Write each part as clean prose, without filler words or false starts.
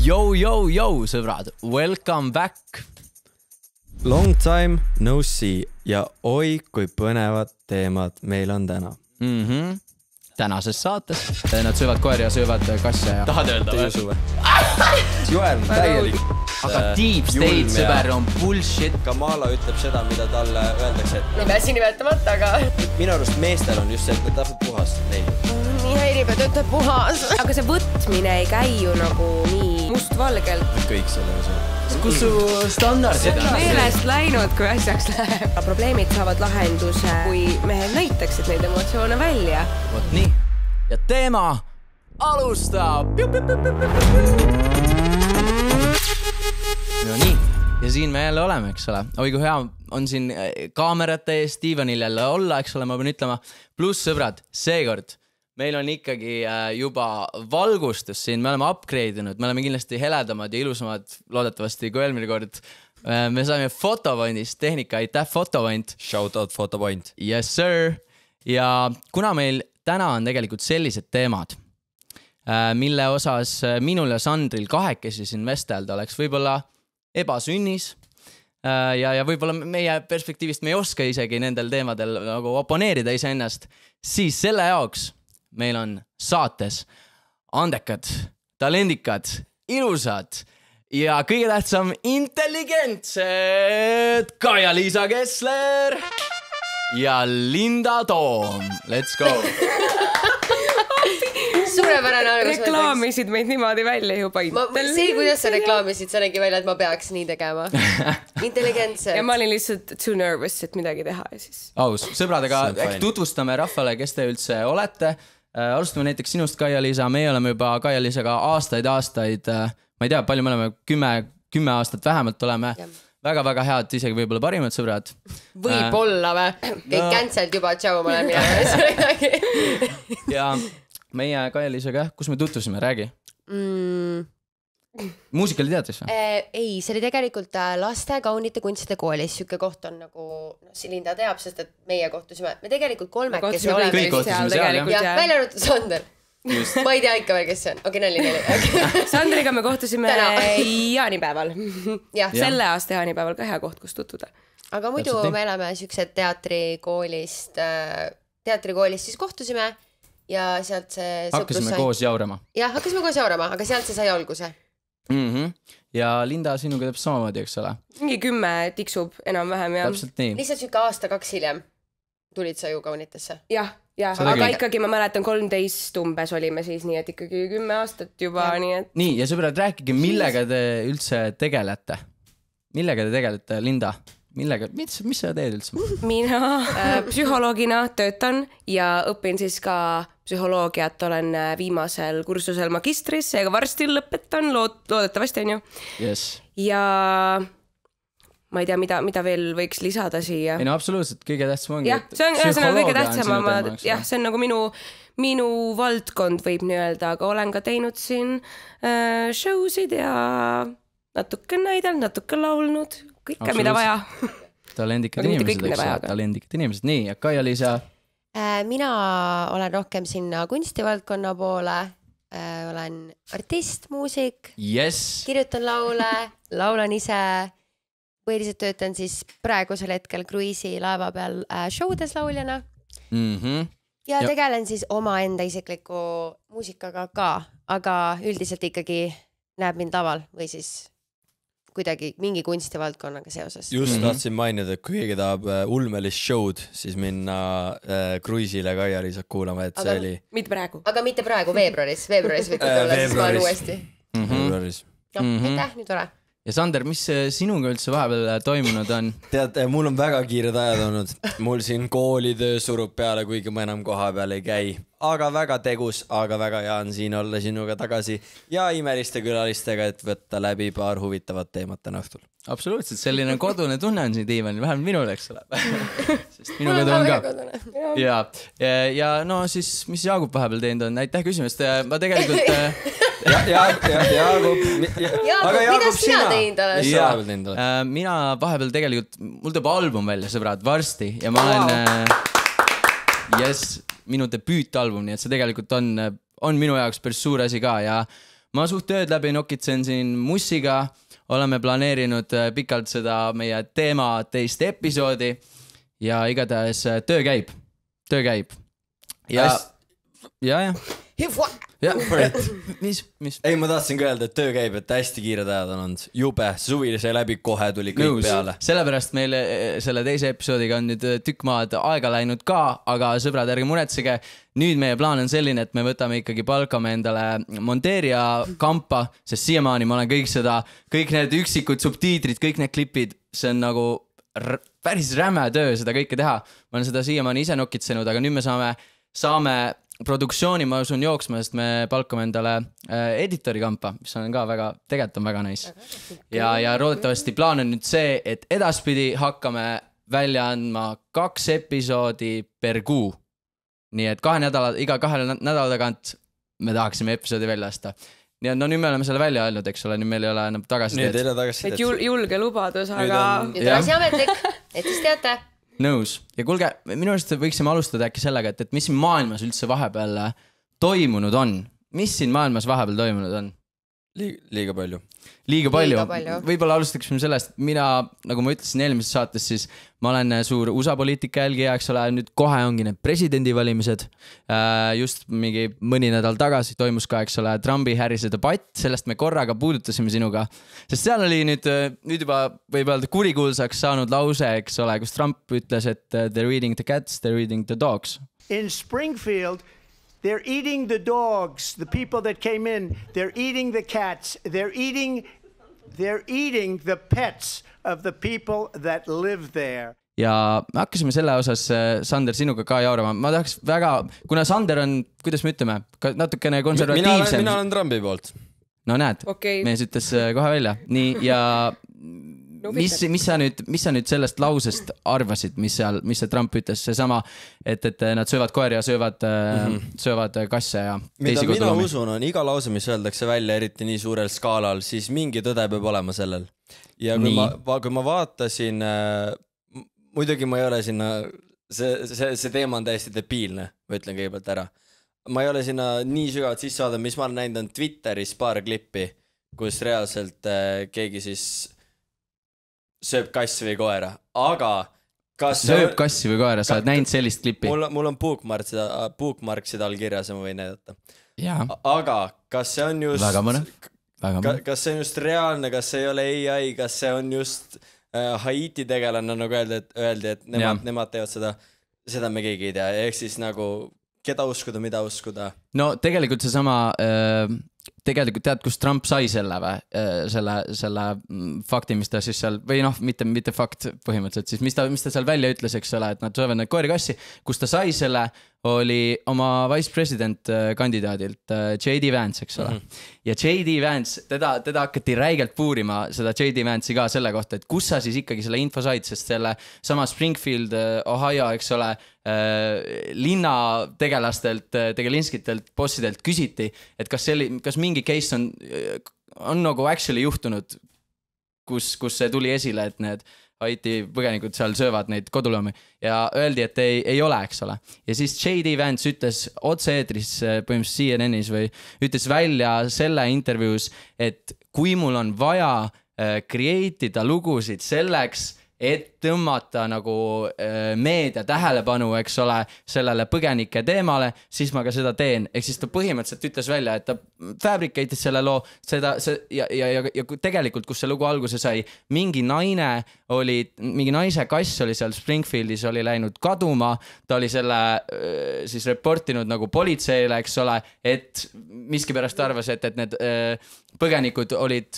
Yo, sõbrad, welcome back. Long time no see ja oi kui põnevad teemad meil on täna. Tänases saates nad söövad koeri ja söövad kasse ja... Tahad öelda või? Joel on täielik. Aga deep state sõber on bullshit. Kamala ütleb seda, mida talle öeldakse. Ei pääsi nimetamata, aga... Minu arust meestel on just see, et tahavad puhast neid. Nii häirib, et ütleb puhas. Aga see võtmine ei käi ju nagu nii mustvalgelt. Kõik selle osa. Kus su standardid on? Meelest läinud, kui asjaks läheb. Probleemid saavad lahenduse, kui mehed näitaksid neid emotsioone välja. Vot nii. Ja teema alustab. No nii. Ja siin me jälle oleme, eks ole. Oi kui hea on siin kaamerate ees Stevenil jälle olla, eks ole, ma pean ütlema. Plus sõbrad, seekord meil on ikkagi juba valgustus siin, me oleme upgrade'inud, me oleme kindlasti heledamad ja ilusamad loodetavasti kui eelmine kord. Me saime Fotopointist tehnika, aitäh Fotopoint. Shout out Fotopoint. Yes sir. Ja kuna meil täna on tegelikult sellised teemad, mille osas minul ja Sandril kahekesi siin vestelda oleks võib-olla ebasünnis ja võib-olla meie perspektiivist me ei oska isegi nendel teemadel nagu oponeerida iseennast, siis selle jaoks meil on saates andekad, talendikad, ilusad ja kõige tähtsam intelligentsed Kaia-Liisa Kessler ja Linda Toom. Let's go! Suurepärane algus. Reklaamisid meid niimoodi välja juba. See, kuidas sa reklaamisid, sa nägi välja, et ma peaks nii tegema. Intelligentsed. Ja ma olin lihtsalt too nervous, et midagi teha ja siis. Aus, sõbradega äkki tutvustame rahvale, kes te üldse olete. Alustame näiteks sinust, Kaia-Liisa. Meie oleme juba Kaia-Liisaga aastaid, ma ei tea, palju me oleme, 10 aastat vähemalt oleme. Väga-väga head, isegi võib-olla parimad sõbrad. Võib-olla või? Kõik cancelled juba, tšau, ma olen minema. Ja meie Kaia-Liisaga, kus me tutvusime, räägi. Muusikali teadis või? Ei, see oli tegelikult laste kaunite kunstide koolis. Süke koht on nagu, Linda teab, sest et meie kohtusime. Me tegelikult kolmekesi oleme. Kõik kohtusime seal, jah. Ja välja arvatud Sander. Ma ei tea ikka veel, kes see on. Okei, nali. Sandriga me kohtusime jaanipäeval. Selle aasta jaanipäeval ka hea koht, kus tutvuda. Aga muidu me oleme siuksed teatrikoolist siis kohtusime ja sealt see hakkasime koos jaurama. Jah, hakkasime koos jaurama, aga sealt see sai alguse. Ja Linda sinuga teeb samamoodi, eks ole? Mingi 10 tiksub enam-vähem, jah. Täpselt nii. Lihtsalt süke aasta 2 hiljem tulid sa ju kaunitesse. Jah, aga ikkagi ma mäletan 13 umbes olime siis, nii et ikkagi 10 aastat juba, nii et... Nii, ja sõbrad, rääkige, millega te üldse tegelete? Millega te tegelete, Linda? Mis sa teed üldse? Mina psühholoogina töötan ja õpin siis ka psühholoogiat, olen viimasel kursusel magistris, seega varsti lõpetan, loodetavasti on ju. Yes. Ja ma ei tea, mida veel võiks lisada siia. Ei no absoluutselt, kõige tähtsam ongi. Jah, see on kõige tähtsam, see on nagu minu valdkond võib nii-öelda, aga olen ka teinud siin showsid ja natuke näidanud, natuke laulnud, kõike mida vaja. Talendikad inimesed, nii, ja Kaia-Liisa? Mina olen rohkem sinna kunstivaldkonna poole, olen artist, muusik, kirjutan laule, laulan ise, põhiliselt töötan siis praegusel hetkel kruiisi laeva peal showdes lauljana ja tegelen siis oma enda isikliku muusikaga ka, aga üldiselt ikkagi näeb mind laval või siis kuidagi mingi kunstivaldkonnaga seoses. Just tahtsin mainida, et kui keegi tahab ulmelist show'd, siis minna kruiisile Kaia-Liisat kuulama, et see oli... Mitte praegu. Aga mitte praegu, veebruaris võite olla, siis ma olen uuesti. Veebruaris. Aitäh, nüüd ole. Ja Sander, mis sinuga üldse vahepeal toimunud on? Tead, mul on väga kiired ajad olnud. Mul siin koolitöö surub peale, kuigi ma enam koha peal ei käi. Aga väga tegus, aga väga hea on siin olla sinuga tagasi ja imeliste külalistega, et võtta läbi paar huvitavat teemat täna õhtul. Absoluutselt, selline kodune tunne on siin diivanil, vähemalt minul, eks ole. Sest minu kodu on ka. Ja no siis, mis Jaagup vahepeal teinud on? Aitäh küsimust. Ma tegelikult... Jaagup, mida sina teinud oled? Mina vahepeal tegelikult, mul teeb album välja, sõbrad, varsti ja ma olen minu debüütalbum, nii et see tegelikult on minu jaoks päris suur asi ka ja ma suht ööd läbi nokitsen siin Mussiga, oleme planeerinud pikalt seda meie teema teist episoodi ja igatahes töö käib. Ja. Mis? Ei, ma tahtsin ka öelda, et töö käib, et hästi kiired ajad on olnud. Jube, suvi sai läbi, kohe tuli kõik peale. Sellepärast meile selle teise episoodiga on nüüd tükk maad aega läinud ka, aga sõbrad, ärge muretsege. Nüüd meie plaan on selline, et me võtame ikkagi palkame endale monteerija kampa, sest siiamaani ma olen kõik need üksikud subtiitrid, kõik need klipid, see on nagu päris räme töö seda kõike teha. Ma olen seda siiamaani ise nokitsenud, aga nüüd me saame produktsiooni, ma usun, jooksma, sest me palkame endale editori kampa, mis on ka tegelikult on väga nice. Ja loodetavasti plaan on nüüd see, et edaspidi hakkame välja andma 2 episoodi per kuu. Nii et iga 2 nädala tagant me tahaksime episoodi välja lasta. Nii et nüüd me oleme selle välja öelnud, eks ole, nüüd meil ei ole enam tagasiteed. Julge lubadus, aga... Nüüd on asi ametlik, et siis teate. Nõus. Ja kuulge, minu arust võiksime alustada äkki sellega, et mis siin maailmas üldse vahepeal toimunud on. Mis siin maailmas vahepeal toimunud on? Liiga palju. Võib-olla alustaksime sellest, mina, nagu ma ütlesin eelmises saates, siis ma olen suur USA poliitika jälgija, eks ole, nüüd kohe ongi need presidendivalimised. Just mingi mõni nädal tagasi toimus ka, eks ole, Trumpi-Harrise debatt, sellest me korraga puudutasime sinuga. Sest seal oli nüüd juba võib öelda kurikuulsaks saanud lause, eks ole, kus Trump ütles, et they're eating the cats, they're eating the dogs. In Springfield, they're eating the dogs, the people that came in, they're eating the cats, they're eating the pets of the people that live there. Ja me hakkasime selle osas, Sander, sinuga ka jaurama. Ma tahaks kuna Sander on, kuidas me ütleme, natukene konservatiivsem. Mina olen Trumpi poolt. No näed, mees ütles kohe välja. Nii, ja mis sa nüüd sellest lausest arvasid, mis see Trump ütles, see sama, et nad söövad koeri ja söövad kasse ja teisi koduloomi. Mina usun, on iga lause, mis öeldakse välja, eriti nii suurel skaalal, siis mingi tõde peab olema sellel. Ja kui ma vaatasin, muidugi ma ei ole sinna, see teema on täiesti debiilne, ma ütlen kõigepealt ära. Ma ei ole sinna nii sügavalt sisse vaadanud, mis ma olen näinud on Twitteris paar klippi, kus reaalselt keegi siis sööb kassi või koera, aga sööb kassi või koera, sa oled näinud sellist klippi? Mul on bookmark seda all kirjas ja ma võin näidata. Jaa. Aga kas see on just... Väga mõne. Kas see on just reaalne, kas see ei ole AI, kas see on just Haiti tegelane, nagu öeldi, et nemad teevad seda me keegi ei tea. Ehk siis nagu, keda uskuda, mida uskuda? No tegelikult see sama... Tegelikult tead, kus Trump sai selle fakti, mis ta siis seal, või noh, mitte fakt põhimõtteliselt, siis mis ta seal välja ütles, eks ole, et nad söövad need koeri kassi, kus ta sai selle, oli oma vice president kandidaadilt J.D. Vance, eks ole. Ja J.D. Vance, teda hakati räigelt puurima seda J.D. Vance'i ka selle kohta, et kus sa siis ikkagi selle info said, sest selle sama Springfield, Ohio, eks ole, linna tegelastelt, tegelinskitelt, bossidelt küsiti, et kas mingi case on nagu actually juhtunud, kus see tuli esile, et need Haiti põgenikud seal söövad neid koduloomi ja öeldi, et ei ole, eks ole. Ja siis J.D. Vance ütles otse-eetris põhimõtteliselt CNN-is või ütles välja selle intervjuus, et kui mul on vaja create'ida lugusid selleks, et tõmmata nagu meedia tähelepanu, eks ole, sellele põgenike teemale, siis ma ka seda teen. Ehk siis ta põhimõtteliselt ütles välja, et ta fabricate'is selle loo, ja tegelikult, kus see lugu alguse sai, mingi naise kass oli seal Springfieldis, oli läinud kaduma, ta oli selle siis reportinud nagu politseile, eks ole, et miskipärast arvas, et need põgenikud olid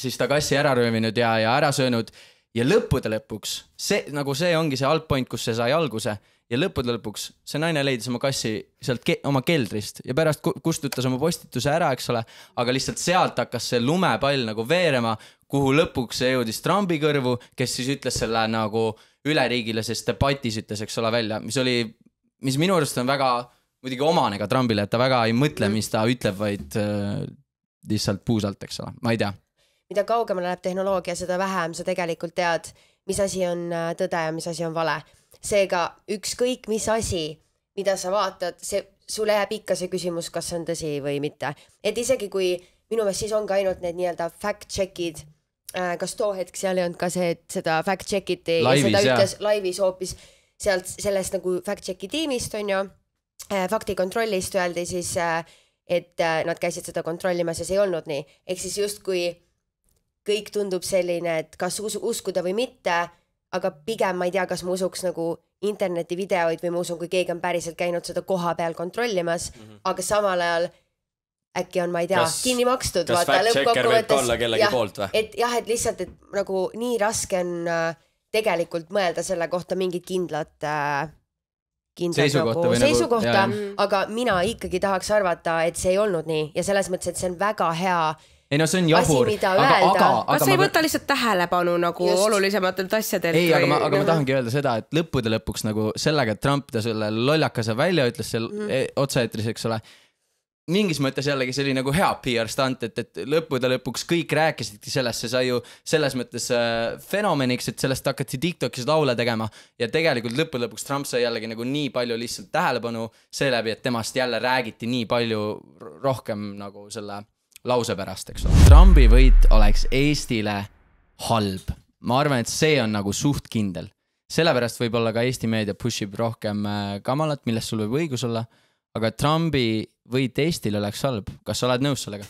siis ta kassi ära röövinud ja ära söönud. Ja lõppude lõpuks, see ongi see altpoint, kus see sai alguse ja lõppude lõpuks see naine leidis oma kassi sealt oma keldrist ja pärast kustutas oma postituse ära, eks ole, aga lihtsalt sealt hakkas see lumepall nagu veerema, kuhu lõpuks see jõudis Trumpi kõrvu, kes siis ütles selle nagu üleriigilises debatis ütles, eks ole, välja, mis minu arust on väga muidugi omane ka Trumpile, et ta väga ei mõtle, mis ta ütleb, vaid lihtsalt puusalt, eks ole, ma ei tea. Mida kaugemale läheb tehnoloogia, seda vähem sa tegelikult tead, mis asi on tõde ja mis asi on vale. Seega ükskõik mis asi, mida sa vaatad, sul jääb ikka see küsimus, kas see on tõsi või mitte. Et isegi kui minu meelest siis ongi ainult need nii-öelda fact-check'id. Kas too hetk seal ei olnud ka see, et seda fact-check'iti ja seda ütles laivis hoopis sealt sellest nagu fact-check'i tiimist on ju, faktikontrollist öeldi siis, et nad käisid seda kontrollimas ja see ei olnud nii. Ehk siis just kui kõik tundub selline, et kas uskuda või mitte, aga pigem ma ei tea, kas ma usuks nagu internetivideoid või ma usun, kui keegi on päriselt käinud seda koha peal kontrollimas, aga samal ajal äkki on, ma ei tea, kinni makstud. Kas fact-checker võib ka olla kellegi poolt või? Et jah, et lihtsalt, et nagu nii raske on tegelikult mõelda selle kohta mingit kindlat seisukohta, aga mina ikkagi tahaks arvata, et see ei olnud nii ja selles mõttes, et see on väga hea ei no see on jabur, aga sa ei võta lihtsalt tähelepanu nagu olulisematelt asjadelt. Ei, aga ma tahangi öelda seda, et lõppude lõpuks nagu sellega, et Trump ta selle lollakase välja ütles seal otseetris, eks ole, mingis mõttes jällegi see oli nagu hea PR-stant, et lõppude lõpuks kõik rääkisidki sellest, see sai ju selles mõttes fenomeniks, et sellest hakati TikTokis laule tegema ja tegelikult lõppude lõpuks Trump sai jällegi nagu nii palju lihtsalt tähelepanu seeläbi, et temast jälle räägiti nii palju rohkem nagu selle lause pärast, eks ole. Trumpi võit oleks Eestile halb. Ma arvan, et see on nagu suht kindel. Sellepärast võib-olla ka Eesti meedia pushib rohkem kamalat, millest sul võib õigus olla, aga Trumpi võit Eestile oleks halb. Kas sa oled nõus sellega?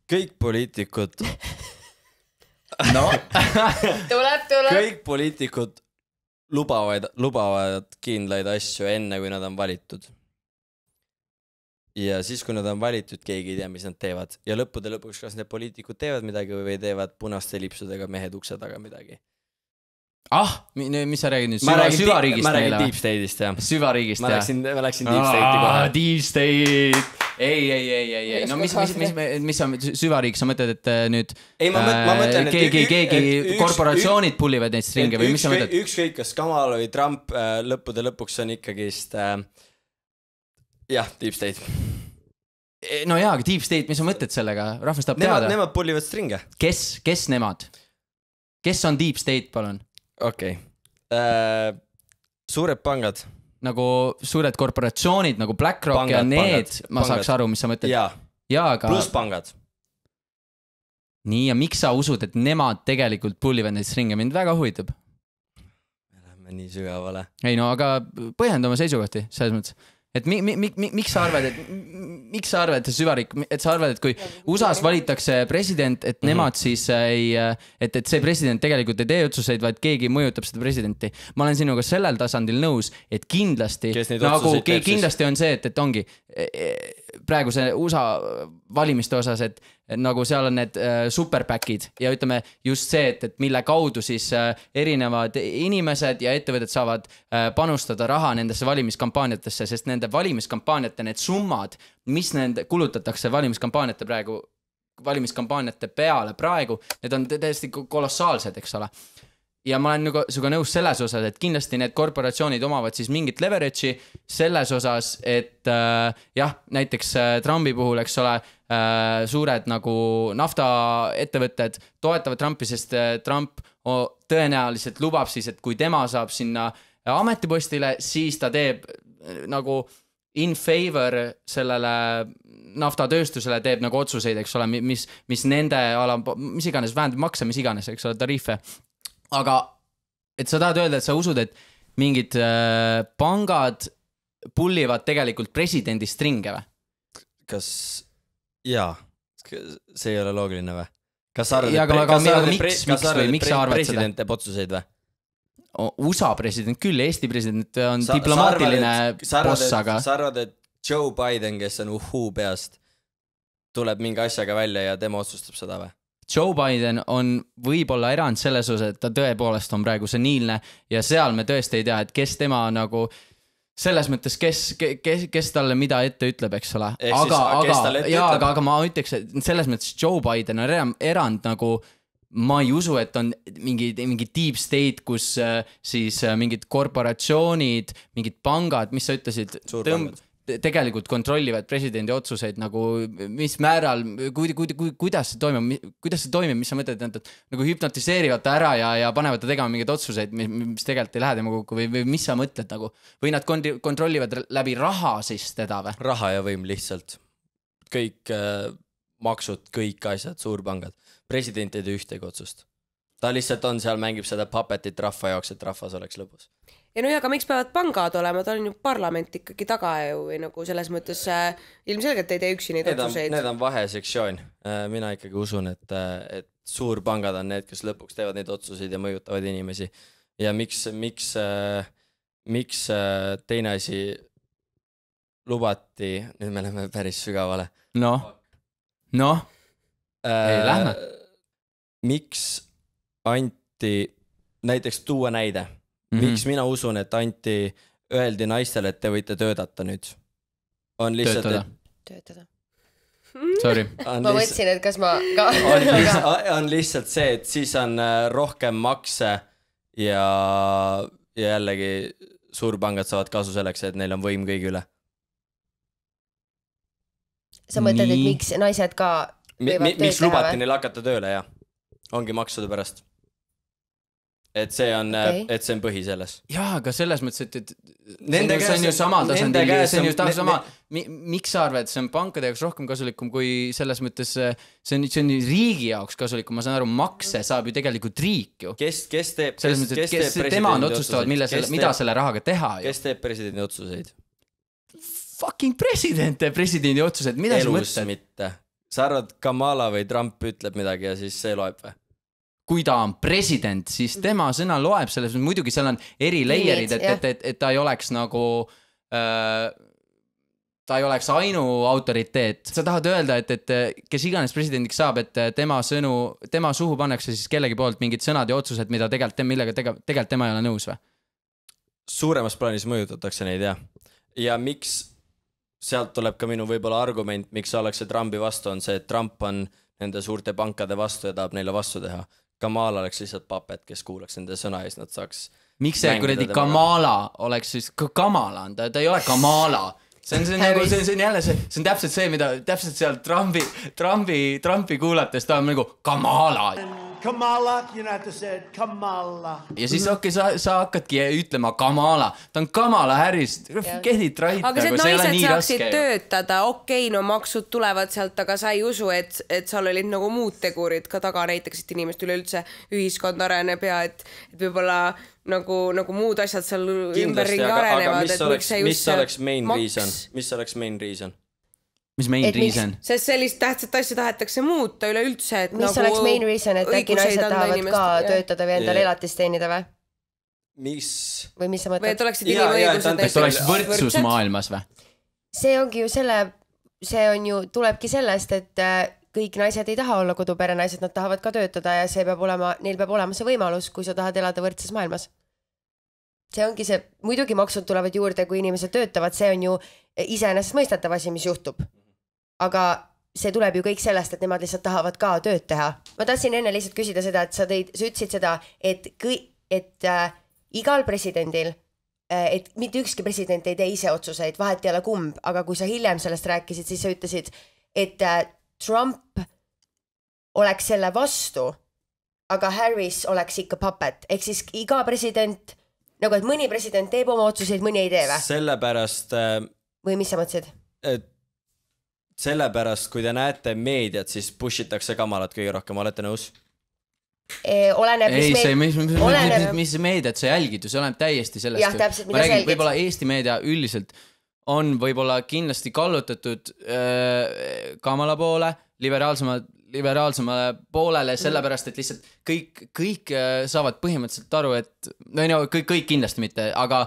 Kõik poliitikud no. tuleb. Kõik poliitikud lubavad kindlaid asju enne, kui nad on valitud. Ja siis, kui nad on valitud, keegi ei tea, mis nad teevad. Ja lõppude lõpuks, kas need poliitikud teevad midagi või teevad punaste lipsudega mehed ukse taga midagi. Mis sa räägid nüüd? Süvariigist ma räägin Deep State'ist, jah. Süvariigist, jah. Ma läksin Deep State'i kohe. Deep State! Ei. No mis sa süvariik, sa mõtled, et nüüd keegi korporatsioonid pullivad neid stringe või mis sa mõtled? Ükskõik, kas Kamal või Trump lõppude lõpuks on ikkagist jah, Deep State. No jaa, aga Deep State, mis sa mõtled sellega? Rahvas tahab teada. Nemad pullivad stringe. Kes nemad? Kes on Deep State, palun? Okei. Suured pangad. Nagu suured korporatsioonid, nagu BlackRock ja need, ma saaks aru, mis sa mõtled. Jaa, aga pluss pangad. Nii, ja miks sa usud, et nemad tegelikult pullivad neid stringe? Mind väga huvitab. Me läheme nii sügavale. Ei no, aga põhjenda oma seisukohti, selles mõttes. Et miks sa arvad, et süvariik, et sa arvad, et kui USAs valitakse president, et nemad siis ei, et see president tegelikult ei tee otsuseid, vaid keegi mõjutab seda presidenti. Ma olen sinuga sellel tasandil nõus, et kindlasti, nagu kindlasti on see, et ongi praegu see USA valimiste osas, et nagu seal on need superpackid ja ütleme just see, et mille kaudu siis erinevad inimesed ja ettevõtted saavad panustada raha nendesse valimiskampaaniatesse, sest nende valimiskampaaniate need summad, mis nende kulutatakse valimiskampaaniate peale praegu, need on täiesti kolossaalsed, eks ole. Ja ma olen suga nõus selles osas, et kindlasti need korporatsioonid omavad siis mingit leverage'i selles osas, et jah, näiteks Trumpi puhul, eks ole, suured nagu naftaettevõtted toetavad Trumpi, sest Trump tõenäoliselt lubab siis, et kui tema saab sinna ametipostile, siis ta teeb nagu in favor sellele naftatööstusele teeb nagu otsuseid, eks ole, mis nende ala, mis iganes vähendab makse, mis iganes, eks ole, tariife. Aga et sa tahad öelda, et sa usud, et mingid pangad pullivad tegelikult presidendi stringe või? Kas, jaa, see ei ole loogiline või? Kas sa arvad, et president teeb otsuseid või? USA president küll, Eesti president on diplomaatiline boss, aga... Sa arvad, et Joe Biden, kes on peast, tuleb mingi asjaga välja ja tema otsustab seda või? Joe Biden on võib-olla erand selles osas, et ta tõepoolest on praegu seniilne ja seal me tõesti ei tea, et kes tema nagu selles mõttes, kes talle mida ette ütleb, eks ole. Aga ma ütleks, et selles mõttes Joe Biden on erand nagu ma ei usu, et on mingi deep state, kus siis mingid korporatsioonid, mingid pangad, mis sa ütlesid, tegelikult kontrollivad presidendi otsuseid nagu mis määral, kuidas see toimib, mis sa mõtled, nagu hüpnotiseerivad ta ära ja panevad ta tegema mingeid otsuseid, mis tegelikult ei lähe tema kokku või mis sa mõtled nagu, või nad kontrollivad läbi raha siis teda või? Raha ja võim lihtsalt. kõik maksud, kõik asjad, suurpangad. President ei tee ühtegi otsust. Ta lihtsalt on seal, mängib seda puppetit rahva jaoks, et rahvas oleks lõbus. Ja no aga miks peavad pangad olema, ta on ju parlament ikkagi taga ju või nagu selles mõttes ilmselgelt ei tee üksi neid otsuseid. Need on vahesektsioon. Mina ikkagi usun, et suurpangad on need, kes lõpuks teevad neid otsuseid ja mõjutavad inimesi. Ja miks teine asi lubati, nüüd me läheme päris sügavale. Ei lähme. Miks anti, näiteks tuua näide, miks mina usun, et öeldi naistele, et te võite töötada nüüd? On lihtsalt, töötada. Sorry. Ma mõtlesin, et kas ma ka... on lihtsalt see, et siis on rohkem makse ja jällegi suurpangad saavad kasu selleks, et neil on võim kõigi üle. Sa mõtled, et miks naised ka võivad miks lubati neil hakata tööle, jah. Ongi maksude pärast. Et see on põhi selles. Jaa, aga selles mõttes, et see on ju samal tasandil. Miks sa arvad, et see on pankade jaoks rohkem kasulikum kui selles mõttes, see on riigi jaoks kasulikum. Ma saan aru, makse saab ju tegelikult riik ju. Kes teeb tema on otsustavad, mida selle rahaga teha ju. Kes teeb presidendi otsuseid? Fucking president teeb presidendi otsused. Mida sa mõtled? Elus mitte. Sa arvad, Kamala või Trump ütleb midagi ja siis see loeb või? Kui ta on president, siis tema sõna loeb selles, muidugi seal on eri layerid, et ta ei oleks nagu, ta ei oleks ainu autoriteet. Sa tahad öelda, et kes iganes presidendiks saab, et tema suhu pannakse siis kellegi poolt mingid sõnad ja otsused, millega tegelikult tema ei ole nõus või? Suuremas plaanis mõjutatakse neid, jah. Ja miks sealt tuleb ka minu võib-olla argument, miks ollakse Trumpi vastu, on see, et Trump on nende suurte pankade vastu ja tahab neile vastu teha. Kamala oleks lihtsalt papet, kes kuulaks nende sõna ees, nad saaks... Miks see kuradi Kamala oleks siis... Kamala on, ta ei ole Kamala. See on jälle see on täpselt see, mida täpselt seal Trumpi kuulates ta on nagu Kamala. Kamala, you know to say Kamala. Ja siis sa hakkadki ütlema Kamala. Ta on Kamala Harris. Kehdid raita, aga see naised saaksid töötada, no maksud tulevad sealt, aga sa ei usu, et seal olid nagu muud tegurid ka taga, näiteks, et inimest üleüldse ühiskond areneb ja et võib-olla nagu muud asjad seal ümberringi arenevad. Mis oleks main reason? Mis main reason? Sest sellist tähtsat asja tahetakse muuta üleüldse. Mis oleks main reason, et äkki naised tahavad ka töötada või endale elatist teenida või? Või mis sa mõtled? Või et oleksid inimõigused. Et oleks võrdsus maailmas või? See ongi ju tulebki sellest, et kõik naised ei taha olla koduperenaised, nad tahavad ka töötada ja neil peab olema see võimalus, kui sa tahad elada võrdses maailmas. See ongi see, muidugi maksud tulevad juurde, kui inimesed töötavad, see on ju iseenesest mõistatav asi, mis juhtub. Aga see tuleb ju kõik sellest, et nemad lihtsalt tahavad ka tööd teha. Ma tahtsin enne lihtsalt küsida seda, et sa ütlesid seda, et igal presidendil, et mitte ükski president ei tee ise otsuseid, vahet ei ole kumb, aga kui sa hiljem sellest rääkisid, siis sa ütlesid, et Trump oleks selle vastu, aga Harris oleks ikka puppet. Ehk siis iga president, nagu et mõni president teeb oma otsuseid, mõni ei tee või? Sellepärast... Või mis sa mõtlesid? Sellepärast, kui te näete meediat, siis pushitakse Kamalat kõige rohkem, olete nõus? Mis meediat sa jälgid, see oleneb täiesti sellest. Jah, täpselt, ma räägin, võib-olla Eesti meedia üldiselt on võib-olla kindlasti kallutatud Kamala poole, liberaalsemale poolele, sellepärast, et lihtsalt kõik saavad põhimõtteliselt aru, et kõik kindlasti mitte, aga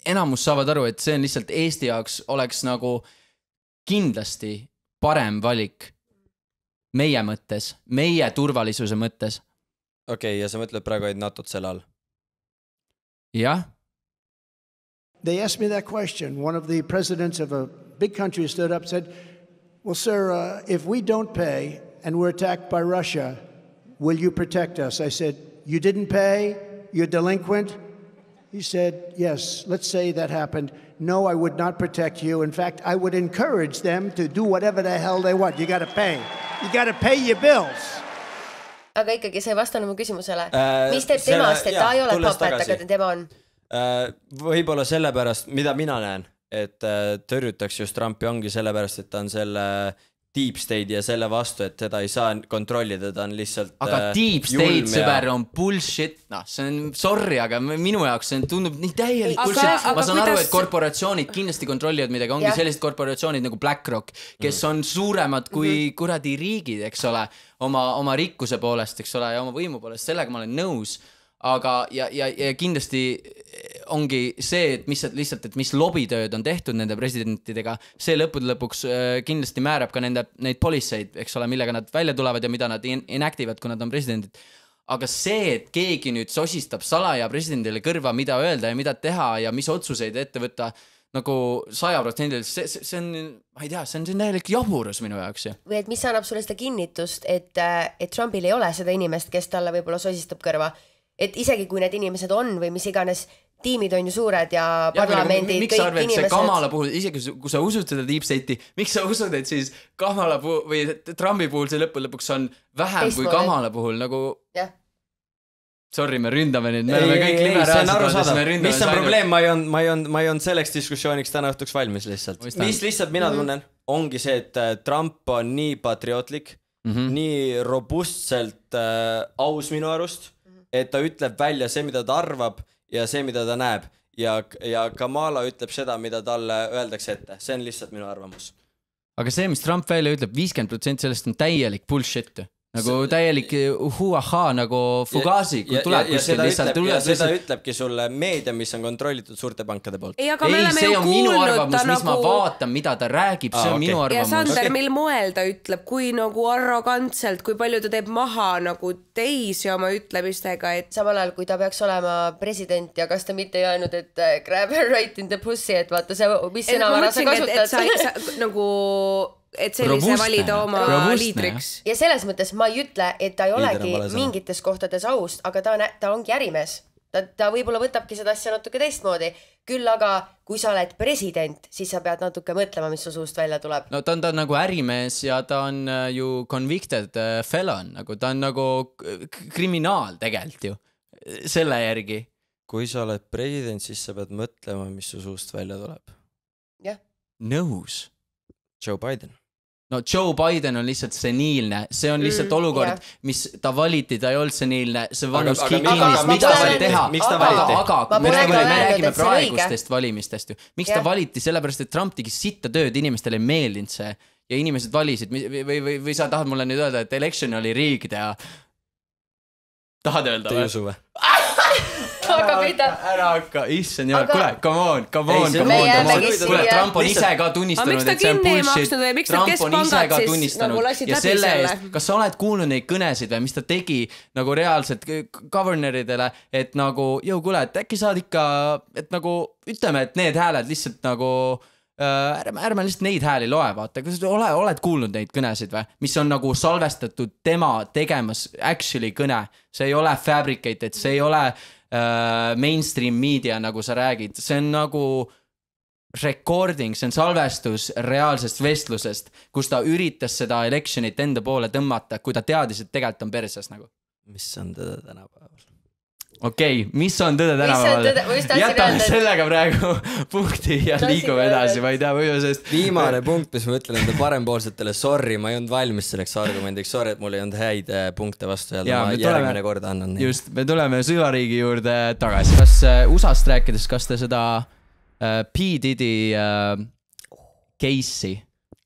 enamus saavad aru, et see on lihtsalt Eesti jaoks oleks nagu kindlasti parem valik meie mõttes, meie turvalisuse mõttes. Okei, ja sa mõtled praegu, et NATO selle all? Jah. They asked me that question. One of the presidents of a big country stood up and said, well, sir, if we don't pay and we're attacked by Russia, will you protect us? I said, you didn't pay? You're delinquent? He said, yes, let's say that happened. No, I would not protect you. In fact, I would encourage them to do whatever the hell they want. You got to pay. You got to pay your bills. Aga ikkagi sa ei vastanud mu küsimusele. Mis teeb temast, et ta ei ole puppet, aga tema on? Võib-olla sellepärast, mida mina näen, et tõrjutakse just Trumpi ongi sellepärast, et ta on selle deep state ja selle vastu, et teda ei saa kontrollida, ta on lihtsalt aga deep state sõber on bullshit, noh, see on sorry, aga minu jaoks see tundub nii täielik bullshit. Ma saan aru, et korporatsioonid kindlasti kontrollivad midagi, ongi sellised korporatsioonid nagu BlackRock, kes on suuremad kui kuradi riigid, eks ole, oma rikkuse poolest, eks ole, ja oma võimu poolest, sellega ma olen nõus. Aga ja kindlasti ongi see, et lihtsalt, et mis lobitööd on tehtud nende presidentidega, see lõppude lõpuks kindlasti määrab ka neid policeid, eks ole, millega nad välja tulevad ja mida nad enactivad, kui nad on presidendid. Aga see, et keegi nüüd sosistab salaja presidendile kõrva, mida öelda ja mida teha ja mis otsuseid ette võtta, nagu 100%, see on, ma ei tea, see on täielik jaburus minu jaoks. Või et mis annab sulle seda kinnitust, et Trumpil ei ole seda inimest, kes talle võib-olla sosistab kõrva. Et isegi kui need inimesed on või mis iganes tiimid on ju suured ja parlamendid, miks sa arvad, et see Kamala puhul, isegi kui sa usud seda deep state'i, miks sa usud, et siis Kamala puhul või Trumpi puhul see lõpuks on vähem kui Kamala puhul, nagu sorry, me ründame nüüd, me oleme kõik liberaalsed. Mis on probleem, ma ei olnud selleks diskussiooniks täna õhtuks valmis lihtsalt. Mis lihtsalt mina tunnen, ongi see, et Trump on nii patriootlik, nii robustselt aus minu arust, et ta ütleb välja see, mida ta arvab ja see, mida ta näeb. Ja Kamala ütleb seda, mida talle öeldakse ette. See on lihtsalt minu arvamus. Aga see, mis Trump välja ütleb, 50% sellest on täielik bullshit. Nagu täielik huaha, nagu fugazi, kui tuleb kuskil lihtsalt üles. Seda ütlebki sulle meedia, mis on kontrollitud suurte pankade poolt. Ei, see on minu arvamus, mis ma vaatan, mida ta räägib, see on minu arvamus. Ja Sander, mil moel ta ütleb, kui nagu arrogantselt, kui palju ta teeb maha nagu teisi oma ütlemistega, et samal ajal, kui ta peaks olema president ja kas ta mitte ei öelnud, et grab her right in the pussy, et vaata see, mis sõnavara sa kasutad. Nagu et sellise valida oma liidriks. Ja selles mõttes ma ei ütle, et ta ei olegi mingites kohtades aust, aga ta ongi ärimees. Ta võib-olla võtabki seda asja natuke teistmoodi. Küll aga, kui sa oled president, siis sa pead natuke mõtlema, mis su suust välja tuleb. No ta on nagu ärimees ja ta on ju convicted felon. Nagu ta on nagu kriminaal tegelikult ju. Selle järgi. Kui sa oled president, siis sa pead mõtlema, mis su suust välja tuleb. Jah. Nõus. Joe Biden. No Joe Biden on lihtsalt seniilne, see on lihtsalt olukord, mis ta valiti, ta ei olnud seniilne, see vanus kikinis, mida saab teha, aga me räägime praegustest valimistest ju. Miks ta valiti, sellepärast, et Trump tegi sitta tööd, inimestele ei meeldinud see ja inimesed valisid, või sa tahad mulle nüüd öelda, et election oli riigid ja tahad öelda või? Te ei usu või? Ära hakka, issand jah, kuule, come on. Kuule, Trump on ise ka tunnistanud, et see on bullshit. Trump on ise ka tunnistanud. Ja selle eest, kas sa oled kuulnud neid kõnesid või mis ta tegi nagu reaalselt governoridele, et nagu, kuule, et äkki saad ikka, et nagu ütleme, et need hääled lihtsalt nagu ärme lihtsalt neid hääli loe, vaata, kas oled kuulnud neid kõnesid või, mis on nagu salvestatud tema tegemas actually kõne, see ei ole fabricated, see ei ole mainstream media, nagu sa räägid, see on nagu recording, see on salvestus reaalsest vestlusest, kus ta üritas seda electionit enda poole tõmmata, kui ta teadis, et tegelikult on perses nagu. Mis on tõde tänapäeval? Okei, mis on tõde tänapäeval? Jätame sellega praegu punkti ja liigume edasi, ma ei tea, või sest viimane punkt, mis ma ütlen enda parempoolsetele, sorry, ma ei olnud valmis selleks argumendiks, sorry, et mul ei olnud häid punkte vastu ja ma järgmine kord annan neid. Just, me tuleme süvariigi juurde tagasi. Kas USA-st rääkides, kas te seda P. Diddy case'i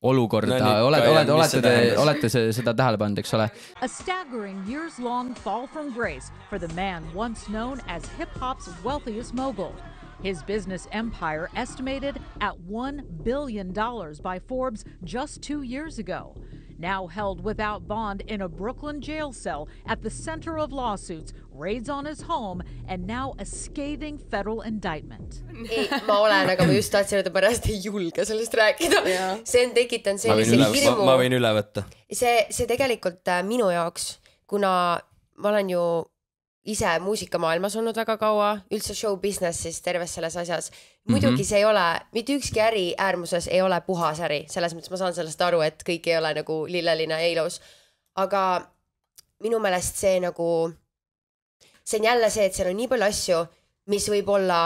olukorda, olete seda tähele pannud, eks ole? A staggering years-long fall from grace for the man once known as hip-hop's wealthiest mogul. His business empire estimated at $1 billion by Forbes just 2 years ago. Now held without bond in a Brooklyn jail cell at the center of lawsuits, raids on his home, and now a scathing federal indictment. Ei, ma olen, aga ma just tahtsin, et pärast ei julge sellest rääkida. See on tekitanud sellise hirmu. Ma võin üle võtta. See tegelikult minu jaoks, kuna ma olen ju ise muusikamaailmas olnud väga kaua, üldse show business siis terves selles asjas. Muidugi see ei ole, mitte ükski äri äärmuses ei ole puhas äri. Selles mõttes ma saan sellest aru, et kõik ei ole nagu lilleline eilus. Aga minu meelest see nagu, see on jälle see, et seal on nii palju asju, mis võib olla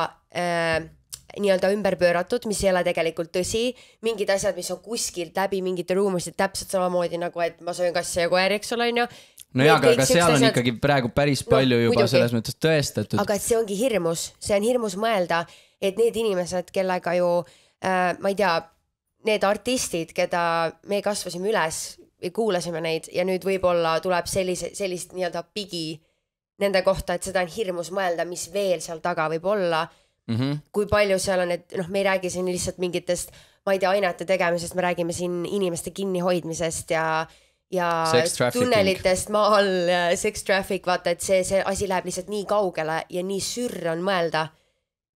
nii-öelda ümber pööratud, mis ei ole tegelikult tõsi, mingid asjad, mis on kuskilt läbi mingite ruumist, täpselt samamoodi nagu, et ma söön kassi ja koer, eks ole, on ju. No jaa, aga seal on ikkagi praegu päris palju juba selles mõttes tõestatud. Aga see ongi hirmus, see on hirmus mõelda, et need inimesed, kellega ju, ma ei tea, need artistid, keda me kasvasime üles või kuulasime neid ja nüüd võib-olla tuleb sellist nii-öelda pigi nende kohta, et seda on hirmus mõelda, mis veel seal taga võib olla. Kui palju seal on, et me ei räägi siin lihtsalt mingitest, ma ei tea, ainete tegemisest, me räägime siin inimeste kinnihoidmisest ja tunnelitest maa all, sex traffic, vaata, et see asi läheb lihtsalt nii kaugele ja nii sürr on mõelda.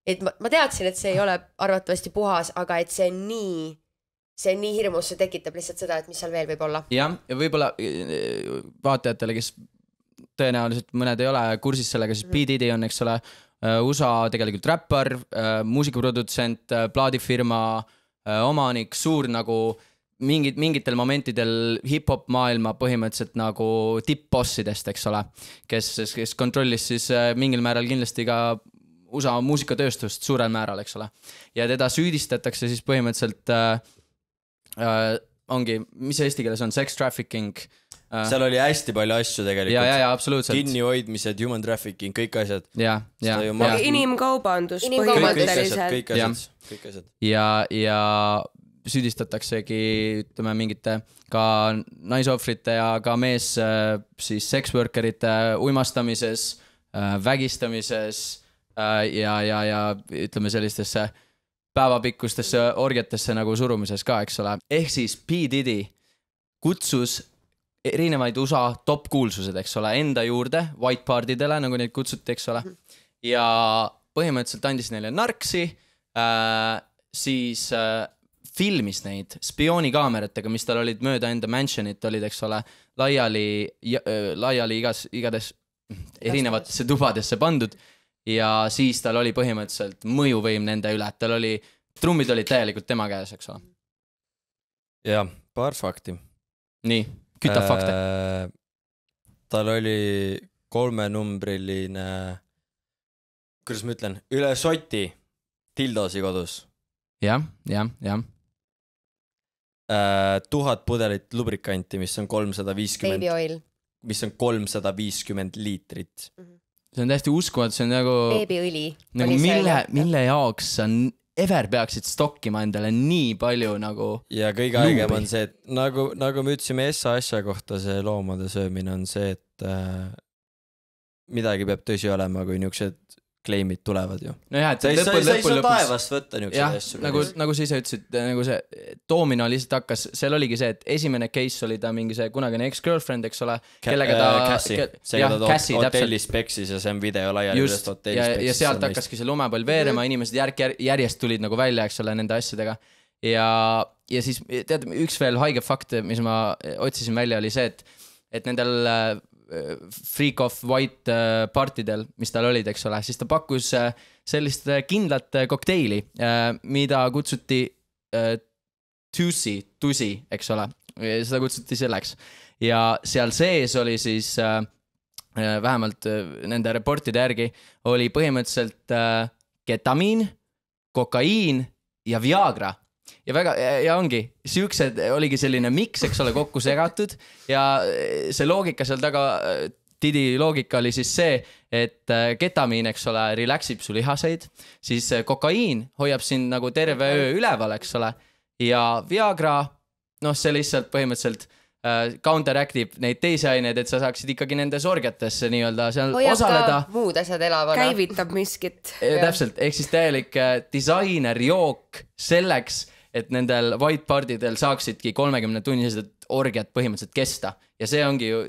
Et ma teadsin, et see ei ole arvatavasti puhas, aga et see on nii hirmus, see tekitab lihtsalt seda, et mis seal veel võib olla. Jah, ja võib-olla vaatajatele, kes tõenäoliselt mõned ei ole kursis sellega, siis P. Diddy on, eks ole, USA tegelikult räppar, muusikaprodutsent, plaadifirma omanik, suur nagu mingitel momentidel hip-hop maailma põhimõtteliselt nagu tipp-bossidest, eks ole, kes kontrollis siis mingil määral kindlasti ka USA muusikatööstust suurel määral, eks ole. Ja teda süüdistatakse siis põhimõtteliselt ongi, mis eesti keeles on, sex trafficking. Seal oli hästi palju asju tegelikult. Ja, absoluutselt. Kinnihoidmised, human trafficking, kõik asjad. Ja. Inimkaubandus. Kõik asjad. Ja süüdistataksegi, ütleme, mingite ka naisohvrite ja ka mees siis sex-workerite uimastamises, vägistamises ja ütleme sellistesse päevapikkustesse orgiatesse nagu surumises ka, eks ole. Ehk siis P. Diddy kutsus erinevaid USA top-kuulsused, eks ole, enda juurde, white partidele, nagu neid kutsuti, eks ole. Ja põhimõtteliselt andis neile narksi, siis filmis neid spioonikaameratega, mis tal olid mööda enda mansionit, olid, eks ole, laiali igades erinevatesse tubadesse pandud ja siis tal oli põhimõtteliselt mõjuvõim nende üle, tal oli, trummid olid täielikult tema käes, eks ole. Ja, paar fakti. Nii, kütab fakte. Tal oli 3-numbriline, kuidas ma ütlen, üle soti tildosi kodus. Jah. 1000 pudelit lubrikanti, mis on 350 Baby oil. Mis on 350 liitrit. See on täiesti uskumatu, see on nagu Babyõli. Nagu mille jaoks sa ever peaksid stokkima endale nii palju nagu ja kõige aegem on see, et nagu me ütlesime asja kohta, see loomade söömine on see, et midagi peab tõsi olema, kui niisugused claimid tulevad ju. No jah, et sa ei saa taevast võtta niisugused asju. Nagu sa ise ütlesid, nagu see toomino lihtsalt hakkas, seal oligi see, et esimene case oli ta mingi see kunagine ex-girlfriend, eks ole, kellega ta Cassie hotellis peksis ja see on video laiali just, ja sealt hakkaski see lumepall veerema, inimesed järjest tulid nagu välja, eks ole, nende asjadega ja siis tead, üks veel haige fakt, mis ma otsisin välja, oli see, et nendel freak of white partidel, mis tal olid, eks ole, siis ta pakkus sellist kindlat kokteili, mida kutsuti tusi, eks ole, seda kutsuti selleks ja seal sees oli siis vähemalt nende reportide järgi oli põhimõtteliselt ketamiin, kokaiin ja Viagra. Ja ongi, siuksed oligi selline miks, eks ole, kokku segatud ja see loogika seal taga, Diddy loogika oli siis see, et ketamiin, eks ole, relaxib su lihaseid, siis kokaiin hoiab sind nagu terve öö üleval, eks ole, ja Viagra, see lihtsalt põhimõtteliselt counteractib neid teisi aineid, et sa saaksid ikkagi nendes orgiatesse nii-öelda seal hoiab osaleda. Hoiab ka muud asjad elavana. Käivitab miskit. Täpselt, ehk siis täielik disainer-jook selleks, et nendel white partidel saaksidki 30-tunnised orgiad põhimõtteliselt kesta. Ja see ongi ju,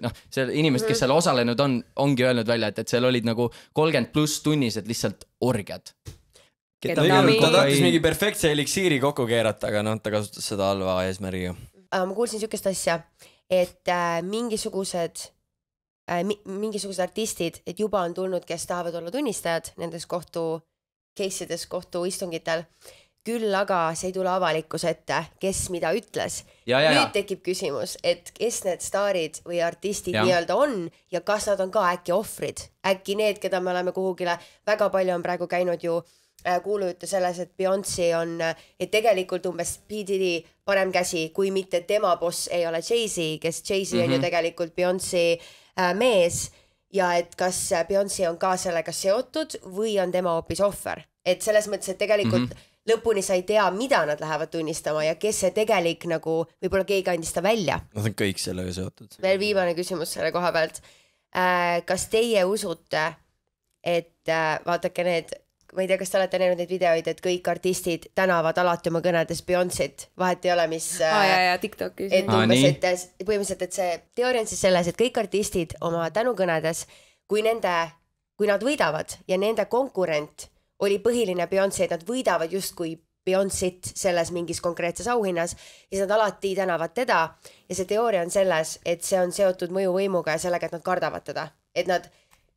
inimesed, kes seal osalenud on, ongi öelnud välja, et seal olid nagu 30+ tunnised lihtsalt orgiad. Ta tahtis mingi perfektse eliksiiri kokku keerata, aga ta kasutas seda halva eesmärgiga. Ma kuulsin sükest asja, et mingisugused artistid, et juba on tulnud, kes tahavad olla tunnistajad nendes case'ides, kohtuistungitel, küll aga see ei tule avalikkuse ette, kes mida ütles. Nüüd tekib küsimus, et kes need staarid või artistid nii-öelda on ja kas nad on ka äkki ohvrid. Äkki need, keda me oleme kuhugile, väga palju on praegu käinud ju kuulujutte selles, et Beyoncé on, et tegelikult umbes P. Diddy parem käsi, kui mitte tema boss ei ole Jay-Z, kes Jay-Z on ju tegelikult Beyoncé mees ja et kas Beyoncé on ka sellega seotud või on tema hoopis ohver. Et selles mõttes, et tegelikult lõpuni sa ei tea, mida nad lähevad tunnistama ja kes see tegelik nagu, võib-olla keegi andis ta välja. Nad on kõik sellega seotud. Veel viimane küsimus selle koha pealt. Kas teie usute, et vaatake need, ma ei tea, kas te olete näinud neid videoid, et kõik artistid tänavad alati oma kõnedes Beyoncé't, vahet ei ole, mis ja TikTokis. Et umbes, et põhimõtteliselt, et see teooria on siis selles, et kõik artistid oma tänukõnedes, kui nad võidavad ja nende konkurent oli põhiline Beyoncé, et nad võidavad justkui Beyoncé't selles mingis konkreetses auhinnas, siis nad alati tänavad teda ja see teooria on selles, et see on seotud mõjuvõimuga ja sellega, et nad kardavad teda. Et nad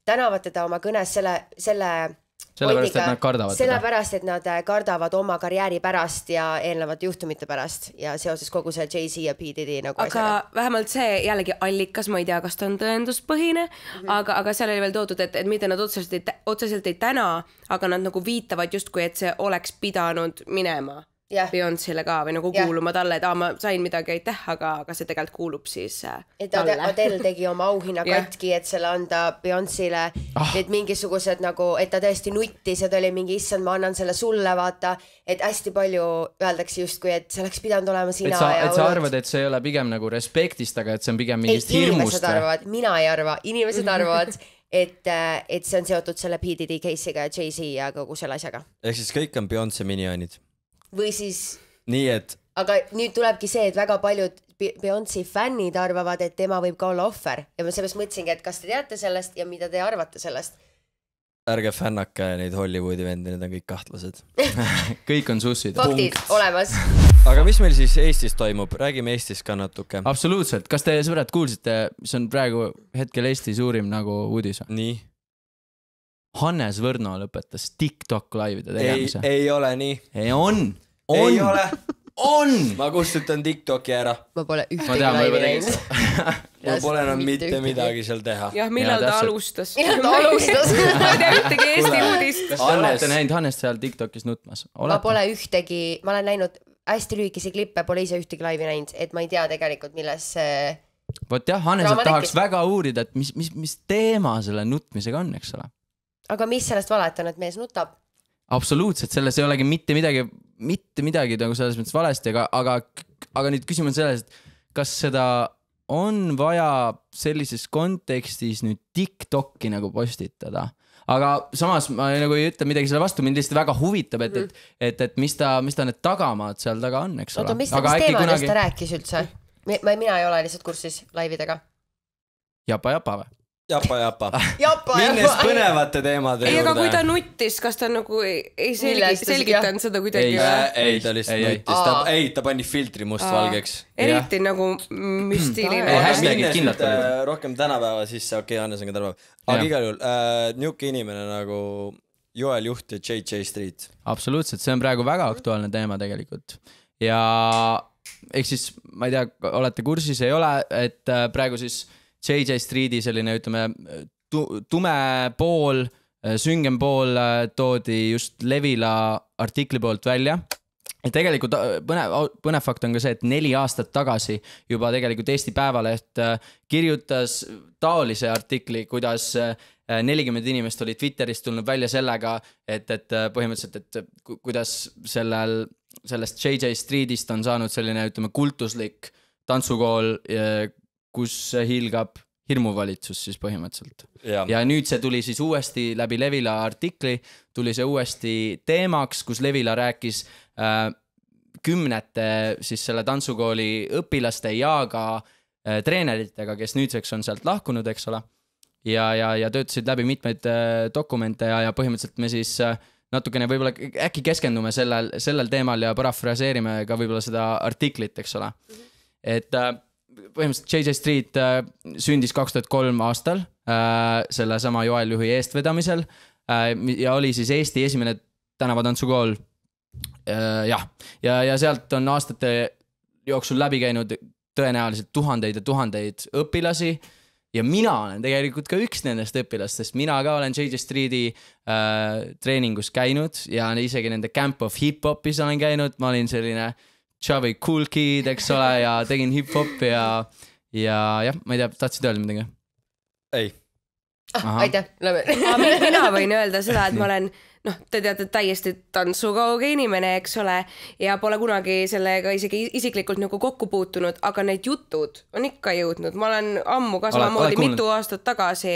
tänavad teda oma kõnes sellepärast, et nad kardavad sellepärast, et nad kardavad oma karjääri pärast ja eelnevate juhtumite pärast ja seoses kogu see Jay-Z ja P. Diddy nagu aga asjaga. Vähemalt see jällegi allikas, ma ei tea, kas ta on tõenduspõhine, aga seal oli veel toodud, et mitte nad otseselt ei täna, aga nad nagu viitavad justkui, et see oleks pidanud minema Beyoncé'le ka või nagu kuuluma talle, et ma sain midagi aitäh, aga see tegelikult kuulub siis et talle. Adele tegi oma auhinna katki, et selle anda Beyoncé'le need mingisugused nagu, et ta tõesti nuttis ja ta oli mingi issand, ma annan selle sulle, vaata, et hästi palju öeldakse justkui, et see oleks pidanud olema sina. Et sa arvad, et see ei ole pigem nagu respektist, aga et see on pigem mingist hirmust. Mina ei arva, inimesed arvavad, et see on seotud selle P. Diddy case'iga ja Jay-Z ja kogu selle asjaga. Ehk siis kõik on Beyoncé minionid. Või siis nii, et aga nüüd tulebki see, et väga paljud Beyoncé fännid arvavad, et tema võib ka olla ohver ja ma sellest mõtlesingi, et kas te teate sellest ja mida te arvate sellest? Ärge fännake neid Hollywoodi vendi, need on kõik kahtlased. Kõik on sussid. Faktid olemas. Aga mis meil siis Eestis toimub? Räägime Eestis ka natuke. Absoluutselt. Kas te sõbrad kuulsite, mis on praegu hetkel Eesti suurim nagu uudis? Nii. Hannes Võrno lõpetas TikTok laivide tegemise. Ei ole nii. Ei ole. Ma kustutan TikToki ära. Ma pole ühtegi laivi näinud. Mul pole enam mitte midagi seal teha. Jah, millal ta alustas? Ma ei tea ühtegi Eesti uudist. Kas te olete näinud Hannest seal TikTokis nutmas? Ma pole ühtegi, ma olen näinud hästi lühikesi klippe, pole ise ühtegi laivi näinud, et ma ei tea tegelikult, milles Vot jah, Hanneselt tahaks väga uurida, et mis teema selle nutmisega on, eks ole? Aga mis sellest valetanud, et mees nutab? Absoluutselt, selles ei olegi mitte midagi nagu selles mõttes valesti, aga nüüd küsimus selles, et kas seda on vaja sellises kontekstis nüüd TikTok'i nagu postitada? Aga samas ma nagu ei ütle midagi selle vastu, mind lihtsalt väga huvitab, et mis ta need tagamaad seal taga on, eks ole. Oota, mis teemadest ta rääkis üldse? Mina ei ole lihtsalt kursis laividega. Japa või? Japa. Minnes põnevate teemade juurde. Aga kui ta nuttis, kas ta nagu ei selgitanud seda kuidagi? Ei, ta lihtsalt nuttis. Ei, ta pani filtri mustvalgeks. Eriti nagu müstiline. Minnes nüüd rohkem tänapäeva sisse, okei, Hannes on ka tänapäeva. Aga igal juhul, niuke inimene nagu Joel Juht ja JJ Street. Absoluutselt, see on praegu väga aktuaalne teema tegelikult. Ja ehk siis, ma ei tea, olete kursis, ei ole, et praegu siis JJ Streeti selline, ütleme, tume pool, süngem pool toodi just Levila artikli poolt välja. Ja tegelikult põnev fakt on ka see, et 4 aastat tagasi juba tegelikult Eesti Päevaleht kirjutas taolise artikli, kuidas 40 inimest oli Twitterist tulnud välja sellega, et põhimõtteliselt, et kuidas sellest JJ Streetist on saanud selline, ütleme, kultuslik tantsukool, kus hiilgab hirmuvalitsus siis põhimõtteliselt. Ja nüüd see tuli siis uuesti läbi Levila artikli, tuli see uuesti teemaks, kus Levila rääkis 10 siis selle tantsukooli õpilaste ja ka treeneritega, kes nüüdseks on sealt lahkunud, eks ole. Ja töötasid läbi mitmeid dokumente ja põhimõtteliselt me siis natukene võib-olla äkki keskendume sellel teemal ja parafraseerime ka võib-olla seda artiklit, eks ole. Et põhimõtteliselt JJ Street sündis 2003 aastal selle sama Joel Juhi eestvedamisel ja oli siis Eesti esimene tänavatantsukool. Ja sealt on aastate jooksul läbi käinud tõenäoliselt tuhandeid ja tuhandeid õpilasi ja mina olen tegelikult ka üks nendest õpilastest, mina ka olen JJ Streeti treeningus käinud ja isegi nende Camp of Hip-Hopis olen käinud, ma olin selline chubby cool kid, eks ole, ja tegin hip-hopi ja jah, ma ei tea, tahtsid öelda midagi? Ei. Aitäh, läbi. Mina võin öelda seda, et ma olen, te teate, täiesti tantsukauge inimene, eks ole, ja pole kunagi sellega isegi isiklikult nagu kokku puutunud, aga need jutud on ikka jõudnud. Ma olen ammu ka samamoodi mitu aastat tagasi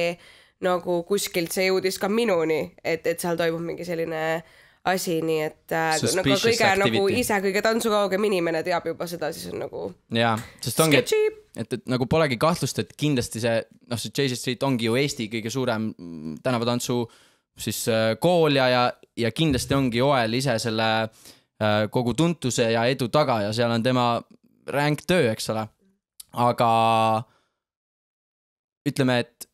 nagu kuskilt see jõudis ka minuni, et seal toimub mingi selline asi, nii et nagu kõige nagu ise kõige tantsukaugem inimene teab juba seda, siis on nagu jaa, sest ongi, et nagu polegi kahtlust, et kindlasti see JJ Street ongi ju Eesti kõige suurem tänavatantsu siis kool ja kindlasti ongi Joel ise selle kogu tuntuse ja edu taga ja seal on tema ränk töö, eks ole. Aga ütleme, et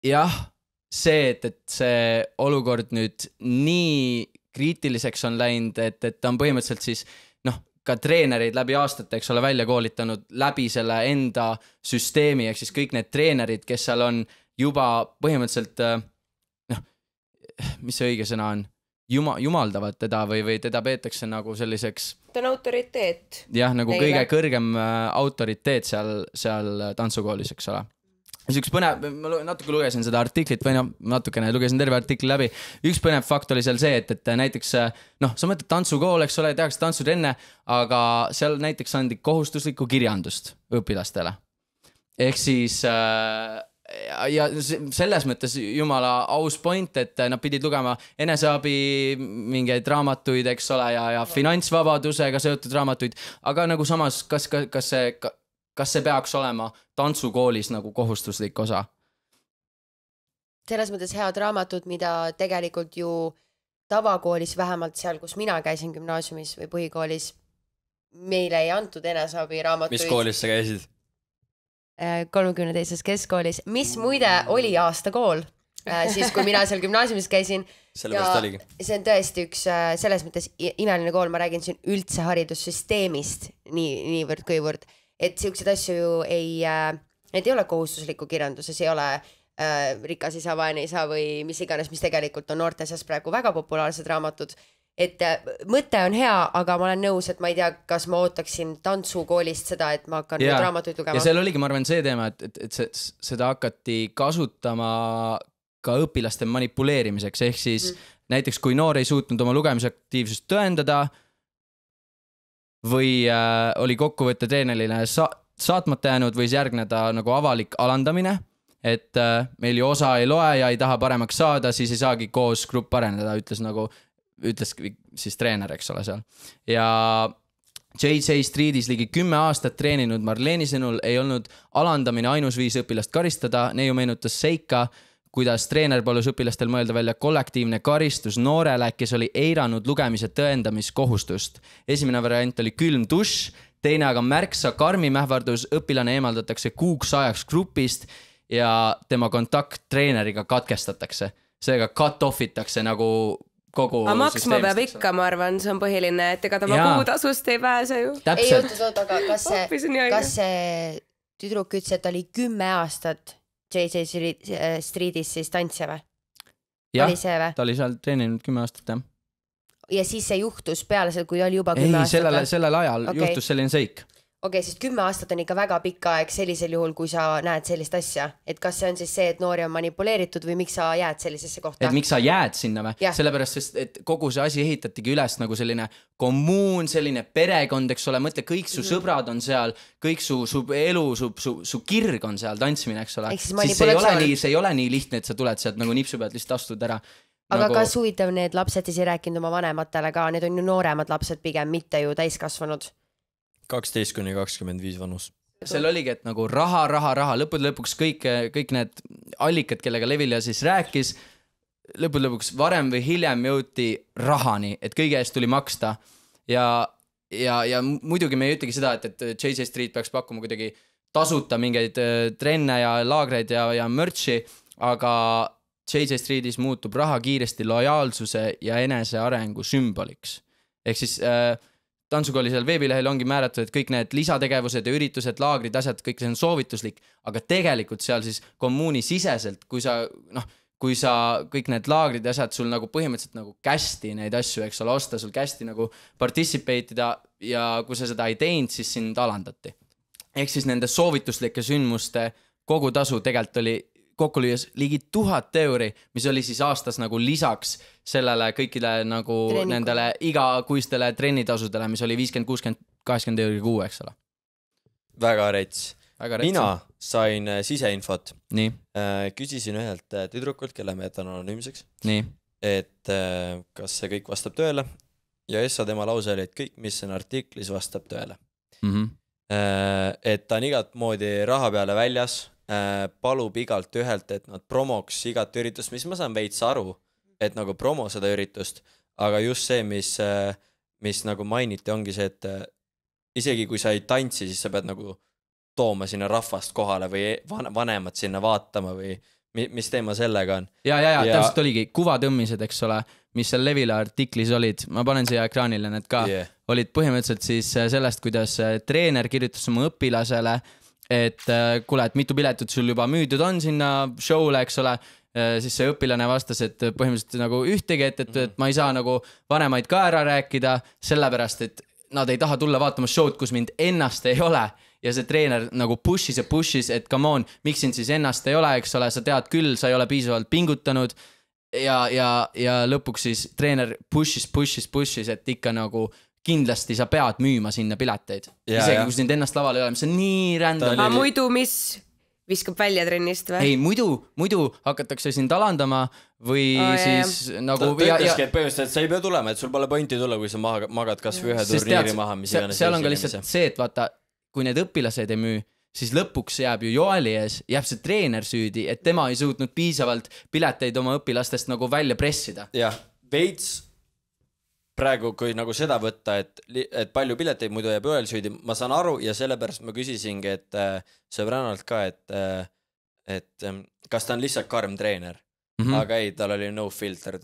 jah, see, et see olukord nüüd nii kriitiliseks on läinud, et ta on põhimõtteliselt siis ka treenerid läbi aastate, eks ole, välja koolitanud läbi selle enda süsteemi, ehk siis kõik need treenerid, kes seal on juba põhimõtteliselt mis see õige sõna on, jumaldavad teda või teda peetakse nagu selliseks ta on autoriteet. Jah, nagu neile. Kõige kõrgem autoriteet seal tantsukoolis, eks ole. Üks põnev, ma natuke lugesin seda artiklit või natukene lugesin terve artikli läbi. Üks põnev fakt oli seal see, et näiteks, sa mõtled tantsukool, eks ole, tehakse tantsutrenne, aga seal näiteks andi kohustuslikku kirjandust õpilastele. Ehk siis, ja selles mõttes jumala aus point, et nad pidid lugema eneseabi mingeid raamatuid, eks ole, ja finantsvabadusega seotud raamatuid, aga nagu samas, kas see peaks olema tantsukoolis nagu kohustuslik osa? Selles mõttes head raamatud, mida tegelikult ju tavakoolis, vähemalt seal, kus mina käisin gümnaasiumis või põhikoolis, meile ei antud eneseabi raamatuid. Mis koolis sa käisid? 32. keskkoolis, mis muide oli aastakool, siis kui mina seal gümnaasiumis käisin. Sellepärast oligi. See on tõesti üks selles mõttes imeline kool, ma räägin siin üldse haridussüsteemist niivõrd kõivõrd. Et siuksed asju ju need ei ole kohustusliku kirjanduses, ei ole rikas isa, vaene isa või mis iganes, mis tegelikult on noorte seas praegu väga populaarsed raamatud. Et mõte on hea, aga ma olen nõus, et ma ei tea, kas ma ootaksin tantsukoolist seda, et ma hakkan raamatuid lugema. Ja seal oligi, ma arvan, see teema, et seda hakati kasutama ka õpilaste manipuleerimiseks, ehk siis näiteks kui noor ei suutnud oma lugemisaktiivsust tõendada, või oli kokkuvõtte treenerile saatmata jäänud või järgneda nagu avalik alandamine, et meil ju osa ei loe ja ei taha paremaks saada, siis ei saagi koos grupp areneda, ütles siis treener, eks ole seal. Ja JJ Streetis ligi 10 aastat treeninud Marleeni sõnul ei olnud alandamine ainus viis õpilast karistada, neiu meenutas seika, kuidas treener palus õpilastel mõelda välja kollektiivne karistus noorele, kes oli eiranud lugemise tõendamiskohustust. Esimene variant oli külm dušš, teine aga märksa karmim ähvardus, õpilane eemaldatakse kuuks ajaks grupist ja tema kontakt treeneriga katkestatakse. Seega cut-offitakse nagu kogu aga maksma peab ikka, ma arvan, see on põhiline, et ega ta kuutasust ei pääse ju. Ei oot, aga kas see tüdruk ütles, et oli 10 aastat JJ Streetis siis tantsija või? Jah, ta oli seal treeninud 10 aastat, jah. Ja siis see juhtus peale seal, kui oli juba 10 aastat? Ei, sellel ajal juhtus selline seik. Okei, sest 10 aastat on ikka väga pikka aeg sellisel juhul, kui sa näed sellist asja. Et kas see on siis see, et noori on manipuleeritud või miks sa jääd sellisesse kohta? Et miks sa jääd sinna või? Sellepärast, sest et kogu see asi ehitatigi üles nagu selline kommuun, selline perekond, eks ole, mõtle, kõik su sõbrad on seal, kõik su elu, su kirg on seal tantsimine, eks ole. Siis see ei ole nii lihtne, et sa tuled sealt nagu nipsu pealt lihtsalt astud ära. Aga kas huvitav, need lapsed siis ei rääkinud oma vanematele ka, need on ju nooremad lapsed pigem, mitte ju täiskasvanud. 12–25 vanus. Seal oligi, et nagu raha, lõpuks kõik need allikad, kellega Levilja siis rääkis, lõpuks varem või hiljem jõuti rahani, et kõige eest tuli maksta. Ja muidugi me ei ütlegi seda, et JJ Street peaks pakkuma kuidagi tasuta mingeid trenne ja laagreid ja mürtsi, aga JJ Streetis muutub raha kiiresti lojaalsuse ja enesearengu sümboliks. Ehk siis tantsukooli seal veebilehel ongi määratud, et kõik need lisategevused ja üritused, laagrid, asjad, kõik see on soovituslik, aga tegelikult seal siis kommuuni siseselt, kui sa kõik need laagrid ja asjad sul nagu põhimõtteliselt nagu kästi neid asju, eks ole, osta sul kästi nagu participate ida ja kui sa seda ei teinud, siis sind alandati. Ehk siis nende soovituslike sündmuste kogutasu tegelikult oli kokku lüües ligi 1000 €, mis oli siis aastas nagu lisaks sellele kõikidele nagu nendele igakuistele trennitasudele, mis oli 50, 60, 80 € kuu, eks ole. Väga rets. Mina sain siseinfot. Nii. Küsisin ühelt tüdrukult, kelle ma jätan anonüümseks. Nii. Et kas see kõik vastab tõele. Ja Essa tema lause oli, et kõik, mis on artiklis, vastab tõele. Et ta on igat moodi raha peale väljas, palub igalt ühelt, et nad promoks igat üritust, mis ma saan veits aru, et nagu promo seda üritust, aga just see, mis nagu mainiti, ongi see, et isegi kui sa ei tantsi, siis sa pead nagu tooma sinna rahvast kohale või vanemad sinna vaatama või mis teema sellega on. Ja täpselt oligi kuvatõmmised, eks ole, mis seal Levila artiklis olid, ma panen siia ekraanile need ka, olid põhimõtteliselt siis sellest, kuidas treener kirjutas oma õpilasele, et kuule, et mitu piletit sul juba müüdud on sinna show'le, eks ole, siis see õpilane vastas, et põhimõtteliselt nagu ühtegi, et ma ei saa nagu vanemaid ka ära rääkida, sellepärast, et nad ei taha tulla vaatama show'd, kus mind ennast ei ole. Ja see treener nagu pushis, et come on, miks sind siis ennast ei ole, eks ole, sa tead küll, sa ei ole piisavalt pingutanud ja lõpuks siis treener pushis, et ikka nagu kindlasti sa pead müüma sinna pileteid. Isegi kui sind ennast laval ei ole, mis on nii rändam. Aga muidu mis viskab välja trennist või? Ei, muidu hakatakse sind alandama või siis nagu... Ta ütleski, et põhimõtteliselt sa ei pea tulema, et sul pole pointi tulla, kui sa magad kas või ühe turniiri maha, mis iganes. Seal on ka lihtsalt see, et vaata, kui need õpilased ei müü, siis lõpuks jääb ju Joali ees, jääb see treener süüdi, et tema ei suutnud piisavalt pileteid oma õpilastest nagu välja pressida. Jah, veits praegu, kui nagu seda võtta, et palju pileteid muidu jääb Joel süüdi, ma saan aru ja sellepärast ma küsisingi, et sõbrannalt ka, et kas ta on lihtsalt karm treener, aga ei, tal oli no filter,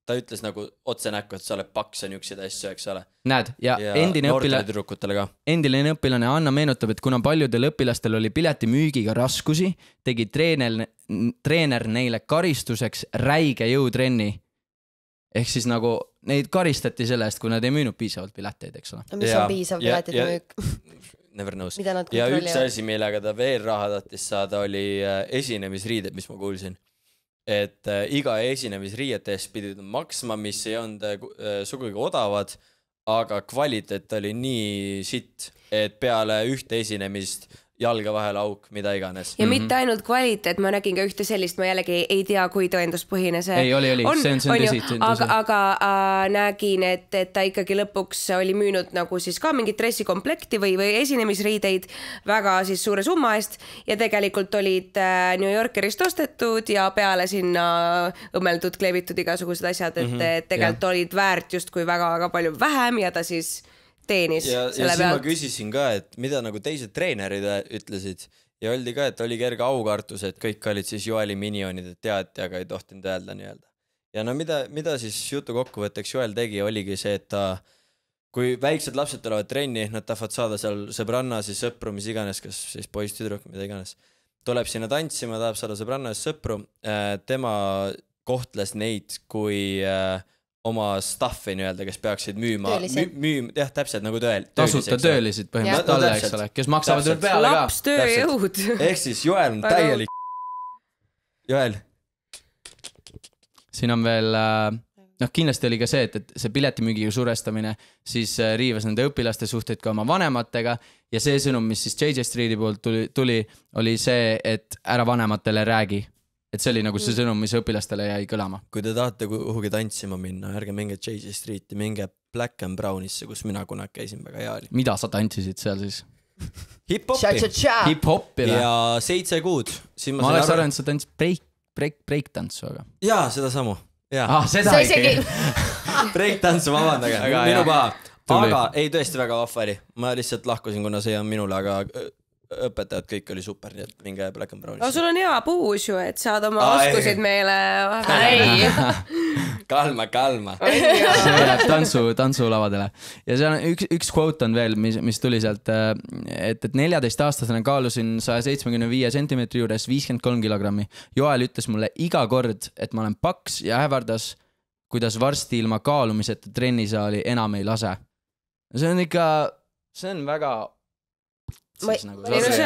ta ütles nagu otse näkku, et sa oled paks ja niukseid asju, eks ole. Näed, ja endine õpilane Anna meenutab, et kuna paljudel õpilastel oli pileti müügiga raskusi, tegi treener neile karistuseks räige jõutrenni. Ehk siis nagu neid karistati selle eest, kui nad ei müünud piisavalt pileteid, eks ole. Mis on piisav piletid müük? Never knows. Ja üks asi, millega ta veel raha tahtis saada, oli esinemisriided, mis ma kuulsin. Et iga esinemisriiete eest pidid maksma, mis ei olnud sugugi odavad, aga kvaliteet oli nii sitt, et peale ühte esinemist jalga vahel auk, mida iganes. Ja mitte ainult kvaliteet, ma nägin ka ühte sellist, ma jällegi ei tea, kui tõenduspõhine see ei, oli. See on tõsi. Aga nägin, et ta ikkagi lõpuks oli müünud nagu siis ka mingit dressikomplekti või esinemisriideid väga siis suure summa eest ja tegelikult olid New Yorkerist ostetud ja peale sinna õmmeldud, kleebitud igasugused asjad, et tegelikult olid väärt just kui väga palju vähem ja ta siis teenis ja selle pealt. Ja ma küsisin ka, et mida nagu teised treenerid ütlesid ja oldi ka, et oli kerge aukartus, et kõik olid siis Joeli minionid, et teati, aga ei tohtinud öelda nii-öelda. Ja no mida siis jutu kokkuvõtteks Joel tegi, oligi see, et kui väiksed lapsed tulevad trenni, nad tahavad saada seal sõbranna, siis sõpru, mis iganes, kas siis poiss, tüdruk, mida iganes, tuleb sinna tantsima, tahab saada sõbranna ja sõpru, tema kohtles neid kui oma staffi nii-öelda, kes peaksid müüma, jah, täpselt nagu tasuta töölisid põhimõtteliselt talle, eks ole, kes maksavad veel peale ka. Laps tööjõud. Ehk siis Joel on täielik Joel. Siin on veel, kindlasti oli ka see, et see piletimüügiga surestamine siis riivas nende õpilaste suhteid ka oma vanematega ja see sõnum, mis siis JJ Streeti poolt tuli, oli see, et ära vanematele räägi. Et see oli nagu see sõnum, mis õpilastele jäi kõlama. Kui te tahate kuhugi tantsima minna, ärge minge JJ Streeti, minge Black and Brownisse, kus mina kunagi käisin väga hea oli. Mida sa tantsisid seal siis? Hip-hopi. Ja 7 kuud. Ma oleks arvanud, et sa tantsid break-tantsu, aga... Jaa, seda samu. Seda isegi. Break-tantsu, vabandage. Minu paha. Aga ei, tõesti väga vahva oli. Ma lihtsalt lahkusin, kuna see on minule, aga õpetajad kõik oli super, nii et minge Black and Brownisse. Aga sul on hea puus ju, et saad oma oskusid meile Kalma. See jääb tantsulavadele. Ja see on üks quote on veel, mis tuli sealt, et 14-aastasena kaalusin 175 sentimeetri juures 53 kilogrammi. Joel ütles mulle iga kord, et ma olen paks ja ähvardas, kuidas varsti ilma kaalumiseta trennisaali enam ei lase. See on väga... see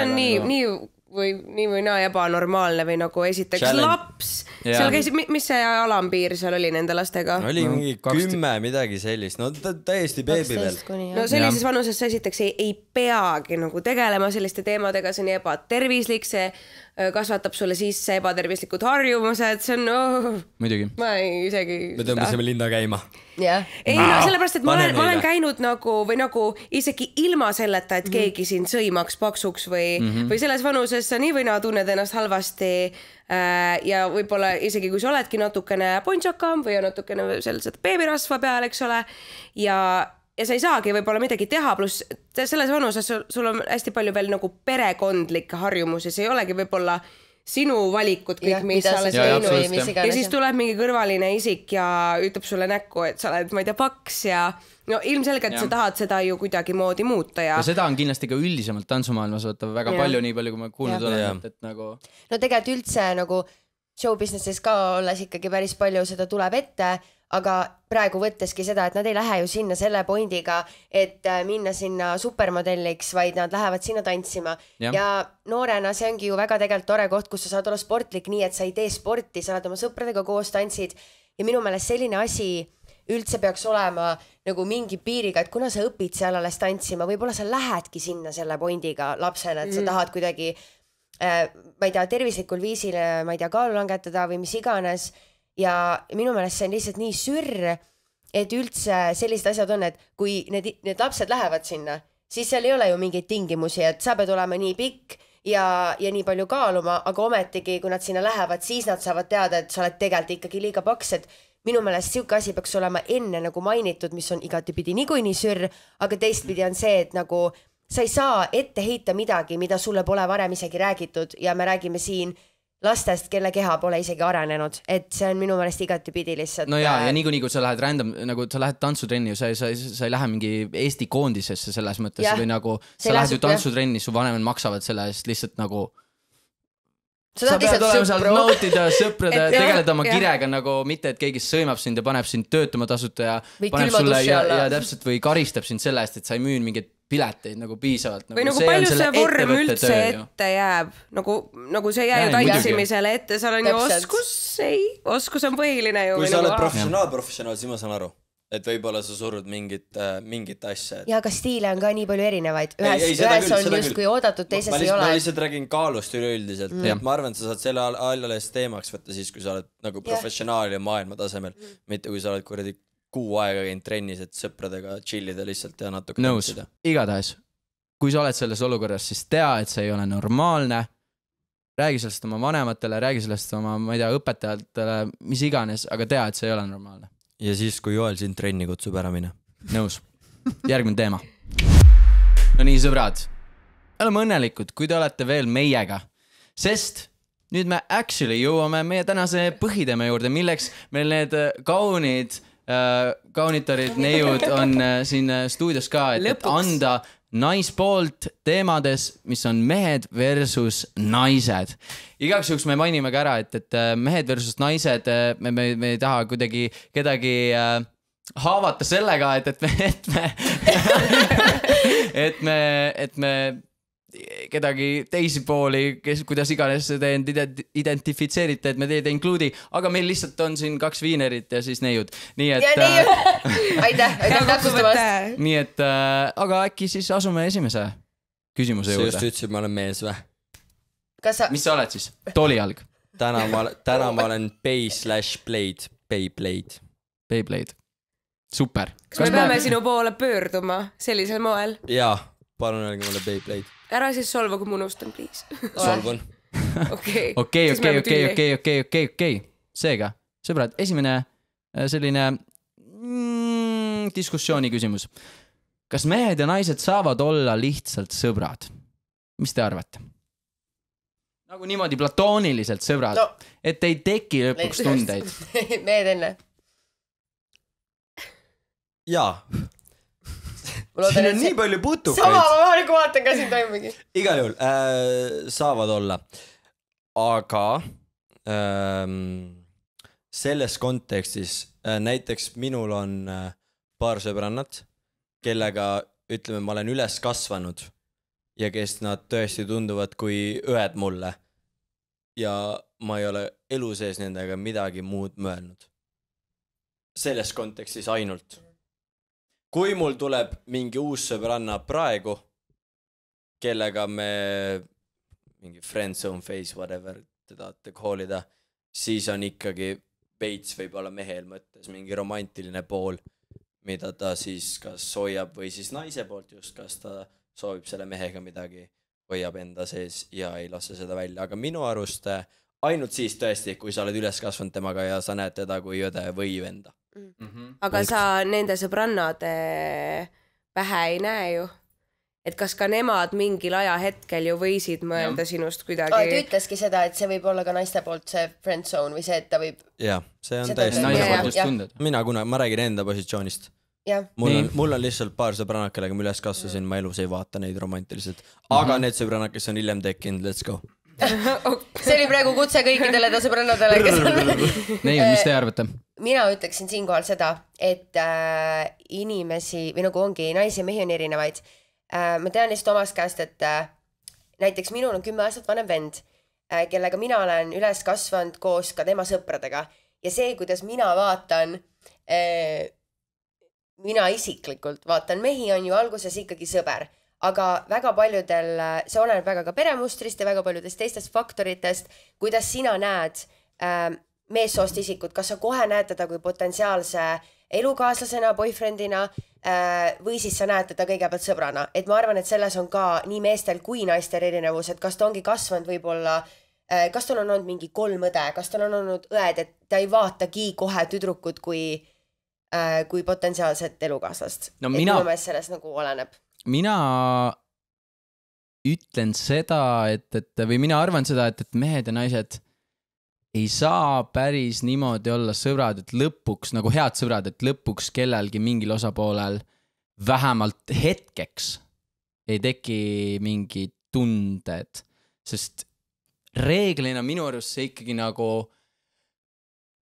on nii või naa ebanormaalne või nagu esiteks challenge. Laps, seal käis, mis see alampiir seal oli nende lastega? Oli mingi 10 midagi sellist, no täiesti beebi veel. No sellises vanuses sa esiteks ei peagi nagu tegelema selliste teemadega, see on ebatervislik, see kasvatab sulle sisse ebatervislikud harjumused, see on muidugi. Ma ei isegi... Me tõmbasime linna käima. Yeah. Ei no sellepärast, et ma olen käinud nagu isegi ilma selleta, et keegi sind sõimaks paksuks või selles vanuses sa nii või naa tunned ennast halvasti ja võib-olla isegi kui sa oledki natukene pontsakam või natukene sellised beebirasva peal, eks ole, ja sa ei saagi võib-olla midagi teha, pluss selles vanuses sul on hästi palju veel nagu perekondlikke harjumusi, see ei olegi võib-olla sinu valikud kõik, mis sa oled teinud ja siis tuleb mingi kõrvaline isik ja ütleb sulle näkku, et sa oled, ma ei tea, paks ja no ilmselgelt sa tahad seda ju kuidagi moodi muuta ja seda on kindlasti ka üldisemalt tantsumaailmas väga palju, nii palju kui ma kuulnud olen, et nagu... No tegelikult üldse nagu show businesses ka olles ikkagi päris palju seda tuleb ette, aga praegu võtteski seda, et nad ei lähe ju sinna selle pointiga, et minna sinna supermodelliks, vaid nad lähevad sinna tantsima. Ja noorena see ongi ju väga tegelikult tore koht, kus sa saad olla sportlik nii, et sa ei tee sporti, sa oled oma sõpradega koos tantsid ja minu meelest selline asi üldse peaks olema nagu mingi piiriga, et kuna sa õpid seal alles tantsima, võib-olla sa lähedki sinna selle pointiga lapsena, et sa tahad kuidagi, ma ei tea, tervislikul viisil, ma ei tea, kaalu langetada või mis iganes. Ja minu meelest see on lihtsalt nii sürr, et üldse sellised asjad on, et kui need lapsed lähevad sinna, siis seal ei ole ju mingeid tingimusi, et sa pead olema nii pikk ja nii palju kaaluma, aga ometigi, kui nad sinna lähevad, siis nad saavad teada, et sa oled tegelikult ikkagi liiga paks, et minu meelest siuke asi peaks olema enne nagu mainitud, mis on igatipidi niikuinii sürr, aga teistpidi on see, et nagu sa ei saa ette heita midagi, mida sulle pole varem isegi räägitud ja me räägime siin lastest, kelle keha pole isegi arenenud, et see on minu meelest igatipidi lihtsalt. No ja niikuinii, kui sa lähed random, nagu sa lähed tantsutrenni, sa ei lähe mingi Eesti koondisesse selles mõttes või nagu sa lähed ju tantsutrenni, su vanemad maksavad selle eest lihtsalt nagu sa pead olema seal nautida sõprade, tegeleda oma kirega nagu mitte, et keegi sõimab sind ja paneb sind töötama tasuta ja paneb sulle ja täpselt või karistab sind selle eest, et sa ei müün mingit pileteid nagu piisavalt. Või nagu palju see vorm üldse ette jääb, nagu see jää ju tantsimisele ette, seal on ju oskus on põhiline ju. Kui sa oled professionaal, siis ma saan aru, et võib-olla sa surud mingit asja. Ja aga stiile on ka nii palju erinevaid. Ühes on just kui oodatud, teises ei ole. Ma lihtsalt räägin kaalust üleüldiselt. Ma arvan, et sa saad selle alles teemaks võtta siis, kui sa oled nagu professionaal ja maailma tasemel. Mitte kui sa oled kuradi kuu aega käinud trennis, et sõpradega chillida lihtsalt ja natuke tantsida. Igatahes, kui sa oled selles olukorras, siis tea, et see ei ole normaalne. Räägi sellest oma vanematele, räägi sellest oma, ma ei tea, õpetajatele, mis iganes, aga tea, et see ei ole normaalne. Ja siis, kui Joel sind trenni kutsub ära mine. Nõus. Järgmine teema. No nii, sõbrad. Oleme õnnelikud, kui te olete veel meiega. Sest nüüd me actually jõuame meie tänase põhiteema juurde, milleks meil need kaunitarid, neiud on siin stuudios ka, et anda naispoolt teemades, mis on mehed versus naised. Igaks juhuks me mainime ka ära, et mehed versus naised, me ei taha kuidagi kedagi haavata sellega, et me kedagi teisi pooli, kuidas iganes te identifitseerite, et me teid include'i, aga meil lihtsalt on siin 2 viinerit ja siis neiud. Nii et... Aitäh täpsustamast. Nii et, aga äkki siis asume esimese küsimuse juurde. Sa just ütlesid, ma olen mees või? Mis sa oled siis? Toolijalg? Täna ma olen Beyblade. Beyblade. Super. Kas me peame sinu poole pöörduma sellisel moel? Jaa, palun öelge mulle Beyblade. Ära siis solva, kui ma unustan, please. Solvun. Okei. Seega, sõbrad, esimene selline diskussiooni küsimus. Kas mehed ja naised saavad olla lihtsalt sõbrad? mis te arvate? Nagu niimoodi platooniliselt sõbrad, et ei teki lõpuks tundeid. Mehed enne. Jaa. Siin on nii palju putukaid. Sama, ma vaaliku vaatan ka siin toimegi. Igal juhul saavad olla. Aga selles kontekstis näiteks minul on paar sõbrannat, kellega, ütleme, ma olen üles kasvanud ja kes nad tõesti tunduvad kui õed mulle. Ja ma ei ole elu sees nendega midagi muud mõelnud. Selles kontekstis ainult. Kui mul tuleb mingi uus sõbranna praegu, kellega me mingi friendzone phase, whatever te tahate koolida, siis on ikkagi veits võib-olla mehel mõttes mingi romantiline pool, mida ta siis kas hoiab või siis naise poolt just, kas ta soovib selle mehega midagi, hoiab enda sees ja ei lase seda välja. Aga minu arust ainult siis tõesti, kui sa oled üles kasvanud temaga ja sa näed teda kui õde või venda. Aga sa nende sõbrannade pähe ei näe ju, et kas ka nemad mingil ajahetkel ju võisid mõelda sinust kuidagi. Ta ütleski seda, et see võib olla ka naiste poolt see friend zone või see, et ta võib. Jah, see on täiesti. Ma räägin enda positsioonist. Mul on lihtsalt paar sõbrannad, kellega ma üles kasvasin, ma elus ei vaata neid romantiliselt. Aga need sõbrannad, kes on hiljem tekkinud, let's go. See oli praegu kutse kõikidele ta sõbrannadele, kes on. Neiu, mis te arvate? Mina ütleksin siinkohal seda, et inimesi, või nagu ongi, naisi ja mehi on erinevaid. Ma tean lihtsalt omast käest, et näiteks minul on 10 aastat vanem vend, kellega mina olen üles kasvanud koos ka tema sõpradega. Ja see, kuidas mina vaatan, mina isiklikult vaatan mehi, on ju alguses ikkagi sõber. Aga väga paljudel, see oleneb väga ka peremustrist ja väga paljudest teistest faktoritest, kuidas sina näed meessoost isikut, kas sa kohe näed teda kui potentsiaalse elukaaslasena, boyfriendina või siis sa näed teda kõigepealt sõbrana. Et ma arvan, et selles on ka nii meestel kui naistel erinevus, et kas ta ongi kasvanud võib-olla, kas tal on olnud mingi 3 õde, kas tal on olnud õed, et ta ei vaatagi kohe tüdrukut kui potentsiaalset elukaaslast. No mina... Et minu meelest sellest nagu oleneb. Mina ütlen seda, või mina arvan seda, et mehed ja naised ei saa päris niimoodi olla sõbrad, et lõpuks, nagu head sõbrad, et lõpuks kellelgi mingil osapoolel vähemalt hetkeks ei teki mingi tunded, sest reeglina minu arust see ikkagi nagu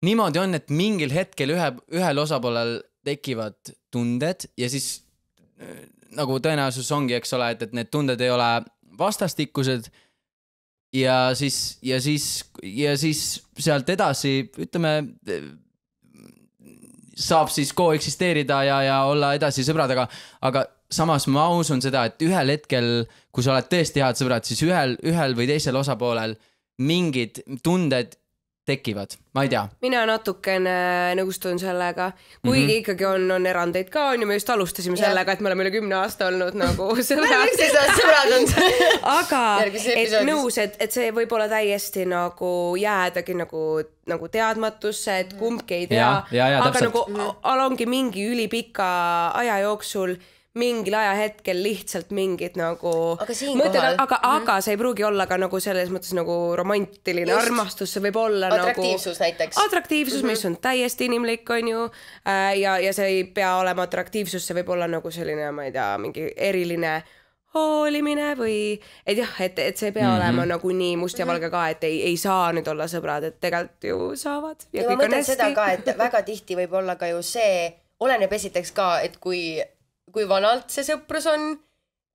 niimoodi on, et mingil hetkel ühel osapoolel tekivad tunded ja siis nagu tõenäosus ongi, eks ole, et need tunded ei ole vastastikused ja siis sealt edasi, ütleme, saab siis koeksisteerida ja olla edasi sõbradega, aga samas ma usun seda, et ühel hetkel, kui sa oled tõesti head sõbrad, siis ühel või teisel osapoolel mingid tunded tekivad, ma ei tea. Mina natukene nõustun sellega, kuigi ikkagi on erandeid ka, on ju, me just alustasime sellega, et me oleme üle 10 aasta olnud nagu sõbrad. Aga et nõus, et see võib olla täiesti nagu jäädagi nagu teadmatusse, et kumbki ei tea, aga nagu ongi mingi ülipika aja jooksul mingil ajahetkel lihtsalt mingid nagu mõtted, aga see ei pruugi olla ka nagu selles mõttes nagu romantiline armastus, see võib olla atraktiivsus nagu näiteks. Atraktiivsus, mis on täiesti inimlik, on ju, ja see ei pea olema atraktiivsus, see võib olla nagu selline, ma ei tea, mingi eriline hoolimine või et jah, et see ei pea olema nagu nii must ja valge ka, et ei saa nüüd olla sõbrad, et tegelikult ju saavad. Ja ma mõtlen seda ka, et väga tihti võib olla ka ju see, oleneb esiteks ka, et kui vanalt see sõprus on,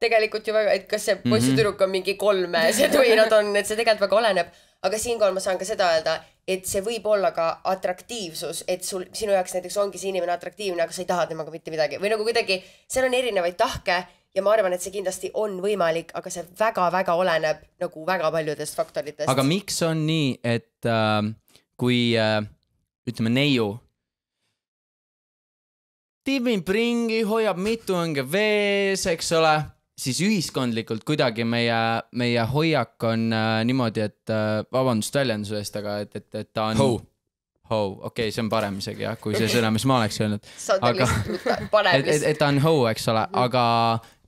tegelikult ju väga, et kas see poissitüdruk on mingi 3 või nad on, et see tegelikult väga oleneb, aga siinkohal ma saan ka seda öelda, et see võib olla ka atraktiivsus, et sinu jaoks näiteks ongi see inimene atraktiivne, aga sa ei taha temaga mitte midagi või nagu kuidagi, seal on erinevaid tahke ja ma arvan, et see kindlasti on võimalik, aga see väga-väga oleneb nagu väga paljudest faktoritest. Aga miks on nii, et kui ütleme neiu tibin pringi, hoiab mitu õnge vees, eks ole, siis ühiskondlikult kuidagi meie hoiak on niimoodi, et vabandust väljenduse eest, aga et ta on okei, see on parem isegi jah, kui see sõna, mis ma oleks öelnud. Aga et ta on eks ole, aga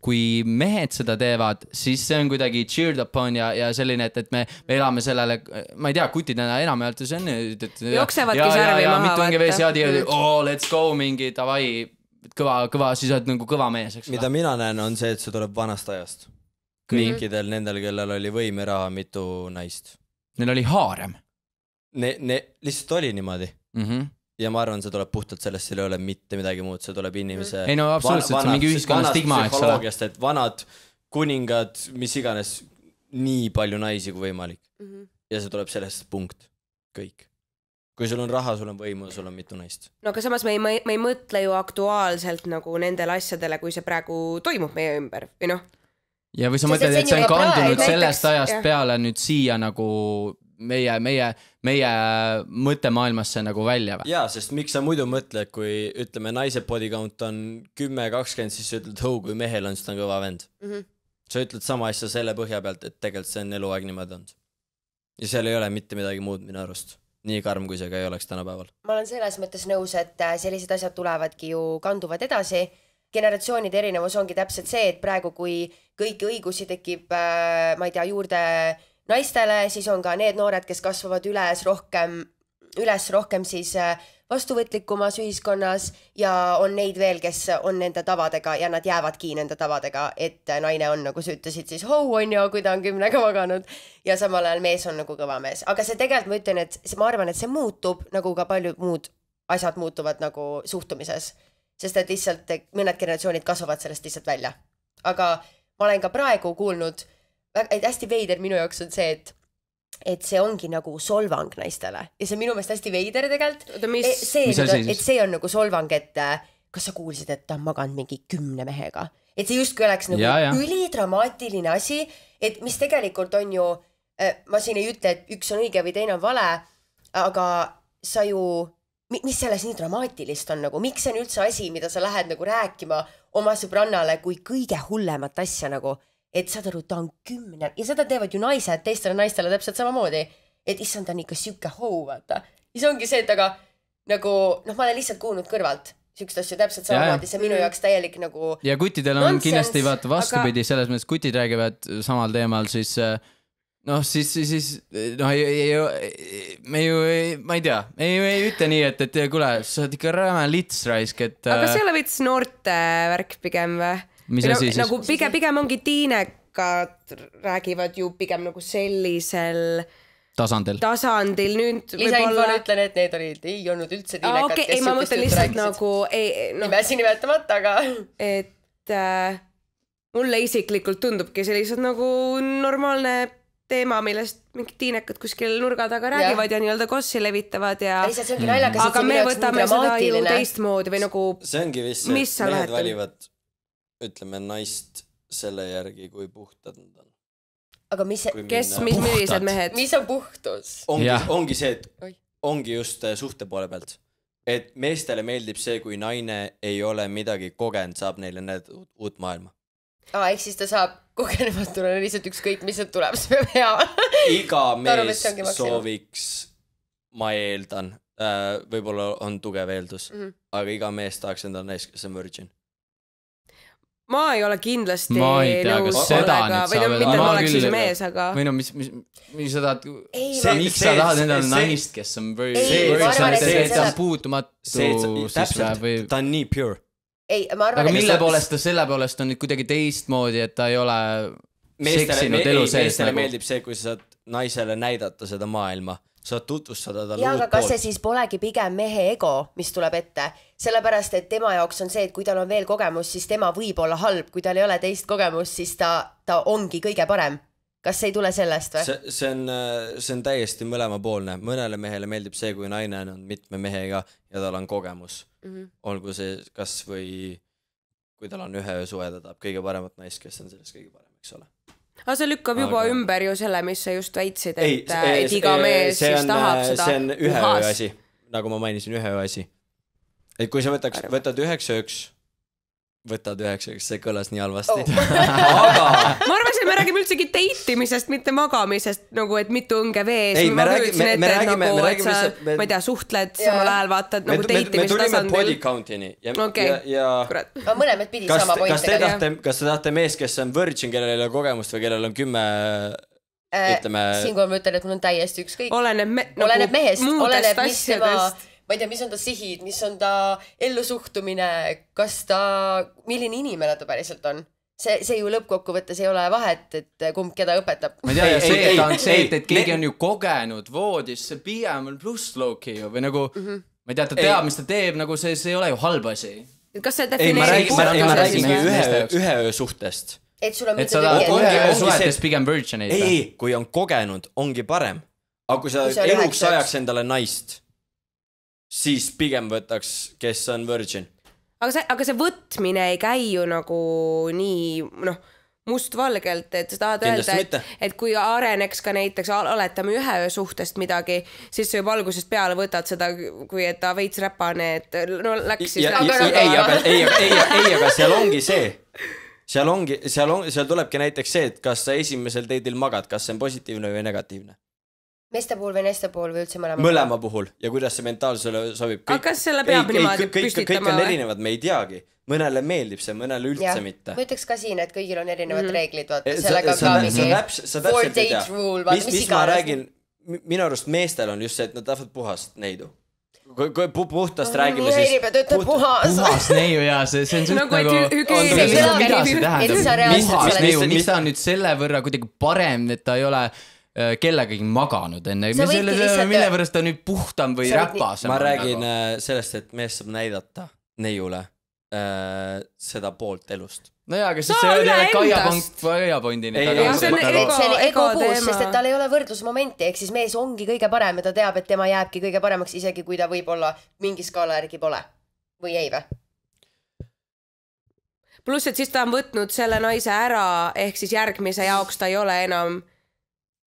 kui mehed seda teevad, siis see on kuidagi cheered upon ja selline, et me elame sellele, ma ei tea, kutid enamjaolt see on, jooksevadki särvi maha vaata. Let's go mingi davai, kõva, siis oled nagu kõva mees, eks. Mida mina näen on see, et see tuleb vanast ajast. Kõikidel nendel, kellel oli võim ja raha, mitu naist. Neil oli haarem. Lihtsalt oli niimoodi. Ja ma arvan, see tuleb puhtalt sellest, seal ei ole mitte midagi muud, see tuleb inimese... Ei no absoluutselt, see on mingi ühiskonna stigma, eks ole. Et vanad kuningad, mis iganes, nii palju naisi kui võimalik. Ja see tuleb sellest punkt. Kõik. Kui sul on raha, sul on võimu, sul on mitu naist. No aga samas me ei mõtle ju aktuaalselt nagu nendele asjadele, kui see praegu toimub meie ümber, või noh? Ja või sa mõtled, et see on kandunud sellest ajast peale nüüd siia nagu meie mõttemaailmasse nagu välja või? Jaa, sest miks sa muidu mõtled, kui ütleme naise body count on 10-20, siis sa ütled, kui mehel on, siis ta on kõva vend. Sa ütled sama asja selle põhja pealt, et tegelikult see on eluaeg niimoodi olnud. Ja seal ei ole mitte midagi muud minu arust. Nii karm, kui see ka ei oleks tänapäeval. Ma olen selles mõttes nõus, et sellised asjad tulevadki ju kanduvad edasi. Generatsioonide erinevus ongi täpselt see, et praegu kui kõiki õigusi tekib, ma ei tea, juurde naistele, siis on ka need noored, kes kasvavad üles rohkem siis vastuvõtlikumas ühiskonnas ja on neid veel, kes on nende tavadega ja nad jäävadki nende tavadega, et naine on, nagu sa ütlesid, siis on ju, kui ta on 10 maganud ja samal ajal mees on nagu kõva mees. Aga see tegelikult ma ütlen, et ma arvan, et see muutub, nagu ka paljud muud asjad muutuvad nagu suhtumises, sest et lihtsalt mõned generatsioonid kasvavad sellest lihtsalt välja. Aga ma olen ka praegu kuulnud, hästi veider minu jaoks on see, et see ongi nagu solvang naistele. Ja see minu meelest hästi veider tegelikult. Et see on nagu solvang, et kas sa kuulsid, et ta on maganud mingi 10 mehega. Et see justkui oleks nagu ülidramaatiline asi, et mis tegelikult on ju, ma siin ei ütle, et üks on õige või teine on vale, aga sa ju, mis selles nii dramaatilist on nagu, miks see on üldse asi, mida sa lähed nagu rääkima oma sõbrannale kui kõige hullemat asja nagu, et saad aru, ta on 10 ja seda teevad ju naised teistele naistele täpselt samamoodi, et issand, ta on ikka siuke vaata. Ja see ongi see, et aga nagu, ma olen lihtsalt kuulnud kõrvalt siukest asju täpselt samamoodi, see minu jaoks täielik nagu ja kutidel on kindlasti vaata vastupidi selles mõttes, kutid räägivad samal teemal, siis me ju, ma ei tea, ei ütle nii, et kuule, sa oled ikka räme lits raisk, et aga see ei ole vits noorte värk pigem või? Mis asi siis? Nagu pigem ongi tiinekad räägivad ju pigem nagu sellisel tasandil. Nüüd lisainfon ütlen, et need ei olnud üldse tiinekad, kes ma mõtlen lihtsalt nagu nimesi nimetamata, aga et mulle isiklikult tundubki sellised nagu normaalne teema, millest mingid tiinekad kuskil nurga taga räägivad ja nii-öelda kossi levitavad ja aga me võtame seda ju teistmoodi või nagu see ongi vist, et mehed valivad ütleme naist selle järgi, kui puhtad nad on. Aga millised mehed? Mis on puhtus? Ongi see, et ongi just suhte poole pealt. Et meestele meeldib see, kui naine ei ole midagi kogenud, saab neile need uut maailma. Ehk siis ta saab kogenematuna lihtsalt ükskõik, mis see tuleb, see peab hea. Iga mees sooviks, ma eeldan, võib-olla on tugev eeldus, aga iga mees tahaks enda naist, kes on virgin. Ma ei ole kindlasti nõus sellega, või mitte, et ma oleks siis mees, aga või no, mis sa tahad miks sa tahad endale naist, kes on virgin, see on puutumatu ta on nii pure. Aga mille poolest ta selle poolest on nüüd kuidagi teistmoodi, et ta ei ole seksinud elu sees. Meestele meeldib see, kui sa saad naisele näidata seda maailma, saad tutvustada tal uut aga kas see siis polegi pigem mehe ego, mis tuleb ette? Sellepärast, et tema jaoks on see, et kui tal on veel kogemus, siis tema võib olla halb. Kui tal ei ole teist kogemust, siis ta ongi kõige parem. Kas see ei tule sellest või? See on täiesti mõlemapoolne. Mõnele mehele meeldib see, kui naine on mitme mehega ja tal on kogemus. Olgu see kas või kui tal on ühe suhe, ta tahab kõige paremat naist, kes on sellest kõige parem, eks ole. Aga see lükkab juba ümber ju selle, mis sa just väitsid, et iga mees siis tahab seda. See on ühe öö asi, nagu ma mainisin, ühe öö asi. Et kui sa võtad 9 ööks võtad 9, see kõlas nii halvasti aga ma arvasin, et me räägime üldsegi deitimisest, mitte magamisest, nagu et mitu õnge vees. Ei, me räägime, ma ei tea, suhtled samal ajal, vaatad nagu deitimise tasandil. Me tulime body count'ini ja mõlemad pidi sama pointega. Kas te tahate mees, kes on virgin, kellel ei ole kogemust või kellel on 10 ütleme... Siinkohal ma ütlen, et mul on täiesti ükskõik. Oleneb mehest, oleneb mis tema... Ma ei tea, mis on ta sihid, mis on ta ellusuhtumine, kas ta, milline inimene ta päriselt on. See ju lõppkokkuvõttes ei ole vahet, et kumb keda õpetab. Ma ei tea, see, et keegi on ju kogenud voodis, see pigem on pluss low-key ju, või nagu, ma ei tea, ta teab, mis ta teeb, nagu see ei ole ju halb asi. Kas see defineerib ma räägingi ühe öö suhtest. Et sul on et sa tahad ühe öö suhetes pigem virgineid. Ei, kui on kogenud, ongi parem. Aga kui sa eluks ajaks endale naist, siis pigem võtaks, kes on virgin. Aga see võtmine ei käi ju nagu nii, mustvalgelt, et sa tahad öelda, et kui areneks ka näiteks, oletame ühe öö suhtest midagi, siis sa juba algusest peale võtad seda, kui et ta veits räpane, et läks siis... Aga seal ongi see. Seal tulebki näiteks see, et kas sa esimesel date'il magad, kas see on positiivne või negatiivne. Meeste puhul või naiste puhul või üldse mõlema puhul ja kuidas see mentaalsusele sobib. Aga kas selle peab niimoodi püstitama? Kõik on erinevad, me ei teagi. Mõnele meeldib see, mõnele üldse mitte. Ma ütleks ka siin, et kõigil on erinevad reeglid. Sellega ka mingi 4 date rule. Mis ma räägin, minu arust meestel on just see, et nad tahavad puhast neidu. Kui puhtast räägime, siis... Puhast neiu, jaa, see on suht nagu... Mida see tähendab? Puhast neiu, mis ta on nüüd selle võrra kuidagi parem, et ta ei ole... kellegagi maganud enne, mille võrrast ta nüüd puhtam või räpas. Ma räägin sellest, et mees saab näidata neiule seda poolt elust. No jaa, aga siis see oli Kaia-Pointini. See on ego puus, sest et tal ei ole võrdlusmomenti, ehk siis mees ongi kõige parem ja ta teab, et tema jääbki kõige paremaks, isegi kui ta võib-olla mingi skaala järgi pole. Või ei või? Pluss, et siis ta on võtnud selle naise ära, ehk siis järgmise jaoks ta ei ole enam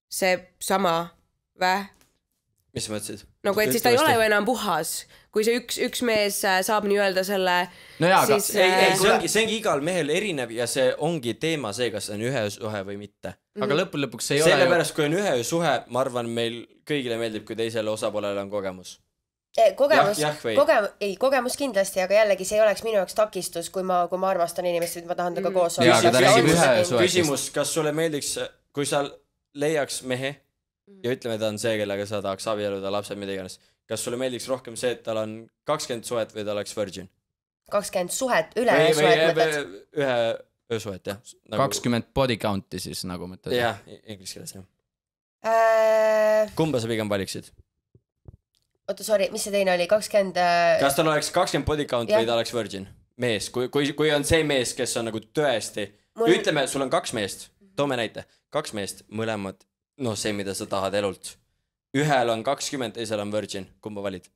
see sama vä? Mis sa mõtlesid? Nagu, et siis ta ei ole ju enam puhas. Kui see üks mees saab nii öelda selle... No jaa, siis, see ongi igal mehel erinev ja see ongi teema see, kas on ühe suhe või mitte. Aga lõpuks ei ole... Sellepärast, kui on ühe suhe, ma arvan, meil kõigile meeldib, kui teisele osapoolele on kogemus. Kogemus kindlasti, aga jällegi see ei oleks minu jaoks takistus, kui ma armastan inimest, et ma tahan taga koos Küsimus, kas sulle meeldiks, kui sa leiaks mehe ja ütleme, ta on see, kellega sa tahaks abieluda, lapsed, mida iganes. Kas sulle meeldiks rohkem see, et tal on 20 suhet või ta oleks virgin? 20 suhet, üle suhet mõtled? Ühe suhet, jah. 20 body count'i siis nagu mõtled? Jah, inglis keeles, jah. Kumba sa pigem valiksid? Oota, sorry, mis see teine oli? 20... Kas tal oleks 20 body count või ta oleks virgin? Mees, kui on see mees, kes on nagu tõesti... Ütleme, sul on 2 meest. Toome näite. 2 meest, mõlemad, see, mida sa tahad elult. Ühel on 20, teisel on virgin. Kumba valid?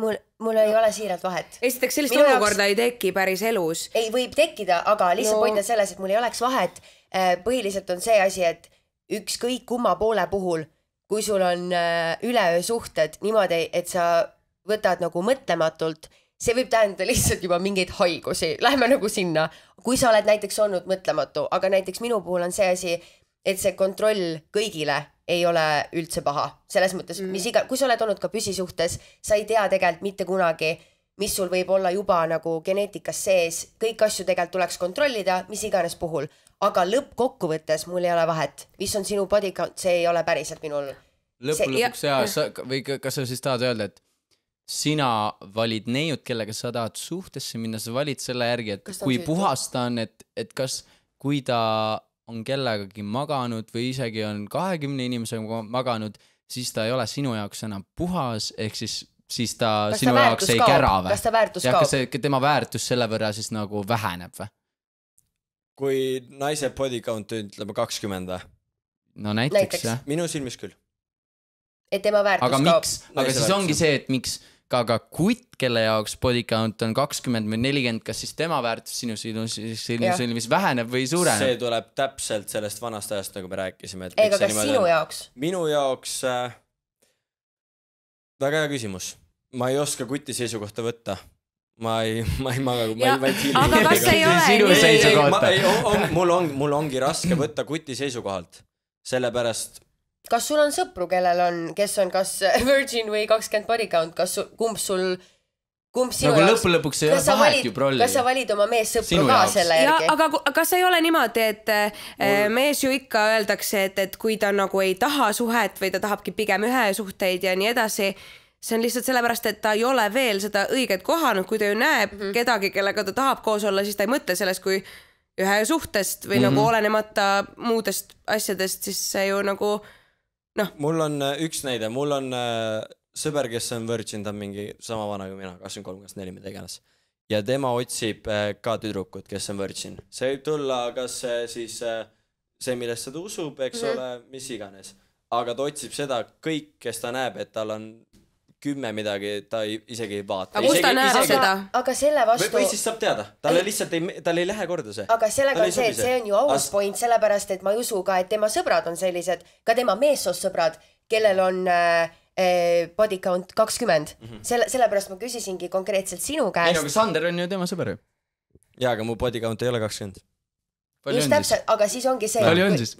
Mul ei ole siiralt vahet. Esiteks sellist olukorda ei teki päris elus. Ei, võib tekkida, aga lihtsalt point on selles, et mul ei oleks vahet. Põhiliselt on see asi, et ükskõik kumma poole puhul, kui sul on üleöö suhted niimoodi, et sa võtad nagu mõtlematult, see võib tähendada lihtsalt juba mingeid haigusi. Lähme nagu sinna. Kui sa oled näiteks olnud mõtlematu, aga näiteks minu puhul on see asi, et see kontroll kõigile ei ole üldse paha. Selles mõttes, kui sa oled olnud ka püsisuhtes, sa ei tea tegelikult mitte kunagi, mis sul võib olla juba nagu geneetikas sees. Kõik asju tegelikult tuleks kontrollida, mis iganes puhul. Aga lõppkokkuvõttes mul ei ole vahet. Mis on sinu body count, see ei ole päriselt minul. Lõpuks või kas sa siis tahad öelda, et sina valid neiud, kellega sa tahad suhtesse minna, sa valid selle järgi, et kui puhas ta on, et kas, kui ta on kellegagi maganud või isegi on 20 inimesega maganud, siis ta ei ole sinu jaoks enam puhas, ehk siis ta sinu jaoks ei kära või? Kas ta väärtus kaob? Kas tema väärtus selle võrra siis nagu väheneb või? Kui naise body count ütleme 20 või? No näiteks jah. Minu silmis küll. Et tema väärtus kaob. Aga siis ongi see, et miks ka kutt, kelle jaoks body count on 20 või 40, kas siis tema väärtus sinu silmis väheneb või suureneb? See tuleb täpselt sellest vanast ajast, nagu me rääkisime. Ega kas sinu jaoks? Minu jaoks väga hea küsimus. Ma ei oska kuti seisukohta võtta. ma ei maga, ma ei tiili. Aga kas ei ole nii? Mul ongi raske võtta kuti seisukohalt. Sellepärast... Kas sul on sõpru, kes on kas virgin või 20 body count? Kumb sinu nagu lõpuks ei ole vahet ju prolli. Kas sa valid oma meessõpru ka selle järgi? Aga kas ei ole niimoodi, et mees ju ikka öeldakse, et kui ta nagu ei taha suhet või ta tahabki pigem ühe suhteid ja nii edasi, see on lihtsalt sellepärast, et ta ei ole veel seda õiget kohanud, kui ta ju näeb kedagi, kellega ta tahab koos olla, siis ta ei mõtle sellest kui ühe suhtest või nagu olenemata muudest asjadest, siis see ju nagu Mul on üks näide, mul on sõber, kes on virgin, ta on mingi sama vana kui mina, 23-24, mida iganes. Ja tema otsib ka tüdrukut, kes on virgin. See võib tulla kas siis see, millest ta usub, eks ole, mis iganes. Aga ta otsib seda kõik, kes ta näeb, et tal on 10 midagi, ta isegi ei vaata. Aga kus ta näeb seda? Aga selle vastu... Või siis saab teada. Talle lihtsalt tal ei lähe korda see. Aga sellega on see, et see on ju aus point, sellepärast, et ma ei usu ka, et tema sõbrad on sellised, ka tema meessoost sõbrad, kellel on body count 20. Sellepärast ma küsisingi konkreetselt sinu käest. Ei, aga Sander on ju tema sõber. Jaa, aga mu body count ei ole 20. Just täpselt, aga siis ongi see... Palju on siis?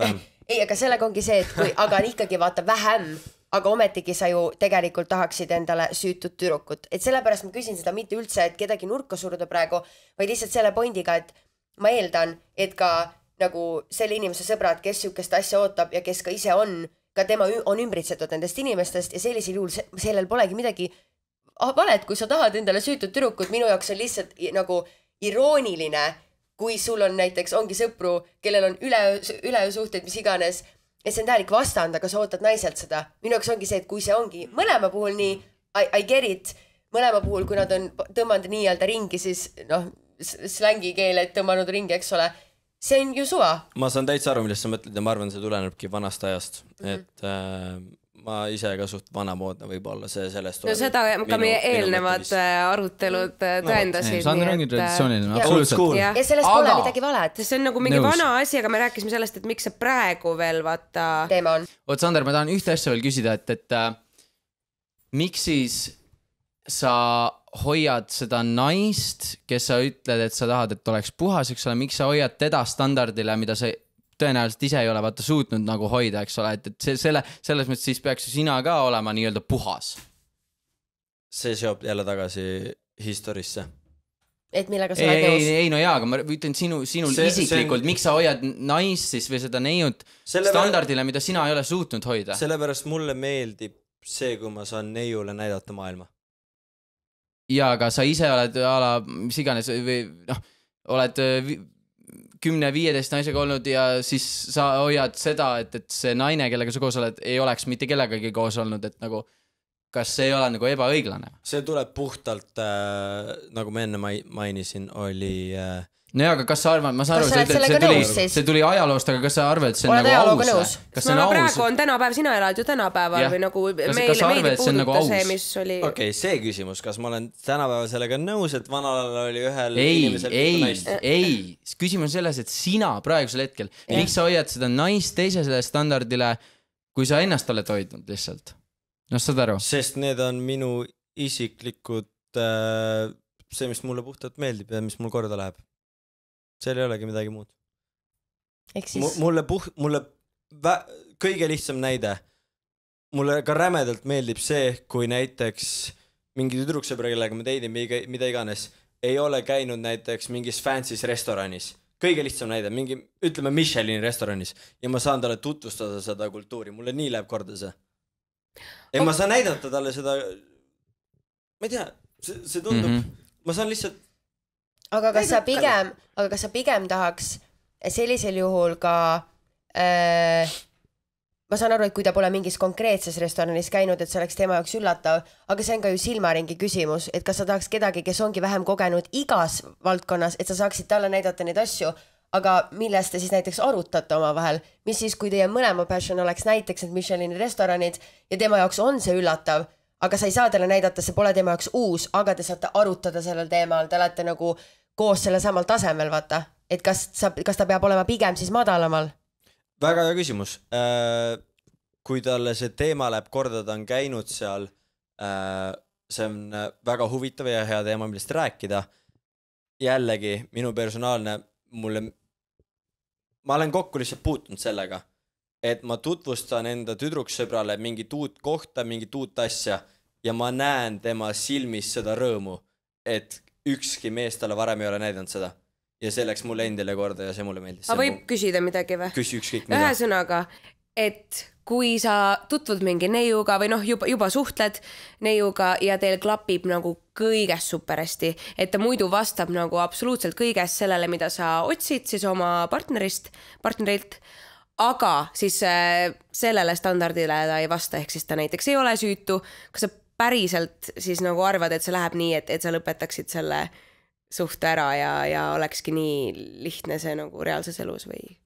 Ei, aga sellega ongi see, et kui aga ikkagi vaata vähem, aga ometigi sa ju tegelikult tahaksid endale süütud tüdrukut. Et sellepärast ma küsin seda mitte üldse, et kedagi nurka suruda praegu, vaid lihtsalt selle pointiga, et ma eeldan, et ka nagu selle inimese sõbrad, kes sihukest asja ootab ja kes ka ise on, ka tema on ümbritsetud nendest inimestest ja sellisel juhul sellel polegi midagi valet, kui sa tahad endale süütud tüdrukut. Minu jaoks on lihtsalt nagu irooniline, kui sul on näiteks, ongi sõpru, kellel on üleöö suhteid, mis iganes, ja see on tähelik vastand, aga sa ootad naiselt seda. Minu jaoks ongi see, et kui see ongi mõlema puhul nii, I get it, mõlema puhul, kui nad on tõmmanud nii-öelda ringi, siis slängi keele, et tõmmanud ringi, eks ole, see on ju suva. Ma saan täitsa aru, millest sa mõtled ja ma arvan, see tulenebki vanast ajast, et ma ise ka suht vanamoodne võib olla see sellest. No seda ka meie eelnevad arutelud tõendasid. Sander ongi traditsiooniline, absoluutselt. Ja sellest pole midagi valet. See on nagu mingi vana asi, aga me rääkisime sellest, et miks see praegu veel vaata teema on. Oot, Sander, ma tahan ühte asja veel küsida, et miks siis sa hoiad seda naist, kes sa ütled, et sa tahad, et oleks puhas, eks ole, miks sa hoiad teda standardile, mida sa tõenäoliselt ise ei ole vaata suutnud nagu hoida, eks ole, et selles mõttes siis peaks ju sina ka olema nii-öelda puhas. See seob jälle tagasi historisse. Et millega sa oled nõus? Ei, no jaa, aga ma ütlen sinul isiklikult, miks sa hoiad naist siis või seda neiut standardile, mida sina ei ole suutnud hoida? Sellepärast mulle meeldib see, kui ma saan neiule näidata maailma. Jaa, aga sa ise oled mis iganes või oled 10-15 naisega olnud ja siis sa hoiad seda, et see naine, kellega sa koos oled, ei oleks mitte kellegagi koos olnud, et nagu kas see ei ole nagu ebaõiglane? See tuleb puhtalt, nagu ma enne mainisin, oli... No jaa, aga kas sa arvad, ma saan aru, see tuli ajaloost, aga kas sa arvad, et see on nagu aus? Praegu on tänapäev, sina elad ju tänapäeval või nagu meile puuduta see, mis oli... Okei, see küsimus, kas ma olen tänapäeval sellega nõus, et vanal oli ühel inimesel naist? Ei, küsimus on selles, et sina praegusel hetkel, miks sa hoiad seda naist teisele standardile, kui sa ennast oled hoidnud lihtsalt? No saad aru? Sest need on minu isiklikud, see, mis mulle puhtalt meeldib ja mis mul korda läheb. Seal ei olegi midagi muud. Mulle kõige lihtsam näide. Mulle ka rämedalt meeldib see, kui näiteks mingi tüdruksõbra, kellega ma teidin, mida iganes, ei ole käinud näiteks mingis fancy's restoranis. Kõige lihtsam näide, mingi, ütleme Michelini restoranis ja ma saan talle tutvustada seda kultuuri. Mulle nii läheb korda see. Ja ma saan näidata talle seda, ma ei tea, see tundub, ma saan lihtsalt Aga kas sa pigem tahaks sellisel juhul ka, ma saan aru, et kui ta pole mingis konkreetses restoranis käinud, et see oleks tema jaoks üllatav, aga see on ka ju silmaringi küsimus, et kas sa tahaks kedagi, kes ongi vähem kogenud igas valdkonnas, et sa saaksid talle näidata neid asju, aga millest te siis näiteks arutate oma vahel, mis siis, kui teie mõlema passion oleks näiteks need Michelini restoranid ja tema jaoks on see üllatav, aga sa ei saa talle näidata, see pole tema jaoks uus, aga te saate arutada sellel teemal, te olete nagu koos selle samal tasemel, vaata. Et kas ta peab olema pigem siis madalamal? Väga hea küsimus. Kui talle see teema läheb korda, ta on käinud seal, see on väga huvitav ja hea teema, millest rääkida. Jällegi, minu personaalne, ma olen kokku lihtsalt puutunud sellega, et ma tutvustan enda tüdruksõbrale mingit uut kohta, mingit uut asja ja ma näen tema silmis seda rõõmu, et ükski mees talle varem ei ole näidanud seda. Ja see läks mulle endile korda ja see mulle meeldis. Aga võib küsida midagi või? Küsi ükskõik mida. Ühesõnaga, et kui sa tutvud mingi neiuga või juba suhtled neiuga ja teil klapib nagu kõigest superhästi, et ta muidu vastab nagu absoluutselt kõigest sellele, mida sa otsid siis oma partnerilt, aga siis sellele standardile ta ei vasta, ehk siis ta näiteks ei ole süütu. Kas sa päriselt siis nagu arvad, et see läheb nii, et sa lõpetaksid selle suhte ära ja olekski nii lihtne see nagu reaalses elus või?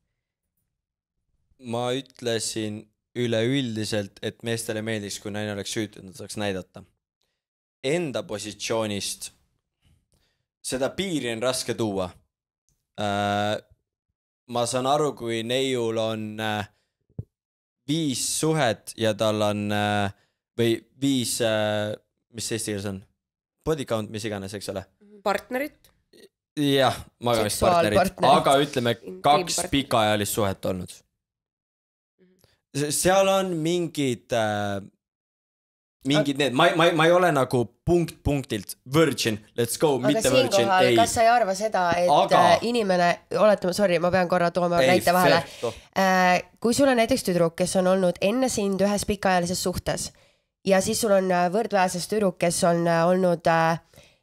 Ma ütlesin üleüldiselt, et meestele meeldiks, kui naine oleks süütud, nad saaks näidata. Enda positsioonist seda piiri on raske tuua. Ma saan aru, kui neiul on 5 suhet ja tal on või 5, mis eesti keeles on? Body count, mis iganes, eks ole? Partnerit? Jah, magamispartnerit, aga ütleme 2 pikaajalist suhet olnud. Seal on mingid need, ma ei ole nagu punktilt virgin, let's go, mitte virgin, ei. Kas sa ei arva seda, et inimene, oletame, ma pean korra tooma näite vahele. Kui sul on näiteks tüdruk, kes on olnud enne sind ühes pikaajalises suhtes ja siis sul on võrdväärses tüdruk, kes on olnud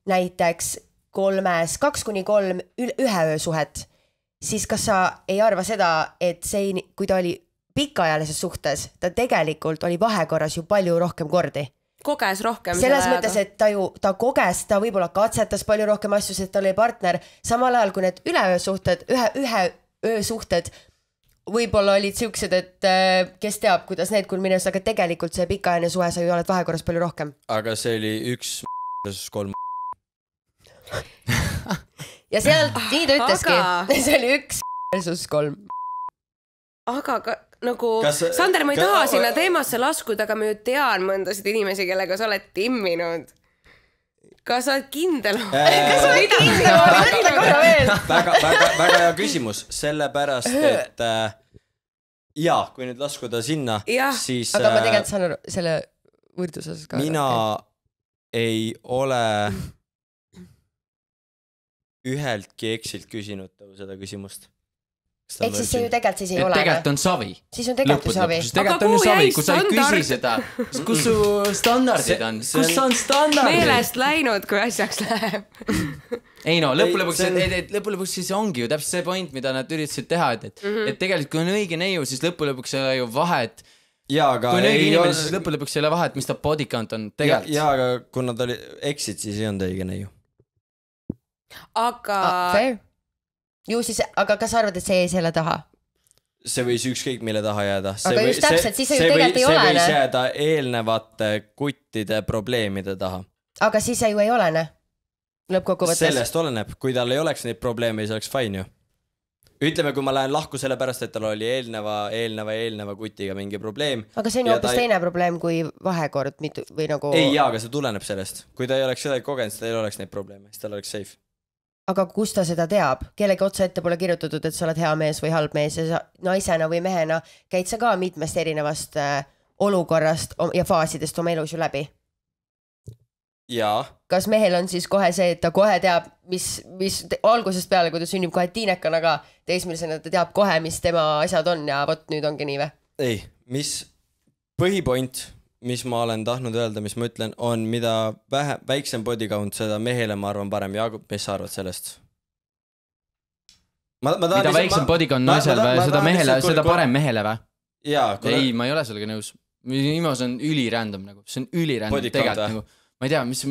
näiteks 2-3 ühe öö suhet, siis kas sa ei arva seda, et kui ta oli pikaajalises suhtes, ta tegelikult oli vahekorras ju palju rohkem kordi. Koges rohkem. Selles mõttes, et ta koges, ta võib-olla katsetas palju rohkem asju, sest ta oli partner. Samal ajal, kui need ühe öö suhted võib-olla olid siuksed, et kes teab, kuidas need kulminevad, aga tegelikult see pikaajaline suhe, sa ju oled vahekorras palju rohkem. Aga see oli 1-3. Ja seal nii ta ütleski. See oli 1-3. Aga nagu, Sander, ma ei taha sinna teemasse laskuda, aga ma ju tean mõndasid inimesi, kellega sa oled timminud. Kas sa oled kindel? Kas sa oled kindel? Väga hea küsimus, sellepärast, et kui nüüd laskuda sinna, siis... Aga ma tegelikult saan selle võrdluses ka. Mina ei ole üheltki eksilt küsinud seda küsimust. Ehk siis see ju tegelikult siis ei ole. Tegelikult on savi. Siis on tegelikult ju savi. Tegelikult on ju savi, kui sa ei küsi seda. Kus su standardid on? Kus on standardid? Meelest läinud, kui asjaks läheb. Ei no, lõpulõpuks siis ongi ju täpselt see point, mida nad üritasid teha, et tegelikult kui on õige neiu, siis lõpulõpuks ei ole ju vahet. Kui on õige inimene, siis lõpulõpuks ei ole vahet, mis ta body count on tegelikult. Ja, aga kui nad eksid, siis ei olnud õige neiu. Aga... Fair. Ju siis, aga kas arvad, et see jäi selle taha? See võis ükskõik mille taha jääda. Aga just täpselt, siis see ju tegelikult ei olene. See võis jääda eelnevate kuttide probleemide taha. Aga siis see ju ei olene lõppkokkuvõttes. Sellest oleneb. Kui tal ei oleks neid probleeme, siis oleks fine ju. Ütleme, kui ma lähen lahku selle pärast, et tal oli eelneva kutiga mingi probleem. Aga see on ju hoopis teine probleem kui vahekord või nagu... Ei, aga see tuleneb sellest. Kui ta ei oleks seda kogenud, siis ta ei oleks neid probleeme. Siis tal oleks safe. Aga kus ta seda teab? Kellegi otsa ette pole kirjutatud, et sa oled hea mees või halb mees ja sa naisena või mehena käid sa ka mitmest erinevast olukorrast ja faasidest oma elus ju läbi? Jaa. Kas mehel on siis kohe see, et ta kohe teab, mis algusest peale, kui ta sünnib kohe tiinekana, aga teismelisena ta teab kohe, mis tema asjad on ja võt nüüd ongi nii või? Ei, mis põhipoint... mis ma olen tahtnud öelda, mis ma ütlen, on mida väiksem body count, seda mehele ma arvan parem. Jaagup, mis sa arvad sellest? Mida väiksem body count naisel või? Seda parem mehele või? Ei, ma ei ole sellega nõus. Minu see on ülirandom nagu. See on ülirandom tegelikult nagu. Ma ei tea, mis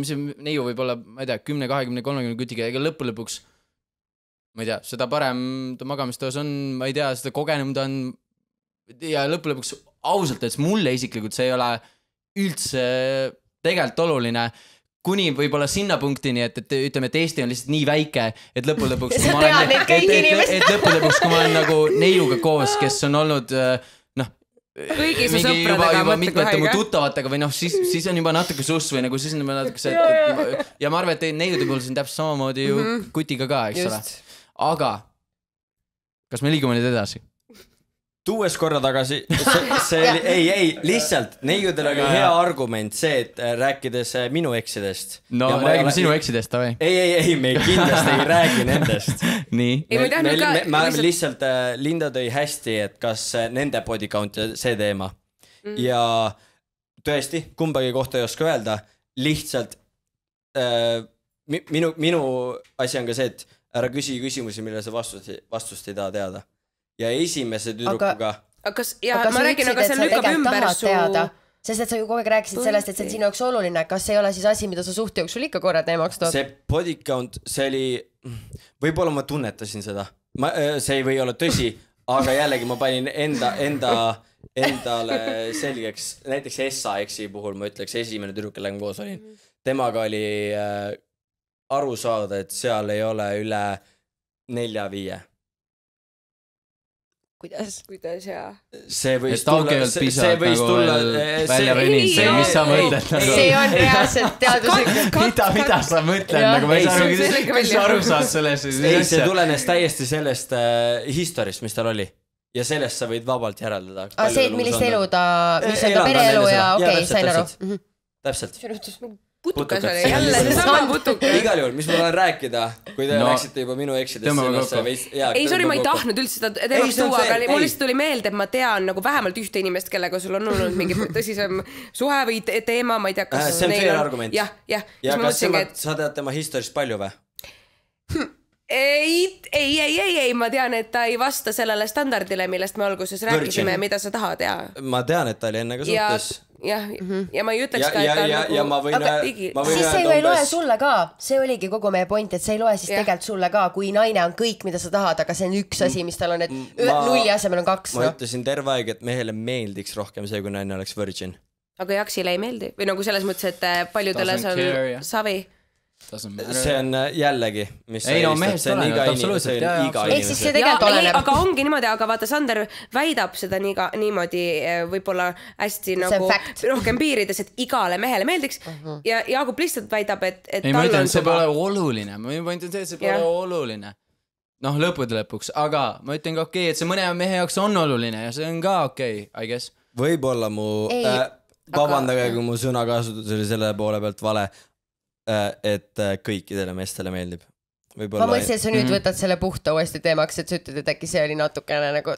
neiu võib olla, ma ei tea, 10, 20, 30 kutiga, ega lõpulõpuks ma ei tea, seda parem ta magamistoas on, ma ei tea, seda kogenem ta on ja lõpulõpuks ausalt, et mulle isiklikult see ei ole üldse tegelikult oluline, kuni võib-olla sinna punktini, et ütleme, et Eesti on lihtsalt nii väike, et lõpulõpuks kui ma olen nagu neiuga koos, kes on olnud kõigi su sõpradega mitmete mu tuttavatega või noh, siis on juba natuke suss või nagu siis on juba natuke see, ja ma arvan, et neiude puhul siin täpselt samamoodi ju kutiga ka, eks ole. Aga kas me liigume nüüd edasi? Tuues korra tagasi, see oli, ei, lihtsalt neiudel oli hea argument see, et rääkides minu eksidest. No räägime sinu eksidest, või? Ei, me kindlasti ei räägi nendest. Nii. Ma lihtsalt, Linda tõi hästi, et kas nende body count ja see teema. Ja tõesti, kumbagi kohta ei oska öelda, lihtsalt minu asi on ka see, et ära küsi küsimusi, mille sa vastust ei taha teada. Ja esimese tüdrukuga. Aga ma räägin, aga see lükkab ümber su... Sest et sa ju kogu aeg rääkisid sellest, et see on sinu jaoks oluline. Kas ei ole siis asi, mida sa suhte jooksul ikka korra teemaks tood? See body count, see oli... Võib-olla ma tunnetasin seda. See ei või olla tõsi, aga jällegi ma panin endale selgeks. Näiteks SAX-i puhul ma ütleks, esimene tüdruk, kellega koos olin. Temaga oli aru saada, et seal ei ole üle 4-5. Kuidas ja? See võis tulla välja rõnise, mis sa mõtled? See on reaalselt teaduslikult. Mida sa mõtled? Nagu ma ei saa kuidas sa aru saad sellest? Ei, see tulenes täiesti sellest historist, mis tal oli. Ja sellest sa võid vabalt järeldada. See, millist elu ta, mis on ta pereelu ja okei, sain aru. Täpselt. Putukas oli jälle see sama putukas. Igal juhul, mis mul on rääkida, kui te läksite juba minu eksidesse. Ei, sorry, ma ei tahtnud üldse seda teemaks tuua, aga mul lihtsalt tuli meelde, et ma tean nagu vähemalt ühte inimest, kellega sul on olnud mingi tõsisem suhe või teema, ma ei tea, kas see on fair argument. Ja kas sa tead tema historist palju või? Ei, ma tean, et ta ei vasta sellele standardile, millest me alguses rääkisime, mida sa tahad, ja. Ma tean, et ta oli enne ka suhtes. Ja ma ei ütleks ka, et ta nagu... Siis see ju ei loe sulle ka. See oligi kogu meie point, et see ei loe siis tegelikult sulle ka, kui naine on kõik, mida sa tahad, aga see on üks asi, mis tal on, et 0 asemel on 2. Ma ütlesin terve aeg, et mehele meeldiks rohkem see, kui naine oleks virgin. Aga Jaksile ei meeldi. Või nagu selles mõttes, et paljudele see on savi. See on jällegi, mis ei no mehest oleneb, absoluutselt. Ehk siis see tegelikult oleneb. Aga ongi niimoodi, aga vaata, Sander väidab seda niimoodi võib-olla hästi nagu rohkem piirides, et igale mehele meeldiks ja Jaagup lihtsalt väidab, et ei, ma ütlen, see pole oluline. Ma mõtlen see, et see pole oluline. Noh, lõppude lõpuks, aga ma ütlen ka okei, et see mõne mehe jaoks on oluline ja see on ka okei, I guess. Võib-olla mu, vabandage, kui mu sõnakasutus oli selle poole pealt vale, et kõikidele meestele meeldib. Ma mõtlesin, et sa nüüd võtad selle puhta uuesti teemaks, et sa ütled, et äkki see oli natukene nagu...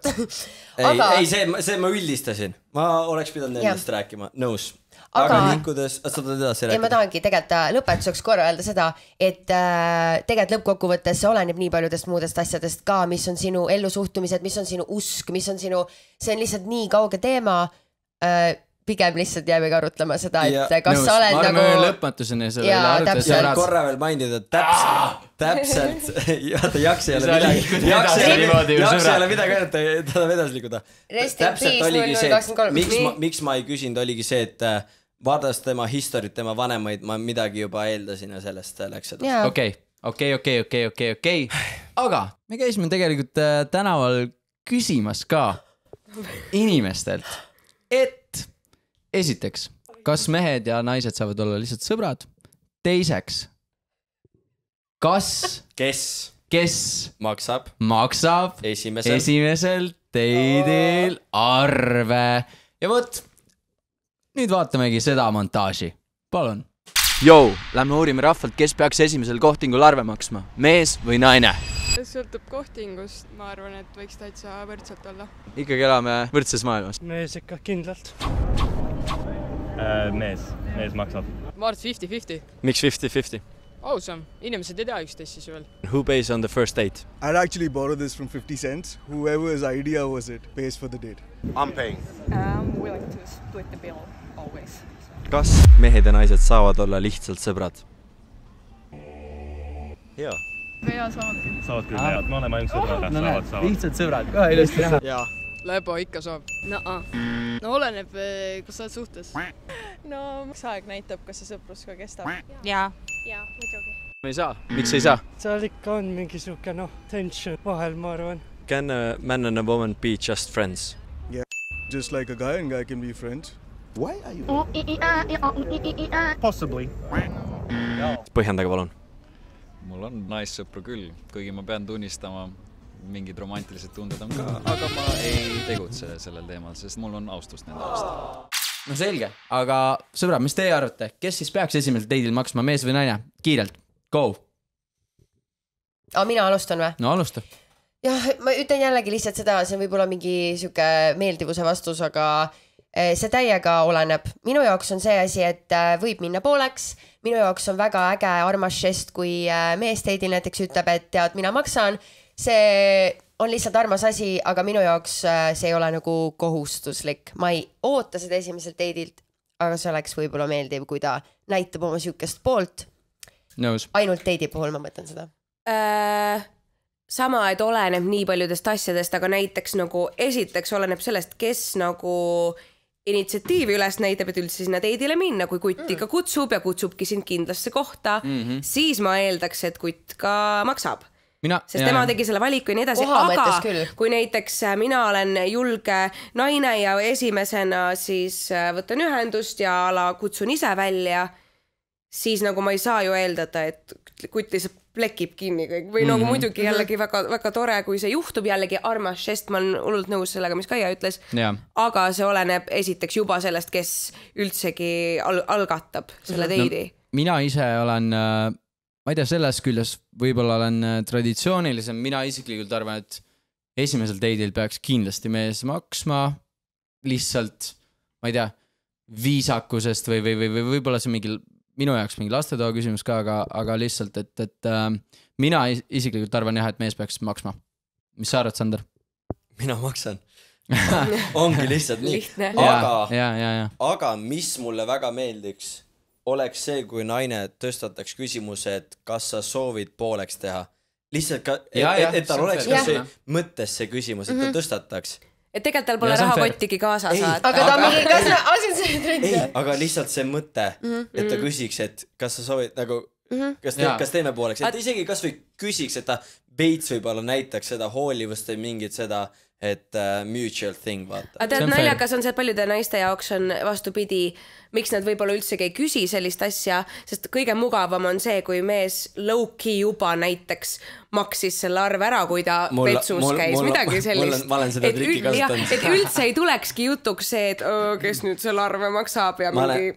Ei, see ma üldistasin. Ma oleks pidanud nendest rääkima. Nõus. Aga liikudes... Sa tahad edasi rääkida? Ei, ma tahangi tegelikult lõpetuseks korra öelda seda, et tegelikult lõppkokkuvõttes oleneb nii paljudest muudest asjadest ka, mis on sinu ellusuhtumised, mis on sinu usk, mis on sinu... See on lihtsalt nii kauge teema... Pigem lihtsalt jääbegi arutlema seda, et kas sa oled nagu... Ma arvan lõpmatuseni sellele arutlusse ära. Korra veel mainida, täpselt. Jaks ei ole midagi öelda, ta vedas liikuda. Täpselt oligi see, miks ma ei küsinud, oligi see, et vaadates tema historit, tema vanemaid, ma midagi juba eeldasin ja sellest läks seda. Okei. Aga me käisime tegelikult tänaval küsimas ka inimestelt, et esiteks, kas mehed ja naised saavad olla lihtsalt sõbrad? Teiseks, kes maksab esimesel teidil arve? Ja võt, nüüd vaatamegi seda montaaži. Palun. Lähme uurime rahvalt, kes peaks esimesel kohtingul arve maksma? Mees või naine? Sõltub kohtingust, ma arvan, et võiks täitsa võrdselt olla. Ikkagi elame võrdses maailmas. Mees ikka kindlalt. Mees maksab. Ma arvan 50-50. Miks 50-50? Awesome. Inimesed ei tea üksteist siis veel. Who pays on the first date? I'd actually borrow this from 50 cents. Whoever's idea was it pays for the date. I'm paying. I'm willing to split the bill always. Kas mehed ja naised saavad olla lihtsalt sõbrad? Jaa. Jaa, saavad küll. Saavad küll, head. Me oleme ainult sõbrad. No lihtsalt sõbrad. Ka ilusti näha. Jaa. Läbo ikka saab. No oleneb, kus sa oled suhtes. No aeg näitab, kas see sõprus ka kestab. Jaa, muidugi. Me ei saa. Miks ei saa? Seal ikka on mingi suke tension vahel, ma arvan. Can a man and a woman be just friends? Yeah. just like a guy and guy can be friends. Why are you? Possibly. Põhjendage palun. Mul on naissõpru küll, kuigi ma pean tunnistama, mingid romantilised tunded on ka, aga ma ei tegutse sellel teemal, sest mul on austust nende vastu. No selge, aga sõbrad, mis teie arvate? Kes siis peaks esimesel date'il maksma, mees või naine? Kiirelt, go! Mina alustan või? No alusta. Jah, ma ütlen jällegi lihtsalt seda, see võib olla mingi siuke meeldivuse vastus, aga see täiega oleneb. Minu jaoks on see asi, et võib minna pooleks. Minu jaoks on väga äge armas žest, kui mees date'il näiteks ütleb, et tead, mina maksan. See on lihtsalt armas asi, aga minu jaoks see ei ole nagu kohustuslik. Ma ei oota seda esimesel date'ilt, aga see oleks võib-olla meeldiv, kui ta näitab oma siukest poolt. Nõus. Ainult date'i puhul ma mõtlen seda. Sama, et oleneb nii paljudest asjadest, aga näiteks nagu esiteks oleneb sellest, kes nagu initsiatiivi üles näitab, et üldse sinna date'ile minna, kui kutt ikka kutsub ja kutsubki sind kindlasse kohta, siis ma eeldaks, et kutt ka maksab. Sest tema tegi selle valiku ja nii edasi, aga kui näiteks mina olen julge naine ja esimesena siis võtan ühendust ja kutsun ise välja, siis nagu ma ei saa ju eeldada, et kutt lihtsalt plekib kinni kõik või nagu muidugi jällegi väga, väga tore, kui see juhtub jällegi armas žest, ma olen hullult nõus sellega, mis Kaia ütles, aga see oleneb esiteks juba sellest, kes üldsegi algatab selle date'i. Mina ise olen, ma ei tea, selles küljes võib-olla olen traditsioonilisem, mina isiklikult arvan, et esimesel date'il peaks kindlasti mees maksma lihtsalt, ma ei tea, viisakusest või võib-olla see minu jaoks mingi lastetoa küsimus ka, aga lihtsalt, et mina isiklikult arvan jah, et mees peaks maksma. Mis sa arvad, Sander? Mina maksan. Ongi lihtsalt nii. Aga mis mulle väga meeldiks, oleks see, kui naine tõstataks küsimuse, et kas sa soovid pooleks teha. Lihtsalt, et tal oleks ka see mõttes see küsimus, et ta tõstataks. Et tegelikult tal pole rahakottigi kaasas. Aga ta mingi, kas ma asin see trendi? Ei, aga lihtsalt see mõte, et ta küsiks, et kas sa soovid, nagu, kas teeme pooleks. Et isegi kas või küsiks, et ta veits võib-olla näitaks seda hoolivust või mingit seda, et mutual thing, vaata. Aga tead, naljakas on see, et paljude naiste jaoks on vastupidi, miks nad võib-olla üldsegi ei küsi sellist asja, sest kõige mugavam on see, kui mees low-key juba näiteks maksis selle arve ära, kui ta vetsus käis, midagi sellist. Ma olen seda trikki kasutanud. Et üldse ei tulekski jutuks see, et kes nüüd selle arve maksab ja mingi...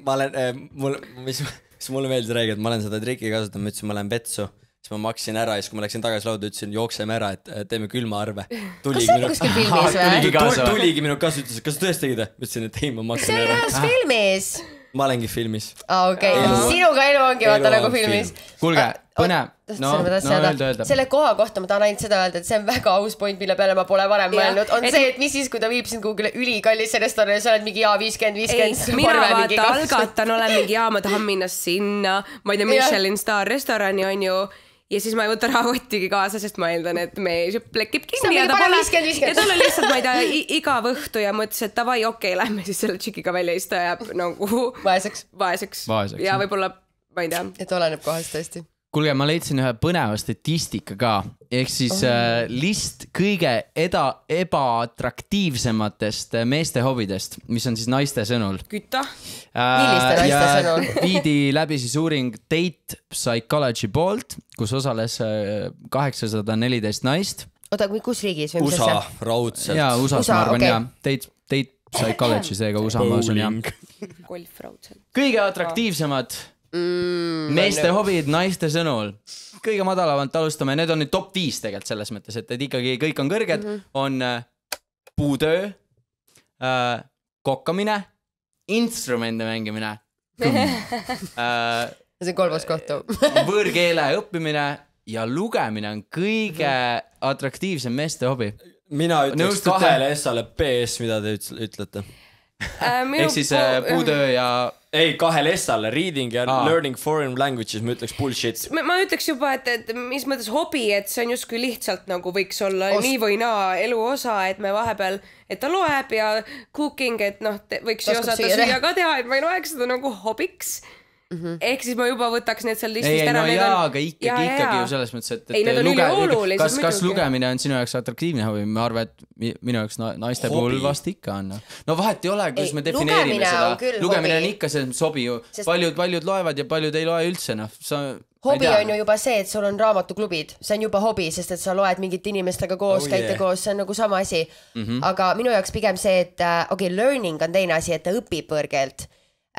Mis mulle meeldis räägida, et ma olen seda trikki kasutanud, ma ütlesin, ma olen vetsu. Siis ma maksin ära ja siis kui ma läksin tagasi lauda, ütlesin, jookseme ära, et teeme külma arve. Kas see on kuskil filmis või? Tuligi minu kasu, ütles, kas tõesti tegid? Ma ütlesin, et ei, ma maksin ära. See on filmis. Ma olengi filmis. Okei, sinuga elu ongi vaata nagu filmis. Kuulge, põne. Öelda. Selle koha kohta ma tahan ainult seda öelda, et see on väga aus point, mille peale ma pole varem mõelnud. On see, et mis siis, kui ta viib sind kuhugile ülikallisse restorani ja sa oled mingi 50-50. Mina vaata algatan, olen mingi ma tahan minna sinna, ma ei tea, Michelin Star restorani on ju. Ja siis ma ei võta rahakottigi kaasa, sest ma eeldan, et mees plekib kinni ja ta pole 50-50. Ja tal on lihtsalt, ma ei tea, iga võhtu ja mõtles, et davai, okei, lähme siis selle tšikiga välja ja siis ta jääb nagu vaeseks. Ja võib-olla, ma ei tea. Et oleneb kohast tõesti. Kuulge, ma leidsin ühe põneva statistika ka, ehk siis list kõige ebaatraktiivsematest meeste hobidest, mis on siis naiste sõnul. Kütta. Milliste naiste sõnul? Viidi läbi siis uuring Date Psychology poolt, kus osales 814 naist. Oota, kus riigis? USA, raudselt. Jaa, USA-s ma arvan, jah. Date Psychology, seega USA ma usun, jah. Golf raudselt. Kõige atraktiivsemad meeste hobid naiste sõnul. Kõige madalavalt alustame, need on nüüd top 5 tegelikult selles mõttes, et ikkagi kõik on kõrged, on puutöö, kokkamine, instrumente mängimine, see on kolmas kohtu. võõrkeele õppimine ja lugemine on kõige atraktiivsem meeste hobi. Mina ütleks 2 S-ale PS, mida te ütlete. Ehk siis puutöö ja... Ei, 2 S-alle, reading ja learning foreign languages, ma ütleks bullshit. Ma ütleks juba, et mis mõttes hobi, et see on justkui lihtsalt nagu võiks olla nii või naa elu osa, et me vahepeal, et ta loeb ja cooking, et noh, võiks ju osata süüa ka teha, et ma ei loeks seda nagu hobiks. ehk siis ma juba võtaks need seal listist ära. Ei, no jaa, aga ikkagi ju selles mõttes, et kas lugemine on sinu jaoks atraktiivne või ma arvan, et minu jaoks naiste puhul vast ikka on. No vahet ei ole, kuidas me defineerime seda. Lugemine on ikka see sobi ju. Paljud loevad ja paljud ei loe üldse. Hobi on ju juba see, et sul on raamatuklubid. See on juba hobi, sest et sa loed mingit inimestega koos, käite koos, see on nagu sama asi. Aga minu jaoks pigem see, et learning on teine asi, et ta õpib võõrkeelt.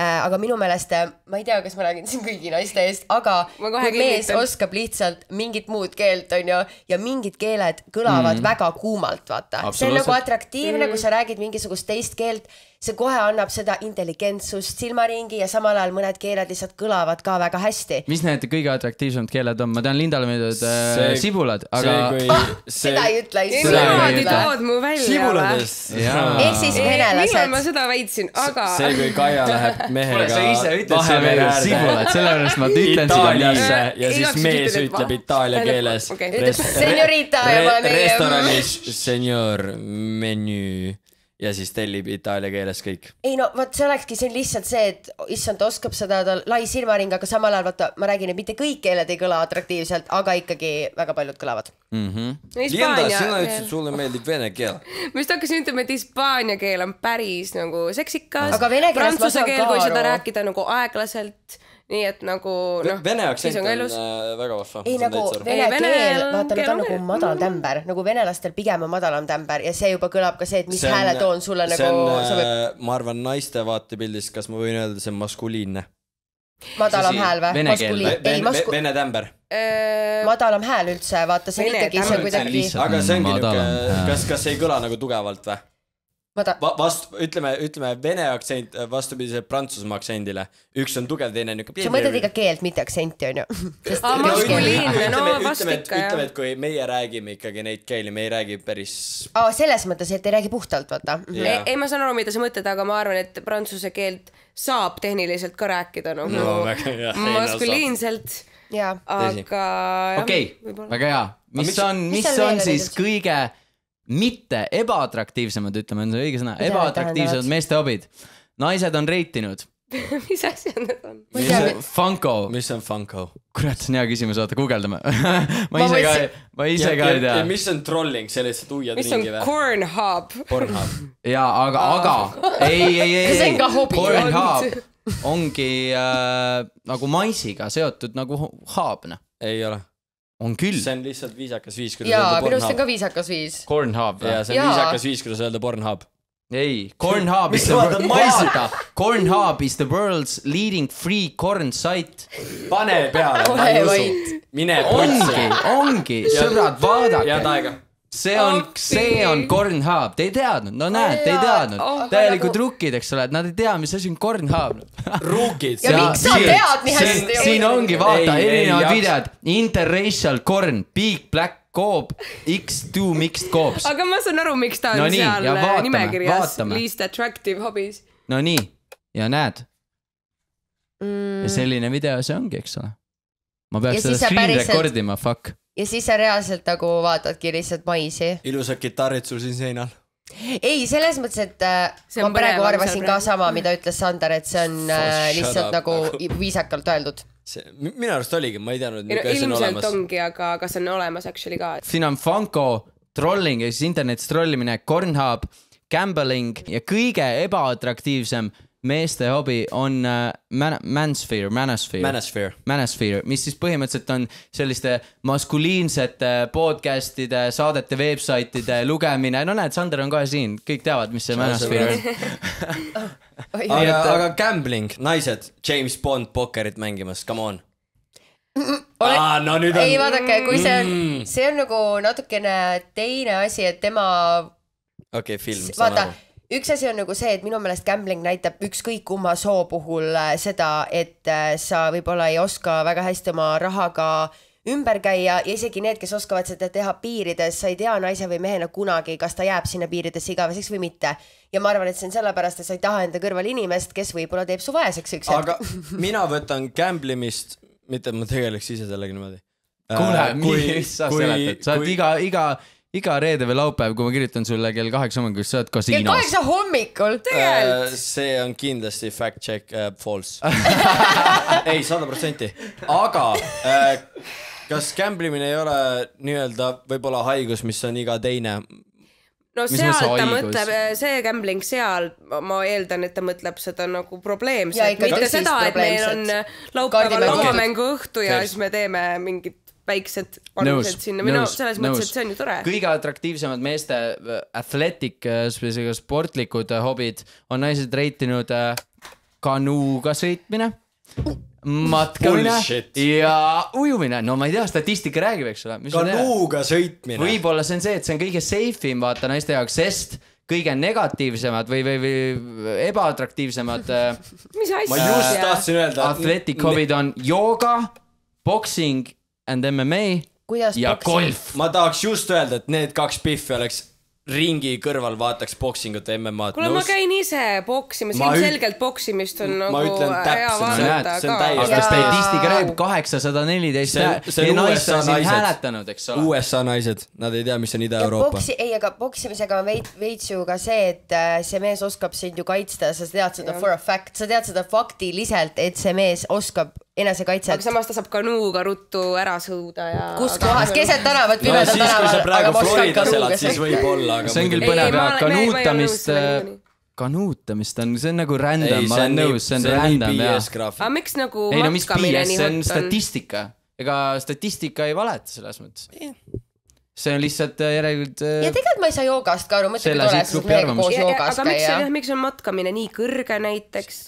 Aga minu meelest, ma ei tea, kas ma räägin siin kõigi naiste eest, aga kui mees oskab lihtsalt mingit muud keelt, on ju, ja mingid keeled kõlavad väga kuumalt, vaata. See on nagu atraktiivne, kui sa räägid mingisugust teist keelt, see kohe annab seda intelligentsust silmaringi ja samal ajal mõned keeled lihtsalt kõlavad ka väga hästi. Mis need kõige atraktiivsemad keeled on? Ma tean Lindale meeldud sibulad, aga... Seda ei ütle. Niimoodi tood mu välja. Sibuladest. Ehk siis venelased. Millal ma seda väitsin, aga... See kui Kaia läheb mehega sa ise ütled selle sibulad, sellepärast ma ütlen seda nii. Ja siis mees ütleb itaalia keeles. Ütleb senorita ja ma olen restoranis senior menü. Ja siis tellib itaalia keeles kõik. Ei no, vaat see olekski siin lihtsalt see, et issand oskab seda lai silmaring, aga samal ajal, vaata, ma räägin, et mitte kõik keeled ei kõla atraktiivselt, aga ikkagi väga paljud kõlavad. Linda, sina ütlesid, sulle meeldib vene keel. Ma just hakkasin ütlema, et hispaania keel on päris nagu seksikas. Aga vene keelest ma saan keel, kui seda rääkida nagu aeglaselt. Nii et nagu Vene aktsent on väga vahva. Ei nagu vene keel, vaata, nad on nagu madal tämber. Nagu venelastel pigem on madalam tämber ja see juba kõlab ka see, et mis hääletoon sulle nagu sobib. Ma arvan naiste vaatepildist, kas ma võin öelda, see on maskuliinne. Madalam hääl või? Vene tämber. Madalam hääl üldse, vaata, see on ikkagi see kuidagi... Aga see ongi niuke, kas ei kõla nagu tugevalt või? Ütleme vene aktsent vastupidi Prantsusmaa aktsendile. Üks on tugev, teine niuke... Sa mõtled ikka keelt, mitte aktsenti, on ju? Maskuliinne, no vast ikka, jah. Ütleme, et kui meie räägime ikkagi neid keeli, me ei räägi päris... Selles mõttes, et ei räägi puhtalt, vaata. Ei, ma saan aru, mida sa mõtled, aga ma arvan, et prantsuse keelt saab tehniliselt ka rääkida maskuliinselt. Aga... Okei, väga hea. Mis on siis kõige... mitte ebaatraktiivsemad, ütleme, on see õige sõna, ebaatraktiivsemad meeste hobid. Naised on reitinud. Mis asja need on? Funko. Mis on Funko? Kurat, see on hea küsimus, oota, guugeldame. ma ise ka ei tea. Ja mis on trolling, see lihtsalt uiad ringi või? Mis on Pornhub? Jaa, aga ei. Pornhub ongi nagu maisiga seotud nagu haabne. Ei ole. On küll. See on lihtsalt viisakas viis, kuidas öelda Pornhub. Jaa, minust on ka viisakas viis. Pornhub. Jaa, see on viisakas viis, kuidas öelda Pornhub. Ei, Pornhub is the world's leading free corn site. Pane peale, ma ei usu. Mine potsi. Ongi, sõbrad, vaadake. Ja taega. See on Pornhub, te ei teadnud, no näed, te ei teadnud. Täielikud rukkid, eks ole, et nad ei tea, mis asi on Pornhub. Rukkid. Ja miks sa tead nii hästi? Siin ongi, vaata, erinevad videod. Interracial corn, big black coob, X2 mixed coobs. Aga ma saan aru, miks ta on seal nimekirjas least attractive hobbies. No nii, ja näed. Ja selline video see ongi, eks ole. Ma peaks seda screen recordima, fuck. Ja siis sa reaalselt nagu vaatadki lihtsalt maisi. Ilusad kitarrid sul siin seinal. Ei, selles mõttes, et ma praegu arvasin ka sama, mida ütles Sander, et see on lihtsalt nagu viisakalt öeldud. Minu arust oligi, ma ei teadnud, kas see on olemas. Ilmselt ongi, aga kas on olemas actually ka? Siin on Funko, trolling ja siis internetis trollimine, Pornhub, gambling ja kõige ebaatraktiivsem meeste hobi on manosphere, mis siis põhimõtteliselt on selliste maskuliinsete podcastide, saadete, websaitide lugemine. No näed, Sander on kohe siin, kõik teavad, mis see manosphere on. Aga gambling, naised, James Bond pokerit mängimas, come on. No nüüd on... Ei, vaadake, kui see on nagu natukene teine asi, et tema... Okei, film, saan aru. Üks asi on nagu see, et minu meelest gambling näitab ükskõik kumma soo puhul seda, et sa võib-olla ei oska väga hästi oma rahaga ümber käia ja isegi need, kes oskavad seda teha piirides, sa ei tea naise või mehena kunagi, kas ta jääb sinna piiridesse igaveseks või mitte. Ja ma arvan, et see on sellepärast, et sa ei taha enda kõrval inimest, kes võib-olla teeb su vaeseks üks hetk. Aga mina võtan gamblimist, mitte ma tegeleks ise sellega niimoodi. Kuule, mis sa seletad? Sa oled iga reede või laupäev, kui ma kirjutan sulle kell 8 hommikul, sa oled kasiinos. Kell 8 hommikul? Tegelikult. See on kindlasti fact check false. Ei, 100%. Aga kas gamblimine ei ole nii-öelda võib-olla haigus, mis on iga teine? No seal ta mõtleb, see gambling seal, ma eeldan, et ta mõtleb seda nagu probleemselt. Mitte seda, et meil on laupäeval lauamängu õhtu ja siis me teeme mingid väiksed panused sinna. Selles mõttes, et see on ju tore. Kõige atraktiivsemad meeste athletic, sportlikud hobid on naised reitinud kanuuga sõitmine, matkamine ja ujumine. No ma ei tea, statistika räägib, eks ole. Kanuuga sõitmine. Võib-olla see on see, et see on kõige safe'im vaata naiste jaoks, sest kõige negatiivsemad või ebaatraktiivsemad mis asja? Ma just tahtsin öelda athletic hobid on jooga, boxing and MMA ja golf. Ma tahaks just öelda, et need 2 piffi oleks ringi kõrval vaataks boksingut ja MMA-d. Kuule, ma käin ise boksimas, ilmselgelt boksimist on nagu hea vaadata ka. Aga statistika räägib 814. See on USA hääletanud, eks ole. USA naised, nad ei tea, mis on Ida-Euroopa. Ei, aga boksimisega veits ju ka see, et see mees oskab sind ju kaitsta, sa tead seda for a fact, sa tead seda faktiliselt, et see mees oskab enesekaitset. Aga samas ta saab kanuuga ruttu ära sõuda ja... Kus kohas, keset tänavat, pimedal tänaval. Siis, kui sa praegu Floridas elad, siis võib olla. See on küll põnev ja kanuutamist on, see on nagu random, ma olen nõus, see on random. Aga miks nagu matkamine nii hot on? See on statistika. Ega statistika ei valeta selles mõttes. See on lihtsalt järelikult... Ja tegelikult ma ei saa joogast ka aru, mõtle, kui tole, sest meiega koos joogast käia. Aga miks on matkamine nii kõrge näiteks?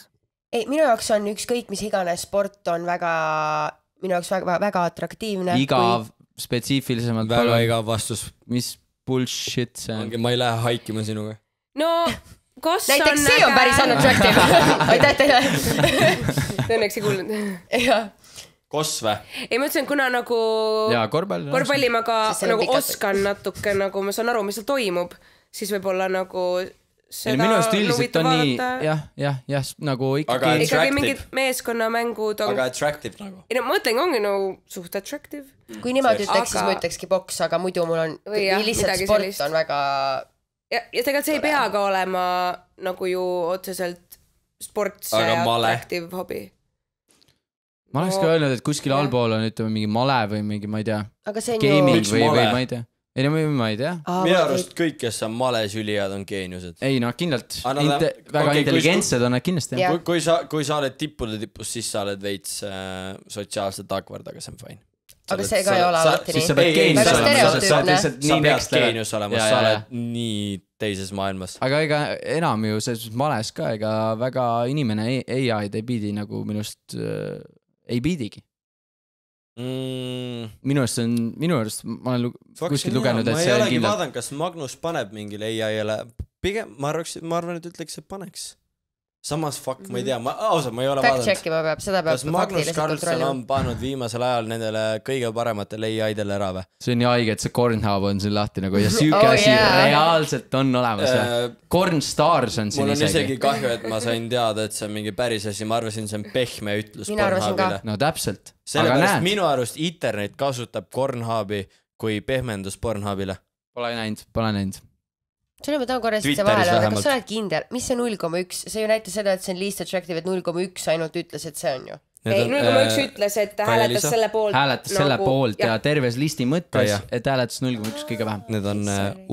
Ei, minu jaoks on ükskõik, mis iganes sport on minu jaoks väga atraktiivne. Igav, spetsiifilisemalt. Väga igav vastus. Mis bullshit see on? Ma ei lähe haikima sinuga. No, kas näiteks see on päris unattractive. Aitäh teile. Õnneks ei kuulnud. Jah. Kos või? Ei, ma ütlesin, kuna nagu korvpalli ma ka nagu oskan natuke, nagu ma saan aru, mis seal toimub, siis võib-olla nagu... Minu arust üldiselt on nii, jah, nagu ikkagi mingid meeskonnamängud on... Aga attractive nagu? Ei, no ma mõtlen, ongi nagu suht attractive. Kui niimoodi ütleks, siis ma ütlekski boks, aga muidu mul on lihtsalt sport on väga... Ja tegelikult see ei pea ka olema nagu ju otseselt sportse attractive hobi. Ma oleks ka öelnud, et kuskil allpool on ütleme mingi male või mingi, ma ei tea, gaming või ma ei tea. Ei, no ma ei tea. Minu arust kõik, kes on males ülijad, on geeniused. Ei, no kindlalt. Väga intelligentsed on nad kindlasti. Kui sa oled tippude tippus, siis sa oled veits sotsiaalselt akvard, aga see on fine. Aga see ka ei ole alati nii. Siis sa pead geenius olema. Sa pead geenius olema, sa oled nii teises maailmas. Aga ega enam ju selles males ka, ega väga inimene AI-d ei pidi nagu minust ei pidigi. Minu arust ma olen kuskil lugenud, et see on kindlalt. Ma ei olegi vaadanud, kas Magnus paneb mingile AI-le. Pigem ma arvan, et ütleks, et paneks. Samas ma ei tea, ausalt, ma ei ole vaadanud. Fact checkima peab, seda peab kas Magnus Carlson on pannud viimasel ajal nendele kõige parematele AI-dele ära või? See on nii haige, et see Cornhub on siin lahti nagu ja süüke asi reaalselt on olemas. Cornstars on siin isegi. Mul on isegi kahju, et ma sain teada, et see on mingi päris asi. Ma arvasin, see on pehme ütlus Pornhubile. No täpselt. Sellepärast minu arust internet kasutab Cornhubi kui pehmendus Pornhubile. Pole näinud. Sul ma tahan korra see vahele, aga kas sa oled kindel, mis see 0,1? See ju näitas seda, et see on least attractive, et 0,1 ainult ütles, et see on ju. Ei, 0,1 ütles, et hääletas selle poolt. Hääletas selle poolt ja terves listi mõttes, et hääletas 0,1 kõige vähem. Need on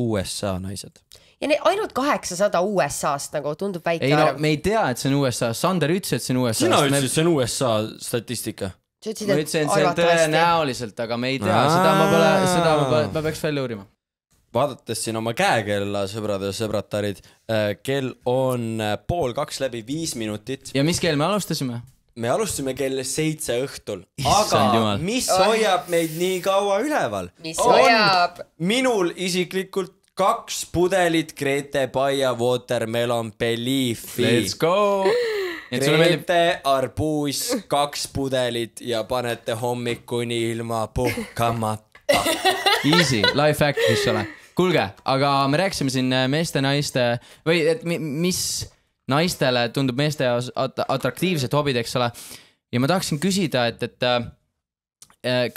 USA naised. Ja ainult 800 USA-st nagu tundub väike arv. Ei no, me ei tea, et see on USA. Sander ütles, et see on USA. Sina ütles, et see on USA statistika. Ma ütlesin, et see on tõenäoliselt, aga me ei tea. Seda ma peaks välja uurima. Vaadates siin oma käekella, sõbrad ja sõbratarid, kell on 1:30 läbi 5 minutit. Ja mis kell me alustasime? Me alustasime kell 7 õhtul. Aga mis hoiab meid nii kaua üleval? Mis hoiab? Minul isiklikult 2 pudelit Grete Paia Watermelon Beliefi. Let's go! Grete arbuus 2 pudelit ja panete hommikuni ilma puhkamata. Easy, life hack, mis ole. Kuulge, aga me rääkisime siin meeste, naiste või et mis naistele tundub meeste atraktiivsed hobid, eks ole. Ja ma tahaksin küsida, et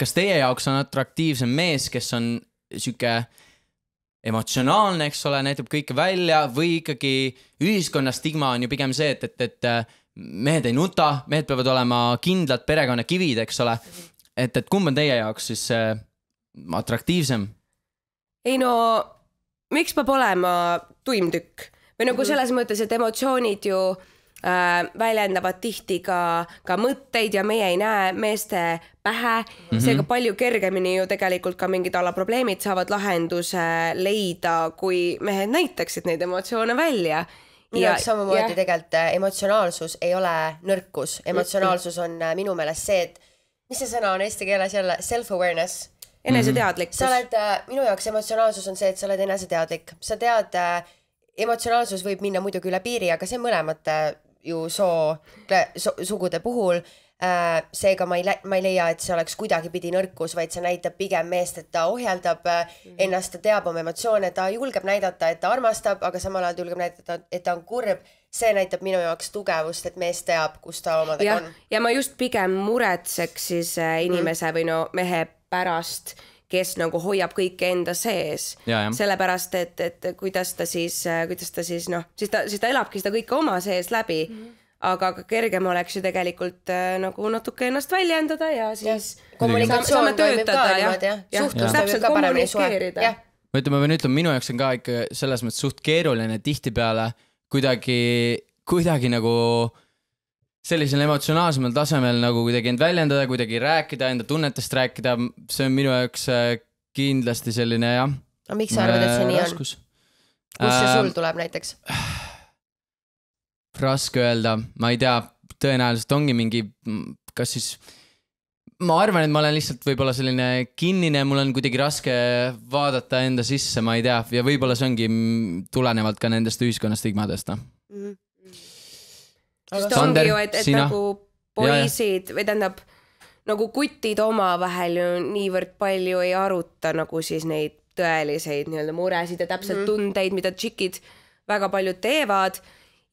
kas teie jaoks on atraktiivsem mees, kes on süke emotsionaalne, eks ole, näitab kõike välja või ikkagi ühiskonna stigma on ju pigem see, et mehed ei nuta, mehed peavad olema kindlad perekonnakivid, eks ole. Et kumb on teie jaoks siis atraktiivsem? Ei no, miks peab olema tuimtükk? Või nagu selles mõttes, et emotsioonid ju väljendavad tihti ka mõtteid ja meie ei näe meeste pähe. Seega palju kergemini ju tegelikult ka mingid probleemid saavad lahenduse leida, kui mehed näitaksid neid emotsioone välja. Ja samamoodi tegelikult emotsionaalsus ei ole nõrkus. Emotsionaalsus on minu meelest see, et mis see sõna on eesti keeles jälle? Self-awareness. Eneseteadlikkus. Sa oled, minu jaoks emotsionaalsus on see, et sa oled eneseteadlik. Sa tead, emotsionaalsus võib minna muidugi üle piiri, aga see mõlemate ju sugude puhul. Seega ma ei leia, et see oleks kuidagi pidi nõrkus, vaid see näitab pigem meest, et ta ohjeldab ennast, ta teab oma emotsioone, ta julgeb näidata, et ta armastab, aga samal ajal julgeb näidata, et ta on kurb. See näitab minu jaoks tugevust, et mees teab, kus ta omadega on. Ja ma just pigem muretseks siis inimese või mehe pärast, kes nagu hoiab kõike enda sees. Sellepärast, et kuidas ta siis ta elabki seda kõike oma sees läbi. Aga kergem oleks ju tegelikult nagu natuke ennast väljendada ja siis kommunikatsioon toimib ka niimoodi, suhtlus toimib ka paremini suhe. Ma pean ütlema, minu jaoks on ka ikka selles mõttes suht keeruline tihtipeale kuidagi nagu sellisel emotsionaalsemal tasemel nagu kuidagi end väljendada, kuidagi rääkida, enda tunnetest rääkida. See on minu jaoks kindlasti selline Aga miks sa arvad, et see nii on? Kus see sul tuleb näiteks? Raske öelda, ma ei tea, tõenäoliselt ongi mingi, kas siis, ma arvan, et ma olen lihtsalt võib-olla selline kinnine, mul on kuidagi raske vaadata enda sisse, ma ei tea, ja võib-olla see ongi tulenevalt ka nendest ühiskonnastigmadest. Sest ongi ju, et nagu poisid, või tähendab, nagu kutid oma vahel ju niivõrd palju ei aruta nagu siis neid tõeliseid muresid ja täpselt tundeid, mida tšikid väga palju teevad.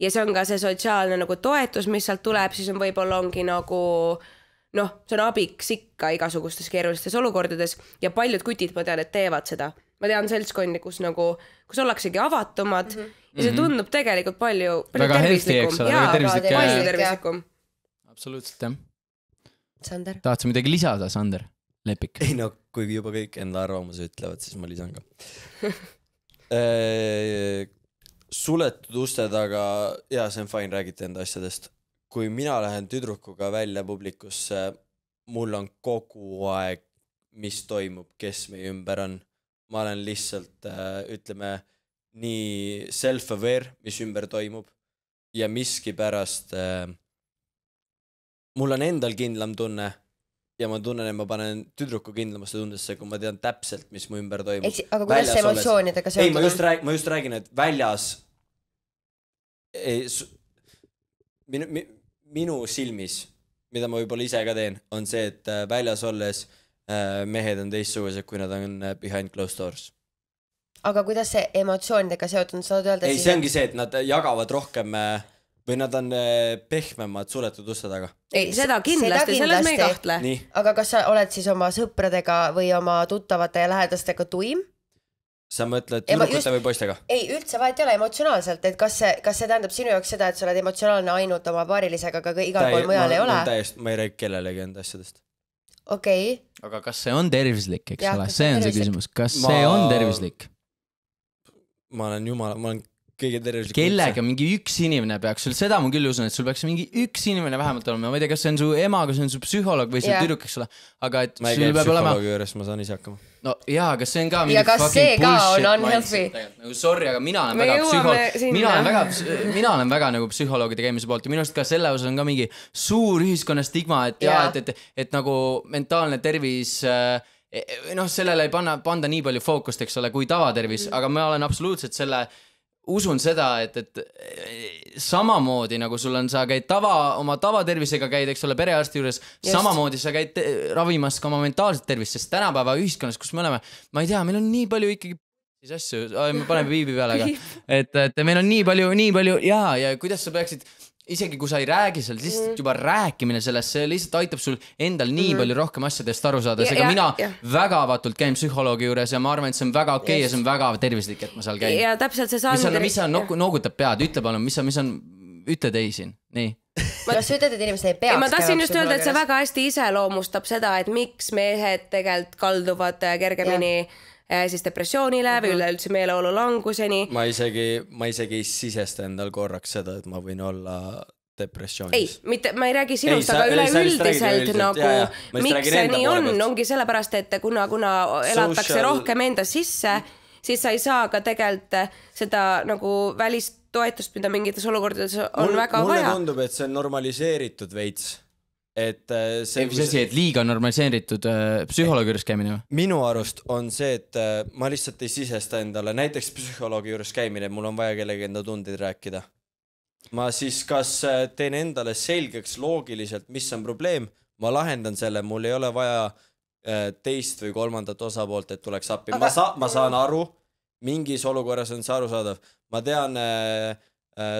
Ja see on ka see sotsiaalne nagu toetus, mis sealt tuleb, siis on võib-olla ongi nagu, see on abiks ikka igasugustes keerulistes olukordades ja paljud kutid, ma tean, et teevad seda. Ma tean seltskondi, kus ollaksegi avatumad ja see tundub tegelikult palju tervislikum. Palju tervislikum. Absoluutselt, jah. Sander? Tahad sa midagi lisada, Sander? Lepik? Ei no, kui juba kõik enda arvamuse ütlevad, siis ma lisan ka. Suletud uste taga, see on fine, räägite enda asjadest. Kui mina lähen tüdrukuga välja publikusse, mul on kogu aeg, mis toimub, kes meie ümber on. Ma olen lihtsalt, ütleme, nii self-aware, mis ümber toimub ja miski pärast mul on endal kindlam tunne ja ma tunnen, et ma panen tüdruku kindlamasse tundesse, kui ma tean täpselt, mis mu ümber toimub. Aga kuidas see emotsioonidega seotud on? Ma just räägin, et väljas minu silmis, mida ma võib-olla ise ka teen, on see, et väljas olles mehed on teistsugused, kui nad on behind closed doors. Aga kuidas see emotsioonidega seotud on? Ei, see ongi see, et nad jagavad rohkem või nad on pehmemad suletud uste taga. Ei, seda kindlasti, selles me ei kahtle. Aga kas sa oled siis oma sõpradega või oma tuttavate ja lähedastega tuim? Sa mõtled tüdrukute või poistega? Ei, üldse vahet ei ole emotsionaalselt, et kas see tähendab sinu jaoks seda, et sa oled emotsionaalne ainult oma paarilisega, aga igal pool mujal ei ole? Ma ei räägi kellelegi enda asjadest. Okei. Aga kas see on tervislik, eks ole? See on see küsimus. Kas see on tervislik? Ma olen kõige tervislik. Kellega mingi üks inimene peaks sul, seda ma küll usun, et sul peaks mingi üks inimene vähemalt olema. Ma ei tea, kas see on su ema, kas see on su psühholoog või see tüdruk, eks ole. Aga et ma ei käi psühholoogi juures, ma saan ise hakkama. No jaa, kas see on ka mingi fucking bullshit. Ja kas see ka on unhealthy? Sorry, aga mina olen väga nagu psühholoogide käimise poolt ja minust ka selle osas on ka mingi suur ühiskonna stigma, et nagu mentaalne tervis sellele ei panda nii palju fookust, eks ole, kui tavatervis, aga ma olen absoluutselt usun seda, et samamoodi nagu sul on, sa käid oma tavatervisega käid, eks ole, perearsti juures, samamoodi sa käid ravimas ka oma mentaalset tervist, sest tänapäeva ühiskonnas, kus me oleme, ma ei tea, meil on nii palju ikkagi asju, me paneme viibi peale, aga et meil on nii palju ja kuidas sa peaksid, isegi kui sa ei räägi seal, lihtsalt juba rääkimine sellest, see lihtsalt aitab sul endal nii palju rohkem asjadest aru saada. Seega mina väga avatult käin psühholoogi juures ja ma arvan, et see on väga okei ja see on väga tervislik, et ma seal käin. Ja täpselt see Sandri... Mis sa noogutab pead? Ütle palun, mis on... Ütle teisin. Nii. Kas sa ütled, et inimesed ei peaks ma tahtsin just öelda, et see väga hästi iseloomustab seda, et miks mehed tegelikult kalduvad kergemini siis depressioonile või üleüldse meeleolu languseni. Ma isegi ei sisesta endal korraks seda, et ma võin olla depressioonis. Ei, ma ei räägi sinust, aga üleüldiselt nagu, miks see nii on, ongi sellepärast, et kuna elatakse rohkem enda sisse, siis sa ei saa ka tegelikult seda nagu välist toetust, mida mingites olukordades on väga vaja. Mulle tundub, et see on normaliseeritud veits. Et liiga normaliseeritud psühholoogi juures käimine? Minu arust on see, et ma lihtsalt ei sisesta endale, näiteks psühholoogi juures käimine, mul on vaja kellegi enda tundeid rääkida. Ma siis kas teen endale selgeks loogiliselt, mis on probleem, ma lahendan selle, mul ei ole vaja teist või kolmandat osapoolt, et tuleks appi. Ma saan aru, mingis olukorras on see arusaadav. Ma tean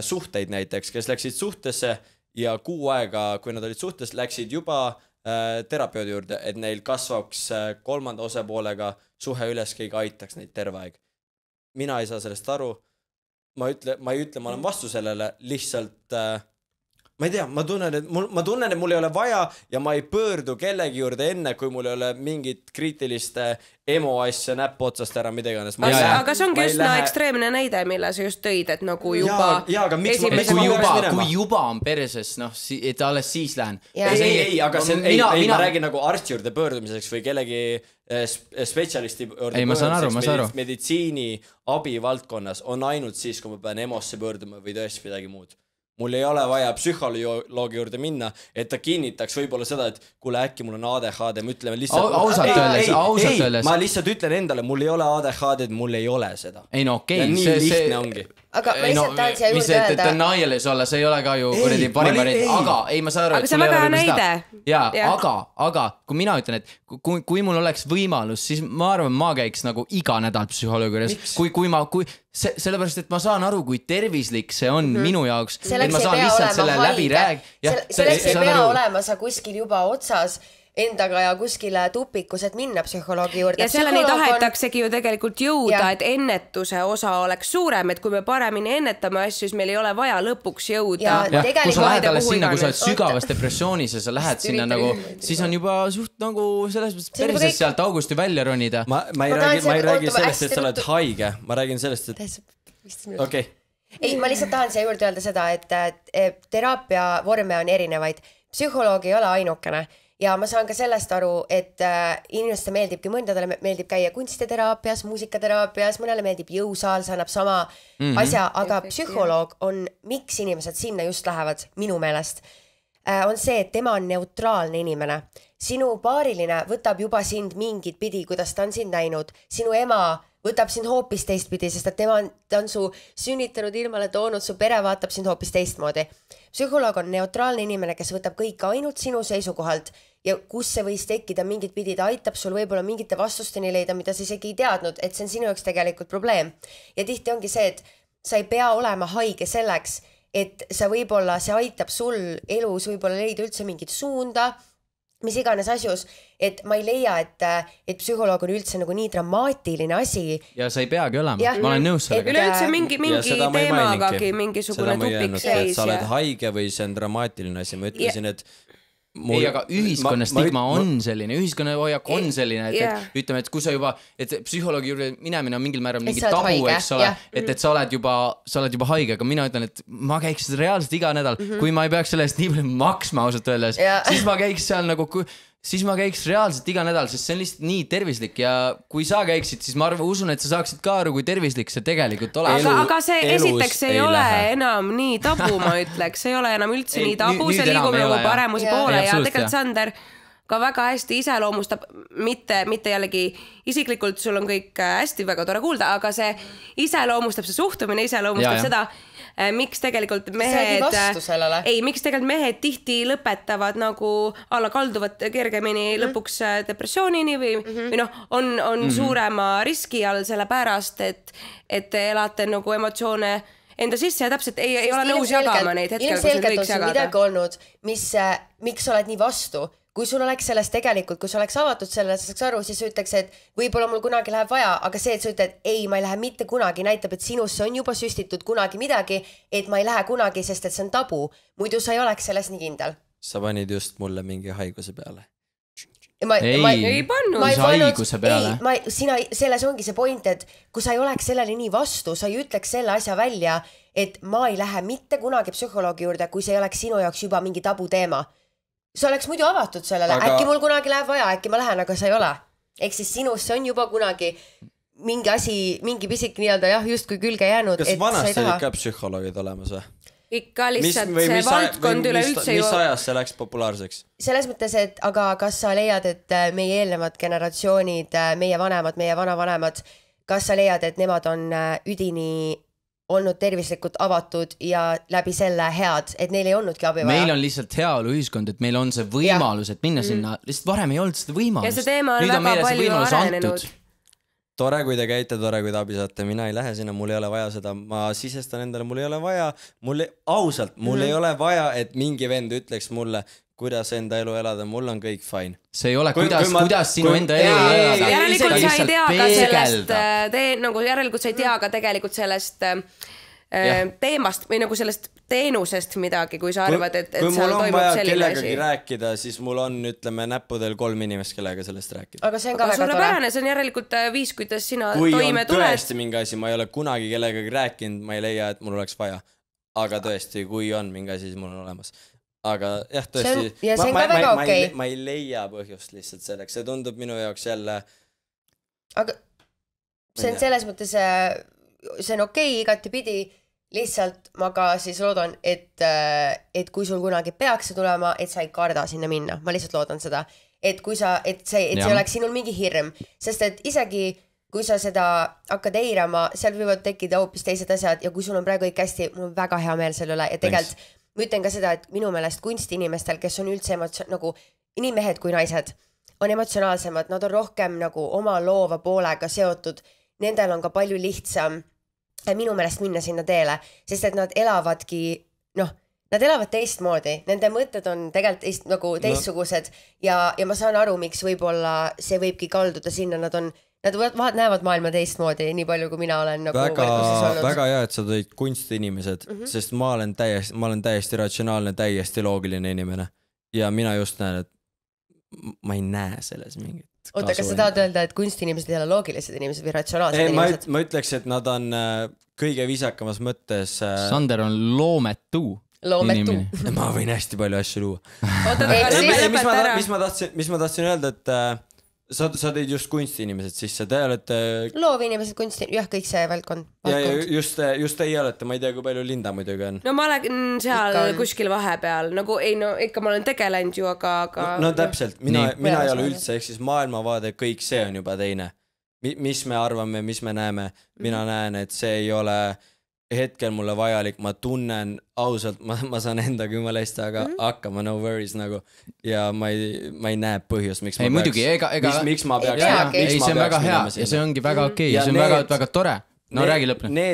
suhteid näiteks, kes läksid suhtesse ja kuu aega, kui nad olid suhtes, läksid juba terapeudi juurde, et neil kasvaks kolmanda osapoolega suhe üles, keegi aitaks neid terve aeg. Mina ei saa sellest aru. Ma ei ütle, ma olen vastu sellele, lihtsalt ma ei tea, ma tunnen, et mul ei ole vaja ja ma ei pöördu kellegi juurde enne, kui mul ei ole mingit kriitilist emo asja näppu otsast ära midagi annes. Aga see ongi just ekstreemne näide, mille sa just tõid, et nagu juba... Kui juba on perses, et alles siis lähen. Ma räägin nagu arsti juurde pöördumiseks või kellegi spetsialisti juurde pöördumiseks meditsiini abi valdkonnas on ainult siis, kui ma pean emosse pöörduma või tõesti midagi muud. Mul ei ole vaja psühholoogi juurde minna, et ta kinnitaks võib-olla seda, et kuule äkki mul on ADHD, me ütleme lihtsalt... Ausalt öeldes. Ma lihtsalt ütlen endale, mul ei ole ADHD, mul ei ole seda. Ei no okei. Ja nii lihtne ongi. Aga ma lihtsalt tahan siia juurde öelda... Mis denialis olla, see ei ole ka ju parim variant. Aga ei, ma saan aru, et sul ei ole seda. Jaa, aga kui mina ütlen, et kui mul oleks võimalus, siis ma arvan, ma käiks nagu iga nädal psühholoogi juures. Sellepärast, et ma saan aru, kui tervislik see on minu jaoks. Selleks ei pea olema sa kuskil juba otsas endaga ja kuskile tupikus, et minna psühholoogi juurde. Ja selleni tahetaksegi ju tegelikult jõuda, et ennetuse osa oleks suurem, et kui me paremini ennetame asju, siis meil ei ole vaja lõpuks jõuda. Kui sa lähed alles sinna, kui sa oled sügavas depressioonis ja sa lähed sinna nagu, siis on juba suht nagu selles päriselt sealt augusti välja ronida. Ma ei räägi sellest, et sa oled haige. Ma räägin sellest, et... Okei. Ei, ma lihtsalt tahan siia juurde öelda seda, et teraapia vorme on erinevaid. Psühholoogi ei ole ainukene. Ja ma saan ka sellest aru, et inimeste meeldibki, mõndadele meeldib käia kunstiteraapias, muusikateraapias, mõnele meeldib jõusaal, see annab sama asja, aga psühholoog on, miks inimesed sinna just lähevad, minu meelest, on see, et tema on neutraalne inimene. Sinu paariline võtab juba sind mingit pidi, kuidas ta on sind näinud. Sinu ema võtab sind hoopis teistpidi, sest et ta on su sünnitanud ilmale toonud, su pere vaatab sind hoopis teistmoodi. Psühholoog on neutraalne inimene, kes võtab kõik ainult sinu seisukohalt ja kus see võis tekkida mingit pidi, ta aitab sul võib-olla mingite vastusteni leida, mida sa isegi ei teadnud, et see on sinu jaoks tegelikult probleem. Ja tihti ongi see, et sa ei pea olema haige selleks, et sa võib-olla, see aitab sul elus võib-olla leida üldse mingit suunda, mis iganes asjus, et ma ei leia, et psühholoog on üldse nagu nii dramaatiline asi. Ja sa ei peagi olema, ma olen nõus sellega. Üleüldse mingi teemagagi, mingisugune tupik sa oled haige või see on dramaatiline asi, ma ütlesin, et ei, aga ühiskonna stigma on selline, ühiskonna hoiak on selline, et ütleme, et kui sa juba, et psühholoogi juurde minemine on mingil määral mingi tabu, eks ole, et sa oled juba haige, aga mina ütlen, et ma käiks reaalselt iga nädal, kui ma ei peaks selle eest nii palju maksma ausalt öeldes, siis ma käiks seal nagu, siis ma käiks reaalselt iga nädal, sest see on lihtsalt nii tervislik ja kui sa käiksid, siis ma usun, et sa saaksid ka aru, kui tervislik see tegelikult ole. Aga see esiteks ei ole enam nii tabu, ma ütleks, see ei ole enam üldse nii tabu, see liigub nagu paremusi poole ja tegelikult Sander ka väga hästi iseloomustab, mitte jällegi isiklikult sul on kõik hästi väga tore kuulda, aga see iseloomustab, see suhtumine iseloomustab seda, miks tegelikult mehed tihti lõpetavad nagu alla kalduvad kergemini lõpuks depressioonini või on suurema riski all selle pärast, et elate nagu emotsioone enda sisse ja täpselt ei ole nõus jagama neid hetkel, kus neid võiks jagada. Midagi olnud, miks sa oled nii vastu? Kui sul oleks sellest tegelikult, kui sa oleks avatud selle, sa saaks aru, siis sa ütleks, et võib-olla mul kunagi läheb vaja, aga see, et sa ütled, ei, ma ei lähe mitte kunagi, näitab, et sinusse on juba süstitud kunagi midagi, et ma ei lähe kunagi, sest et see on tabu. Muidu sa ei oleks selles nii kindel. Sa panid just mulle mingi haiguse peale. Ei pannud. Haiguse peale. Selles ongi see point, et kui sa ei oleks sellele nii vastu, sa ei ütleks selle asja välja, et ma ei lähe mitte kunagi psühholoogi juurde, kui see ei oleks sinu jaoks juba mingi tabu teema. Sa oleks muidu avatud sellele, äkki mul kunagi läheb vaja, äkki ma lähen, aga sa ei ole. Ehk siis sinusse on juba kunagi mingi asi, mingi pisik nii-öelda just kui külge jäänud. Kas vanasti olid ka psühholoogid olemas või? Ikka lihtsalt see valdkond üle üldse Mis ajas see läks populaarseks? Selles mõttes, et aga kas sa leiad, et meie eelnevad generatsioonid, meie vanemad, meie vanavanemad, kas sa leiad, et nemad on üdini olnud tervislikult avatud ja läbi selle head, et neil ei olnudki abi vaja. Meil on lihtsalt heaolu ühiskond, et meil on see võimalus, et minna sinna, lihtsalt varem ei olnud seda võimalust. Ja see teema on väga palju arenenud. Tore, kui te käite, tore, kui te abi saate, mina ei lähe sinna, mul ei ole vaja seda, ma sisestan endale, mul ei ole vaja, ausalt, mul ei ole vaja, et mingi vend ütleks mulle, kuidas enda elu elada, mul on kõik fine. See ei ole, kuidas sinu enda elu elada. Järelikult sa ei tea ka sellest, järelikult sa ei tea ka tegelikult sellest teemast või nagu sellest teenusest midagi, kui sa arvad, et seal toimub selline asi. Kui mul on vaja kellegagi rääkida, siis mul on, ütleme, näppudel 3 inimest, kellega sellest rääkida. Aga see on ka väga tore. Pärane, see on järelikult viis, kuidas sina kui toime tuled. Kui on tõesti mingi asi, ma ei ole kunagi kellegagi rääkinud, ma ei leia, et mul oleks vaja. Aga tõesti, kui on mingi asi, siis mul on olemas. Aga jah, tõesti, ma ei leia põhjust lihtsalt selleks, see tundub minu jaoks jälle. Aga see on selles mõttes, see on okei, igatipidi, lihtsalt ma ka siis loodan, et kui sul kunagi peaks see tulema, et sa ei karda sinna minna, ma lihtsalt loodan seda, et see oleks sinul mingi hirm, sest et isegi kui sa seda hakkad eirama, seal võivad tekkida hoopis teised asjad ja kui sul on praegu kõik hästi, mul on väga hea meel selle üle ja tegelikult ma ütlen ka seda, et minu meelest kunstiinimestel, kes on üldse nagu nii mehed kui naised, on emotsionaalsemad, nad on rohkem nagu oma loova poolega seotud, nendel on ka palju lihtsam minu meelest minna sinna teele, sest et nad elavadki, nad elavad teistmoodi, nende mõtted on tegelikult nagu teistsugused ja ma saan aru, miks võib-olla see võibki kalduda sinna, nad näevad maailma teistmoodi, nii palju kui mina olen nagu võrguses olnud. Väga hea, et sa tõid kunstiinimesed, sest ma olen täiesti ratsionaalne, täiesti loogiline inimene ja mina just näen, et ma ei näe selles mingit kasu. Oota, kas sa tahad öelda, et kunstiinimesed ei ole loogilised inimesed või ratsionaalsed inimesed? Ma ütleks, et nad on kõige viisakamas mõttes... Sander on loometu. Ma võin hästi palju asju luua. Mis ma tahtsin öelda, et sa tõid just kunstiinimesed sisse, te olete... Loovinimesed, kunsti, kõik see valdkond. Ja just teie olete, ma ei tea, kui palju Linda muidugi on. No ma olen seal kuskil vahepeal, nagu ikka ma olen tegelenud ju, aga... No täpselt, mina ei ole üldse, ehk siis maailmavaade, kõik see on juba teine. Mis me arvame, mis me näeme, mina näen, et see ei ole hetkel mulle vajalik, ma tunnen ausalt, ma saan endaga jumala hästi, aga hakkama, no worries nagu ja ma ei näe põhjust, miks ma peaks miks ma peaks see on väga hea ja see ongi väga okei ja see on väga tore. No räägi lõpuni.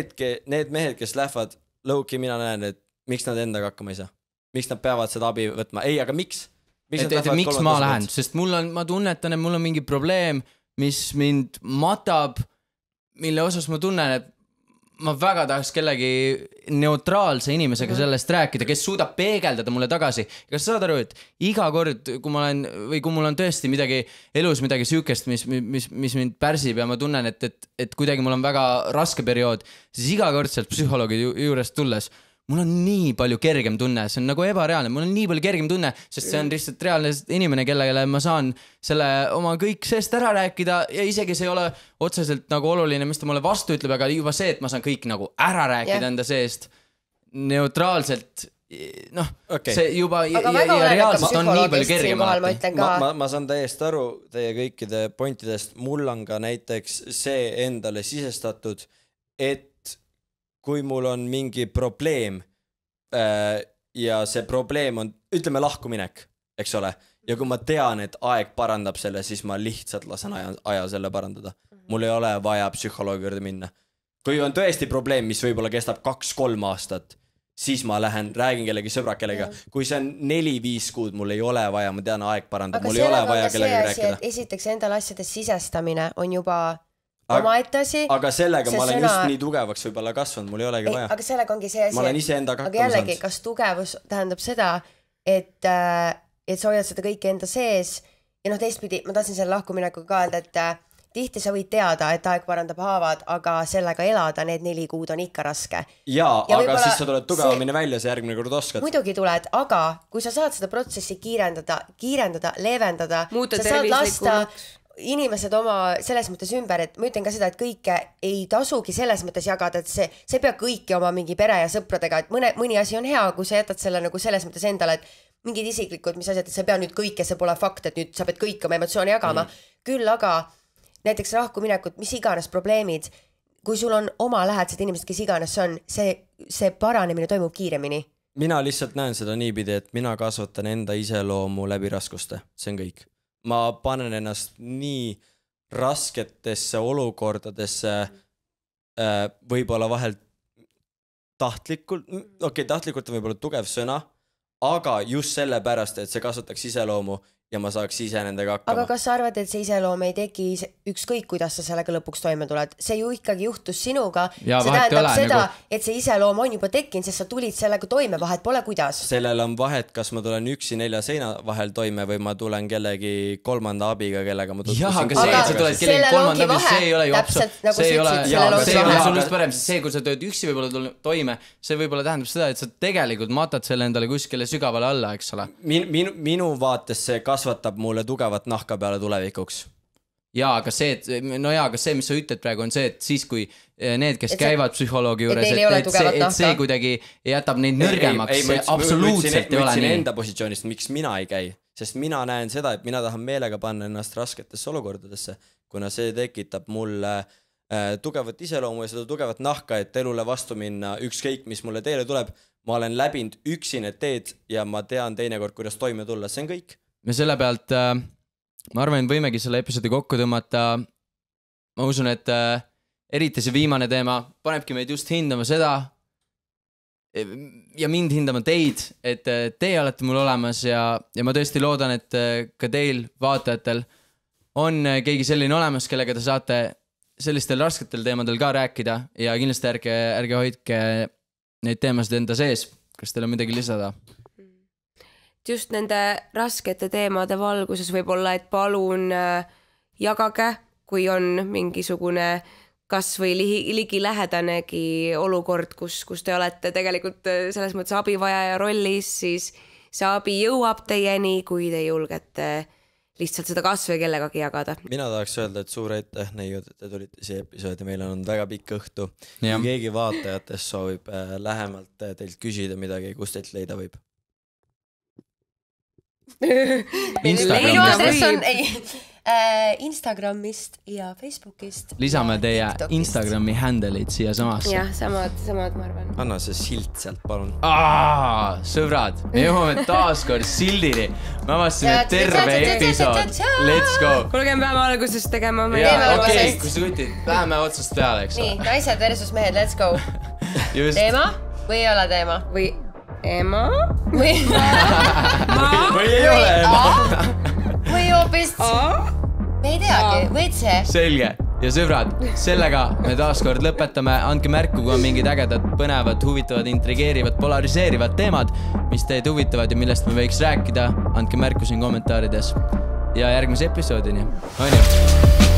Need mehed, kes lähevad lõuki, mina näen, et miks nad endaga hakkama ei saa. Miks nad peavad seda abi võtma? Ei, aga miks? Miks ma lähen? Sest ma tunnetan, et mul on mingi probleem, mis mind matab, mille osas ma tunnen, et ma väga tahaks kellegi neutraalse inimesega sellest rääkida, kes suudab peegeldada mulle tagasi. Kas saad aru, et iga kord, kui mul on tõesti elus midagi süükest, mis mind pärsib ja ma tunnen, et kuidagi mul on väga raske periood, siis iga kord sealt psühholoogi juurest tulles, mul on nii palju kergem tunne, see on nagu ebareaalne, mul on nii palju kergem tunne, sest see on lihtsalt reaalne inimene, kellele ma saan selle oma kõik seest ära rääkida ja isegi see ei ole otseselt nagu oluline, mis ta mulle vastu ütleb, aga juba see, et ma saan kõik nagu ära rääkida enda seest neutraalselt, see juba ja reaalselt on nii palju kergem alati. Ma saan täiesti aru teie kõikide pointidest, mul on ka näiteks see endale sisestatud, et kui mul on mingi probleem ja see probleem on, ütleme, lahkuminek, eks ole, ja kui ma tean, et aeg parandab selle, siis ma lihtsalt lasen aja selle parandada. Mul ei ole vaja psühholoogi juurde minna. Kui on tõesti probleem, mis võib-olla kestab 2-3 aastat, siis ma lähen, räägin kellegi sõbrakelega. Kui see on 4-5 kuud, mul ei ole vaja, ma tean, aeg parandab, mul ei ole vaja kellega rääkida. Esiteks endal asjades sisestamine on juba oma etasi. Aga sellega ma olen just nii tugevaks võib-olla kasvanud, mul ei olegi vaja. Aga sellega ongi see asi. Ma olen ise endaga hakkama saanud. Aga jällegi, kas tugevus tähendab seda, et sa hoiad seda kõike enda sees ja teistpidi, ma tahtsin selle lahkumineku ka öelda, et tihti sa võid teada, et aeg parandab haavad, aga sellega elada need 4 kuud on ikka raske. Jaa, aga siis sa tuled tugevamini välja, see järgmine kord oskad. Muidugi tuled, aga kui sa saad seda protsessi kiirendada, leevendada, muuta sa saad lasta inimesed oma selles mõttes ümber, et ma ütlen ka seda, et kõike ei tasugi selles mõttes jagada, et see ei pea kõiki oma mingi pere ja sõpradega, et mõni asi on hea, kui sa jätad selle nagu selles mõttes endale, et mingid isiklikud, mis asjad, et sa pea nüüd kõike, see pole fakt, et nüüd sa pead kõik oma emotsiooni jagama, küll aga näiteks rahkuminekut, mis iganes probleemid, kui sul on oma lähedased inimesed, kes iganes on, see paranemine toimub kiiremini. Mina lihtsalt näen seda niipidi, et mina kasvatan enda iseloomu läbi raskuste, see on kõik. Ma panen ennast nii rasketesse olukordadesse võib-olla vahel tahtlikult on võib-olla tugev sõna, aga just sellepärast, et see kasvataks iseloomu ja ma saaks ise nendega hakkama. Aga kas sa arvad, et see iseloom ei teki ükskõik, kuidas sa sellega lõpuks toime tuled? See ju ikkagi juhtus sinuga. Ja see tähendab seda, et see iseloom on juba tekkinud, sest sa tulid sellega toime, vahet pole kuidas. Sellel on vahet, kas ma tulen üksi 4 seina vahel toime või ma tulen kellegi 3. abiga, kellega ma tutvusin. Jah, aga see, et sa tuled kellegi 3. abi, see ei ole ju see ei ole sulust parem, sest see, kui sa tööd üksi võib-olla toime, see võib-olla tähendab seda, et sa tegelikult matad selle endale kuskile sügavale alla, eks ole. Minu vaates see kasvatab mulle tugevat nahka peale tulevikuks. Jaa, aga see, mis sa ütled praegu on see, et siis kui need, kes käivad psühholoogi juures, et see kuidagi jätab neid nõrgemaks, see absoluutselt ei ole nii. Võtsin enda positsioonist, miks mina ei käi, sest mina näen seda, et mina tahan meelega panna ennast rasketesse olukordadesse, kuna see tekitab mulle tugevat iseloomu ja seda tugevat nahka, et elule vastu minna ükskõik, mis mulle teele tuleb. Ma olen läbinud üksi need teed ja ma tean teinekord, kuidas toime tulla, see on kõik. Me selle pealt, ma arvan, võimegi selle episoodi kokku tõmmata. Ma usun, et eriti see viimane teema panebki meid just hindama seda ja mind hindama teid, et teie olete mul olemas ja ma tõesti loodan, et ka teil vaatajatel on keegi selline olemas, kellega te saate sellistel rasketel teemadel ka rääkida ja kindlasti ärge hoidke neid teemasid enda sees. Kas teil on midagi lisada? Just nende raskete teemade valguses võib-olla, et palun jagage, kui on mingisugune kas või ligi lähedanegi olukord, kus te olete tegelikult selles mõttes abivajaja rollis, siis see abi jõuab teieni, kui te julgete lihtsalt seda kas või kellegagi jagada. Mina tahaks öelda, et suur aitäh neiud, et te tulite siia episoodi, meil on väga pikk õhtu. Kui keegi vaatajatest soovib lähemalt teilt küsida midagi, kus teilt leida võib? Minu adress on Instagramist ja Facebookist. Lisame teie Instagrami handle'id siia samasse. Jah, samad ma arvan. Anna see silt sealt, palun. Sõbrad, me jõuame taas kord sildini. Me avastasime terve episood. Let's go. Kuulge, me peame algusest tegema. Okei, kui sa kutid, läheme otsast peale, eks ole. Nii, naised versus mehed, let's go. Teema või ei ole teema? Või ema? Või ei ole ema? Või hoopis me ei teagi, võid see? Selge. Ja sõbrad, sellega me taas kord lõpetame. Andke märku, kui on mingid ägedad, põnevad, huvitavad, intrigeerivad, polariseerivad teemad, mis teid huvitavad ja millest me võiks rääkida. Andke märku siin kommentaarides. Ja järgmise episoodini. On ju?